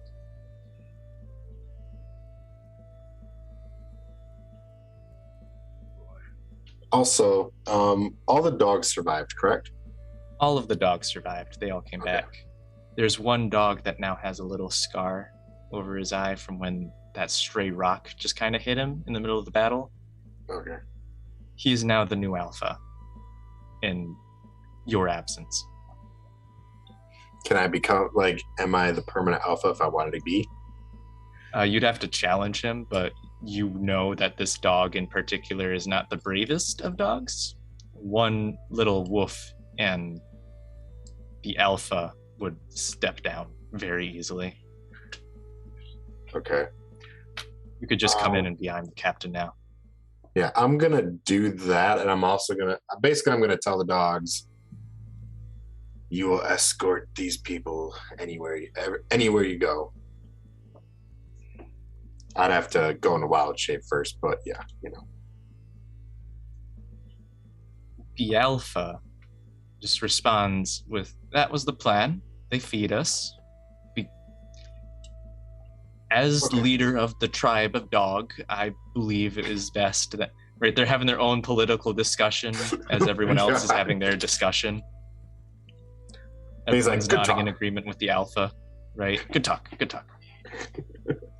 Also, all the dogs survived, correct? All of the dogs survived. They all came back. There's one dog that now has a little scar over his eye from when that stray rock just kind of hit him in the middle of the battle. Okay. He is now the new alpha in your absence. Can I become, like, am I the permanent alpha if I wanted to be? You'd have to challenge him, but you know that this dog in particular is not the bravest of dogs. One little woof and the alpha would step down very easily. Okay. You could just come in and be I'm the captain now. Yeah, I'm going to do that, and I'm also going to... Basically, I'm going to tell the dogs, you will escort these people anywhere you go. I'd have to go into wild shape first, but yeah, you know. The alpha just responds with, that was the plan. They feed us. As leader of the tribe of dog, I believe it is best that, right, they're having their own political discussion as everyone else is having their discussion. Everyone's nodding in agreement with the alpha, right? Good talk.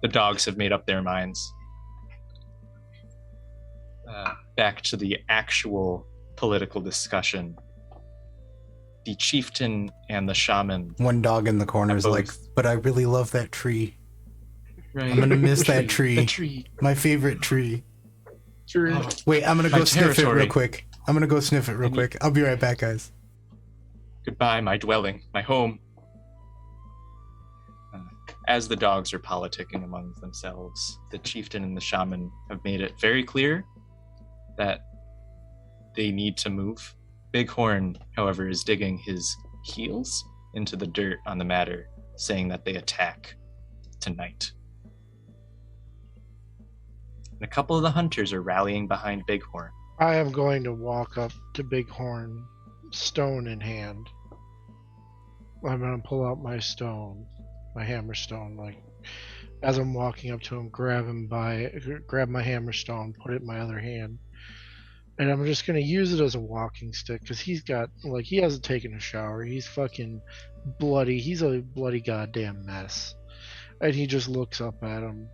The dogs have made up their minds. Back to the actual political discussion. The chieftain and the shaman. One dog in the corner is like, but I really love that tree. Right. I'm gonna miss that tree. The tree. My favorite tree. Oh, wait, I'm gonna go sniff it real quick. I'll be right back, guys. Goodbye, my dwelling, my home. As the dogs are politicking among themselves, the chieftain and the shaman have made it very clear that they need to move. Bighorn, however, is digging his heels into the dirt on the matter, saying that they attack tonight. And a couple of the hunters are rallying behind Bighorn. I am going to walk up to Bighorn, stone in hand. I'm going to pull out my stone, my hammer stone, like, as I'm walking up to him, grab my hammer stone, put it in my other hand. And I'm just going to use it as a walking stick, because he hasn't taken a shower. He's fucking bloody. He's a bloody goddamn mess. And he just looks up at him.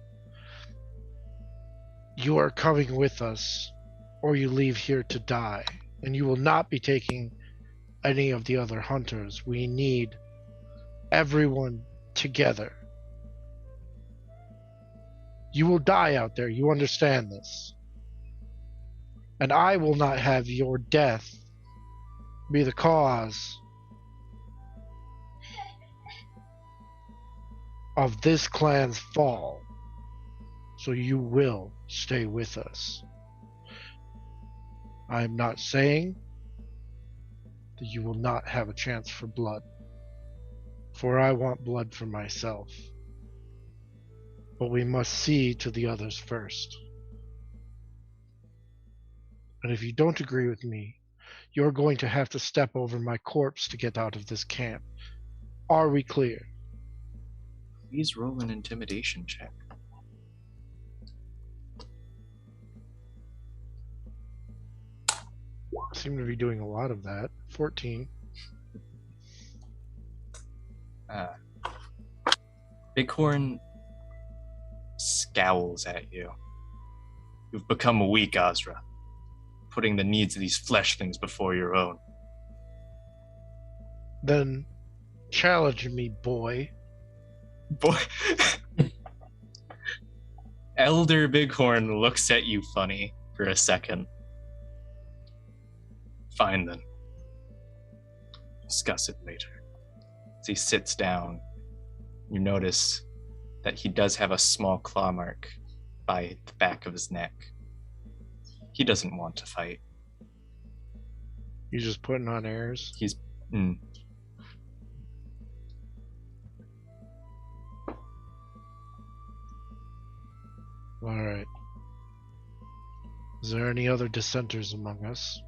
You are coming with us, or you leave here to die. And you will not be taking any of the other hunters. We need everyone together. You will die out there. You understand this. And I will not have your death be the cause of this clan's fall. So you will stay with us. I am not saying that you will not have a chance for blood, for I want blood for myself. But we must see to the others first. And if you don't agree with me, you're going to have to step over my corpse to get out of this camp. Are we clear? Please roll an intimidation check. Seem to be doing a lot of that. 14. Bighorn scowls at you. You've become weak, Azra, putting the needs of these flesh things before your own. Then challenge me, boy. Boy. Elder Bighorn looks at you funny for a second. Fine then. Discuss it later. As he sits down, you notice that he does have a small claw mark by the back of his neck. He doesn't want to fight. He's just putting on airs? He's... Alright. Is there any other dissenters among us?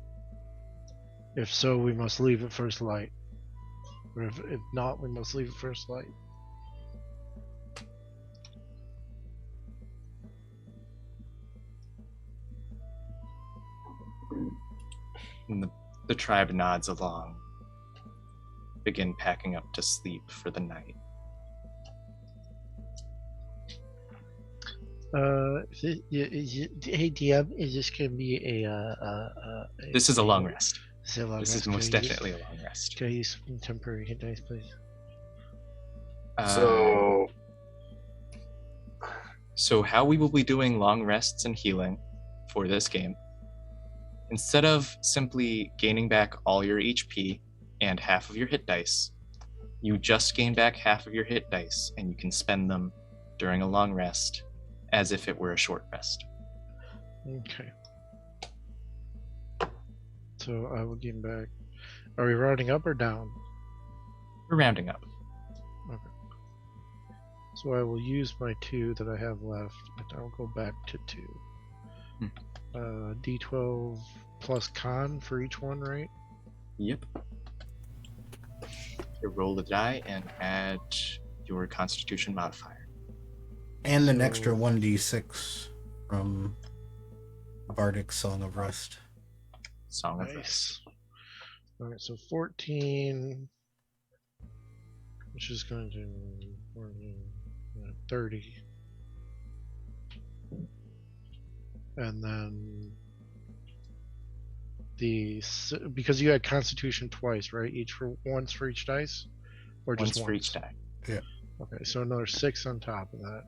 If so, we must leave at first light. Or if not, we must leave at first light. And the tribe nods along, begin packing up to sleep for the night. Hey DM, is this gonna be This is a long rest. This is most definitely a long rest. Can I use some temporary hit dice, please? So how we will be doing long rests and healing for this game, instead of simply gaining back all your HP and half of your hit dice, you just gain back half of your hit dice and you can spend them during a long rest as if it were a short rest. Okay. So I will gain back. Are we rounding up or down? We're rounding up. Okay. So I will use my 2 that I have left, and I'll go back to 2. D12 plus con for each one, right? Yep. You roll the die and add your Constitution modifier. And an extra 1d6 from Bardic Song of Rest. Song of Rest. Alright, so 14, which is going to 30. And then because you had Constitution twice, right? Once for each dice? Or just once? For each die. Yeah. Okay, so another 6 on top of that.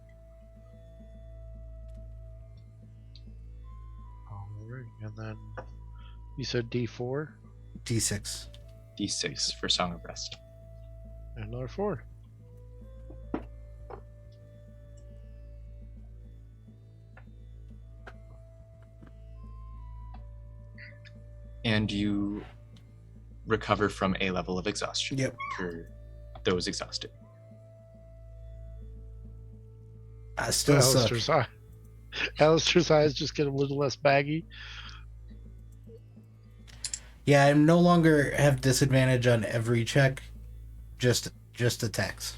Alright, and then you said D4? D6. D6 for Song of Rest. And another 4. And you recover from a level of exhaustion. Yep. For those exhausted. I still suck. Alistair's eyes just get a little less baggy. Yeah, I no longer have disadvantage on every check, just attacks.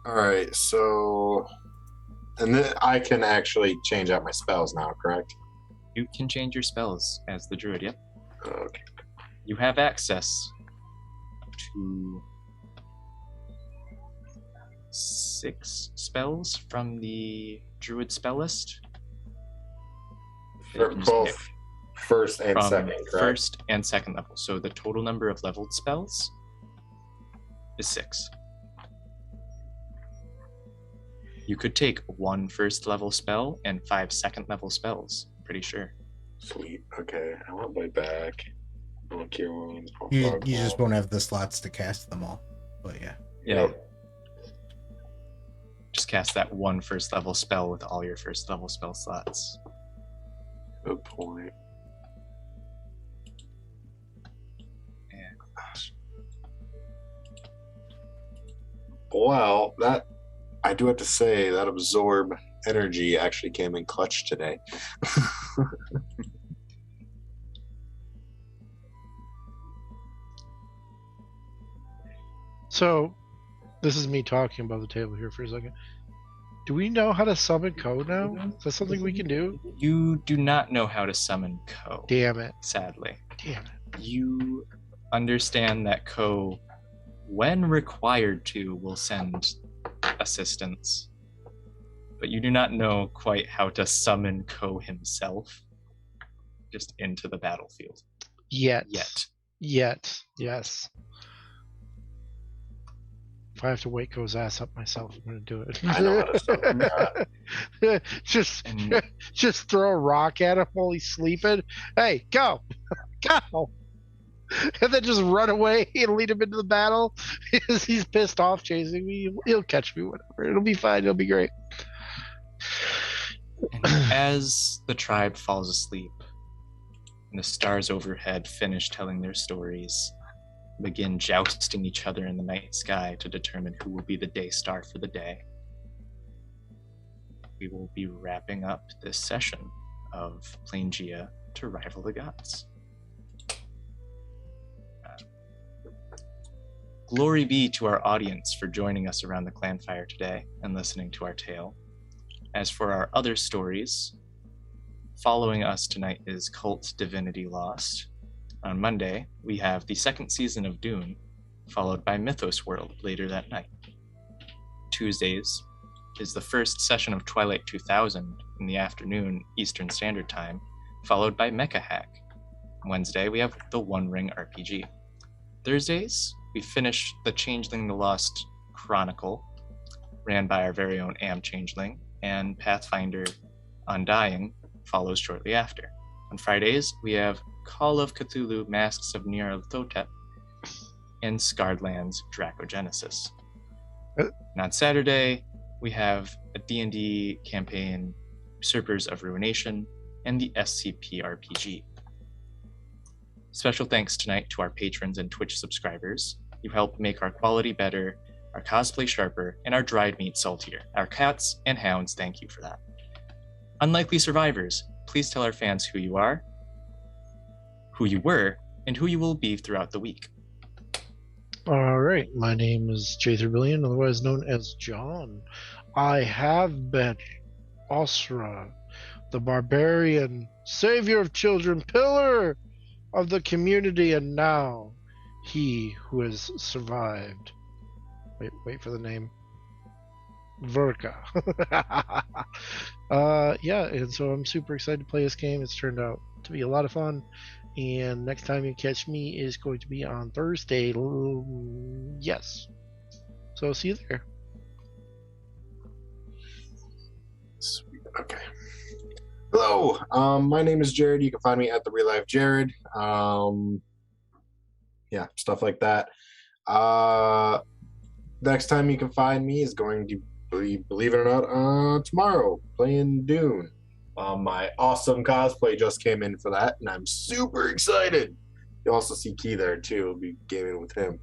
All right, so, and then I can actually change out my spells now, correct? You can change your spells as the druid, yep. Okay. You have access to 6 spells from the druid spell list. For both first and second, correct? First and second level. So the total number of leveled spells is 6. You could take 1 first level spell and 5 second level spells. Pretty sure. Sweet. Okay. I want my back. I want Cure Wounds. You just won't have the slots to cast them all. But yeah. Yeah. Just cast that 1 first level spell with all your first level spell slots. Good point. And well, that I do have to say that absorb energy actually came in clutch today. So, this is me talking about the table here for a second. Do we know how to summon Ko now? Is that something we can do? You do not know how to summon Ko. Damn it. Sadly. Damn it. You understand that Ko, when required to, will send assistance. But you do not know quite how to summon Ko himself just into the battlefield. Yet. I Yes. If I have to wake Ko's ass up myself, I'm going to do it. know how to summon that. just throw a rock at him while he's sleeping. Hey, go! And then just run away and lead him into the battle. He's pissed off chasing me. He'll catch me, whatever. It'll be fine. It'll be great. And as the tribe falls asleep, and the stars overhead finish telling their stories, begin jousting each other in the night sky to determine who will be the day star for the day, we will be wrapping up this session of Planegea to Rival the Gods. Glory be to our audience for joining us around the clan fire today and listening to our tale. As for our other stories, following us tonight is Cult Divinity Lost. On Monday, we have the 2nd season of Dune, followed by Mythos World later that night. Tuesdays is the first session of Twilight 2000 in the afternoon Eastern Standard Time, followed by Mecha Hack. Wednesday, we have the One Ring RPG. Thursdays, we finished The Changeling the Lost Chronicle, ran by our very own Am Changeling, and Pathfinder Undying follows shortly after. On Fridays, we have Call of Cthulhu Masks of Nyarlathotep and Scarred Lands Dracogenesis. And on Saturday, we have a D&D campaign, Usurpers of Ruination, and the SCP RPG. Special thanks tonight to our patrons and Twitch subscribers. You help make our quality better, our cosplay sharper, and our dried meat saltier. Our cats and hounds thank you for that. Unlikely survivors, please tell our fans who you are, who you were, and who you will be throughout the week. All right, my name is J3Billion, otherwise known as John. I have been Osra, the barbarian, savior of children, pillar of the community, and now he who has survived. Wait for the name. Verka. Yeah, and so I'm super excited to play this game. It's turned out to be a lot of fun. And next time you catch me is going to be on Thursday. Yes. So see you there. Sweet. Okay. Hello. My name is Jared. You can find me at the Real Life Jared. Yeah, stuff like that. Next time you can find me is going to be, believe it or not, tomorrow playing Dune. My awesome cosplay just came in for that, and I'm super excited. You also see Key there too. We'll be gaming with him.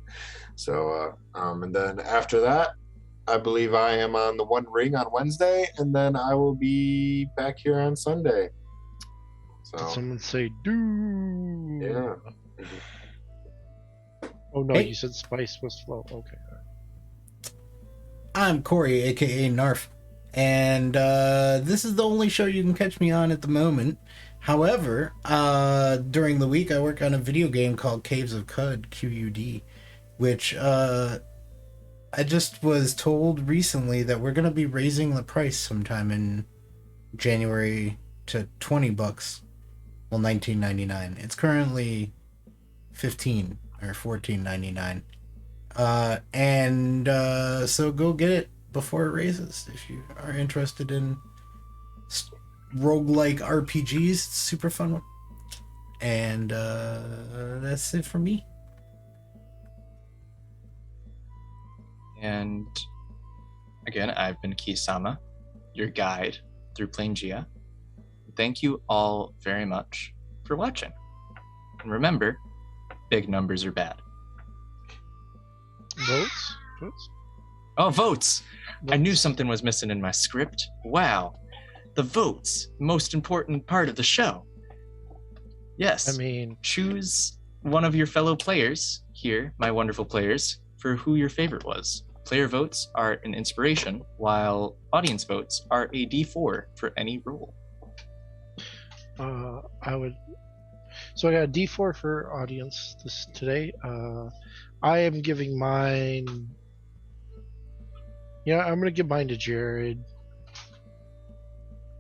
So, and then after that, I believe I am on the One Ring on Wednesday, and then I will be back here on Sunday. So, did someone say do? Yeah. Oh no, Hey. you said spice was slow. Okay. I'm Corey, aka Narf, and this is the only show you can catch me on at the moment. However, during the week I work on a video game called Caves of Qud, QUD, which I just was told recently that we're going to be raising the price sometime in January to $20. Well, $19.99. It's currently $15 or $14.99. So go get it before it raises if you are interested in roguelike RPGs. It's a super fun one. And that's it for me. And again, I've been Kisama, your guide through Planegea. Thank you all very much for watching. And remember, big numbers are bad. Votes? Oh, votes! I knew something was missing in my script. Wow. The votes, most important part of the show. Yes. I mean, choose one of your fellow players here, my wonderful players, for who your favorite was. Player votes are an inspiration, while audience votes are a D4 for any role. So I got a D4 for audience today. I am giving mine. Yeah, I'm gonna give mine to Jared.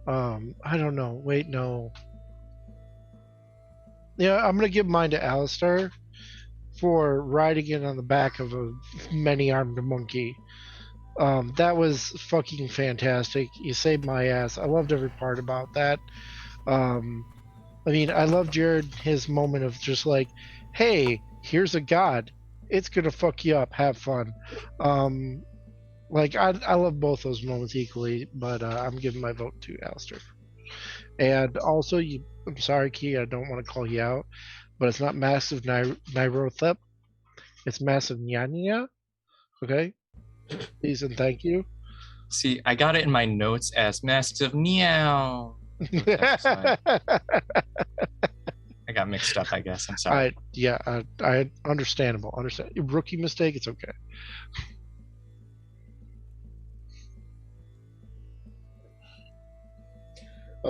I don't know. Wait, no. Yeah, I'm gonna give mine to Alistair for riding in on the back of a many-armed monkey. That was fucking fantastic. You saved my ass. I loved every part about that. I mean, I love Jared, his moment of just like, hey, here's a god. It's gonna fuck you up. Have fun. Like, I love both those moments equally, but I'm giving my vote to Alistair. And also, I'm sorry, Key, I don't want to call you out, but it's not Massive Nyarlathotep. It's Massive Nyanya. Okay? Please and thank you. See, I got it in my notes as Masks of Meow. I got mixed up, I guess. I'm sorry. I understandable. Rookie mistake, it's okay. I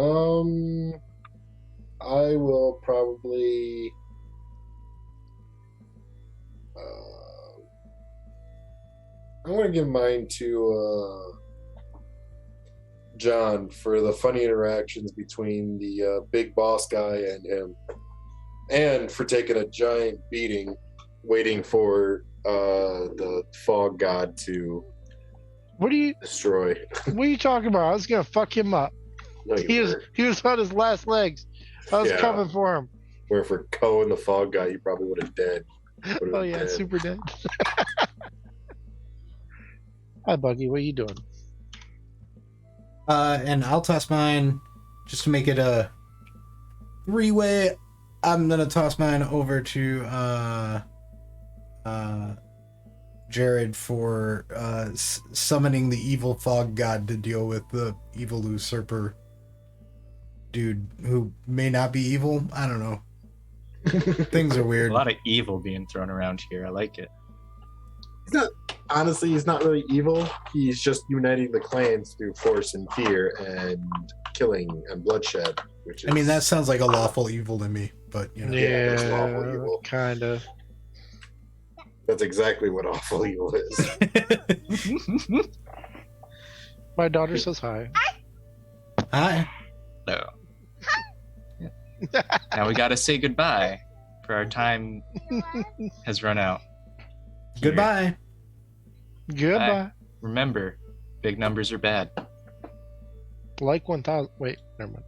will probably I'm gonna give mine to John for the funny interactions between the big boss guy and him, and for taking a giant beating waiting for the fog god to destroy. What are you talking about? I was gonna fuck him up. No, He was on his last legs. I was coming for him. Where for Ko and the fog god, you probably would have dead. Oh yeah, super dead. Hi, Buggy. What are you doing? And I'll toss mine just to make it a three-way. I'm gonna toss mine over to Jared for summoning the evil fog god to deal with the evil usurper dude who may not be evil. I don't know. Things are weird. A lot of evil being thrown around here. I like it. He's not really evil. He's just uniting the clans through force and fear and killing and bloodshed. Which is, I mean, that sounds like a lawful evil to me, but you know. Yeah, it's lawful evil. Kind of. That's exactly what awful evil is. My daughter says hi. Hi. No. Now we gotta say goodbye, for our time has run out. Goodbye. Goodbye. Remember, big numbers are bad. Like 1,000. Wait, never mind.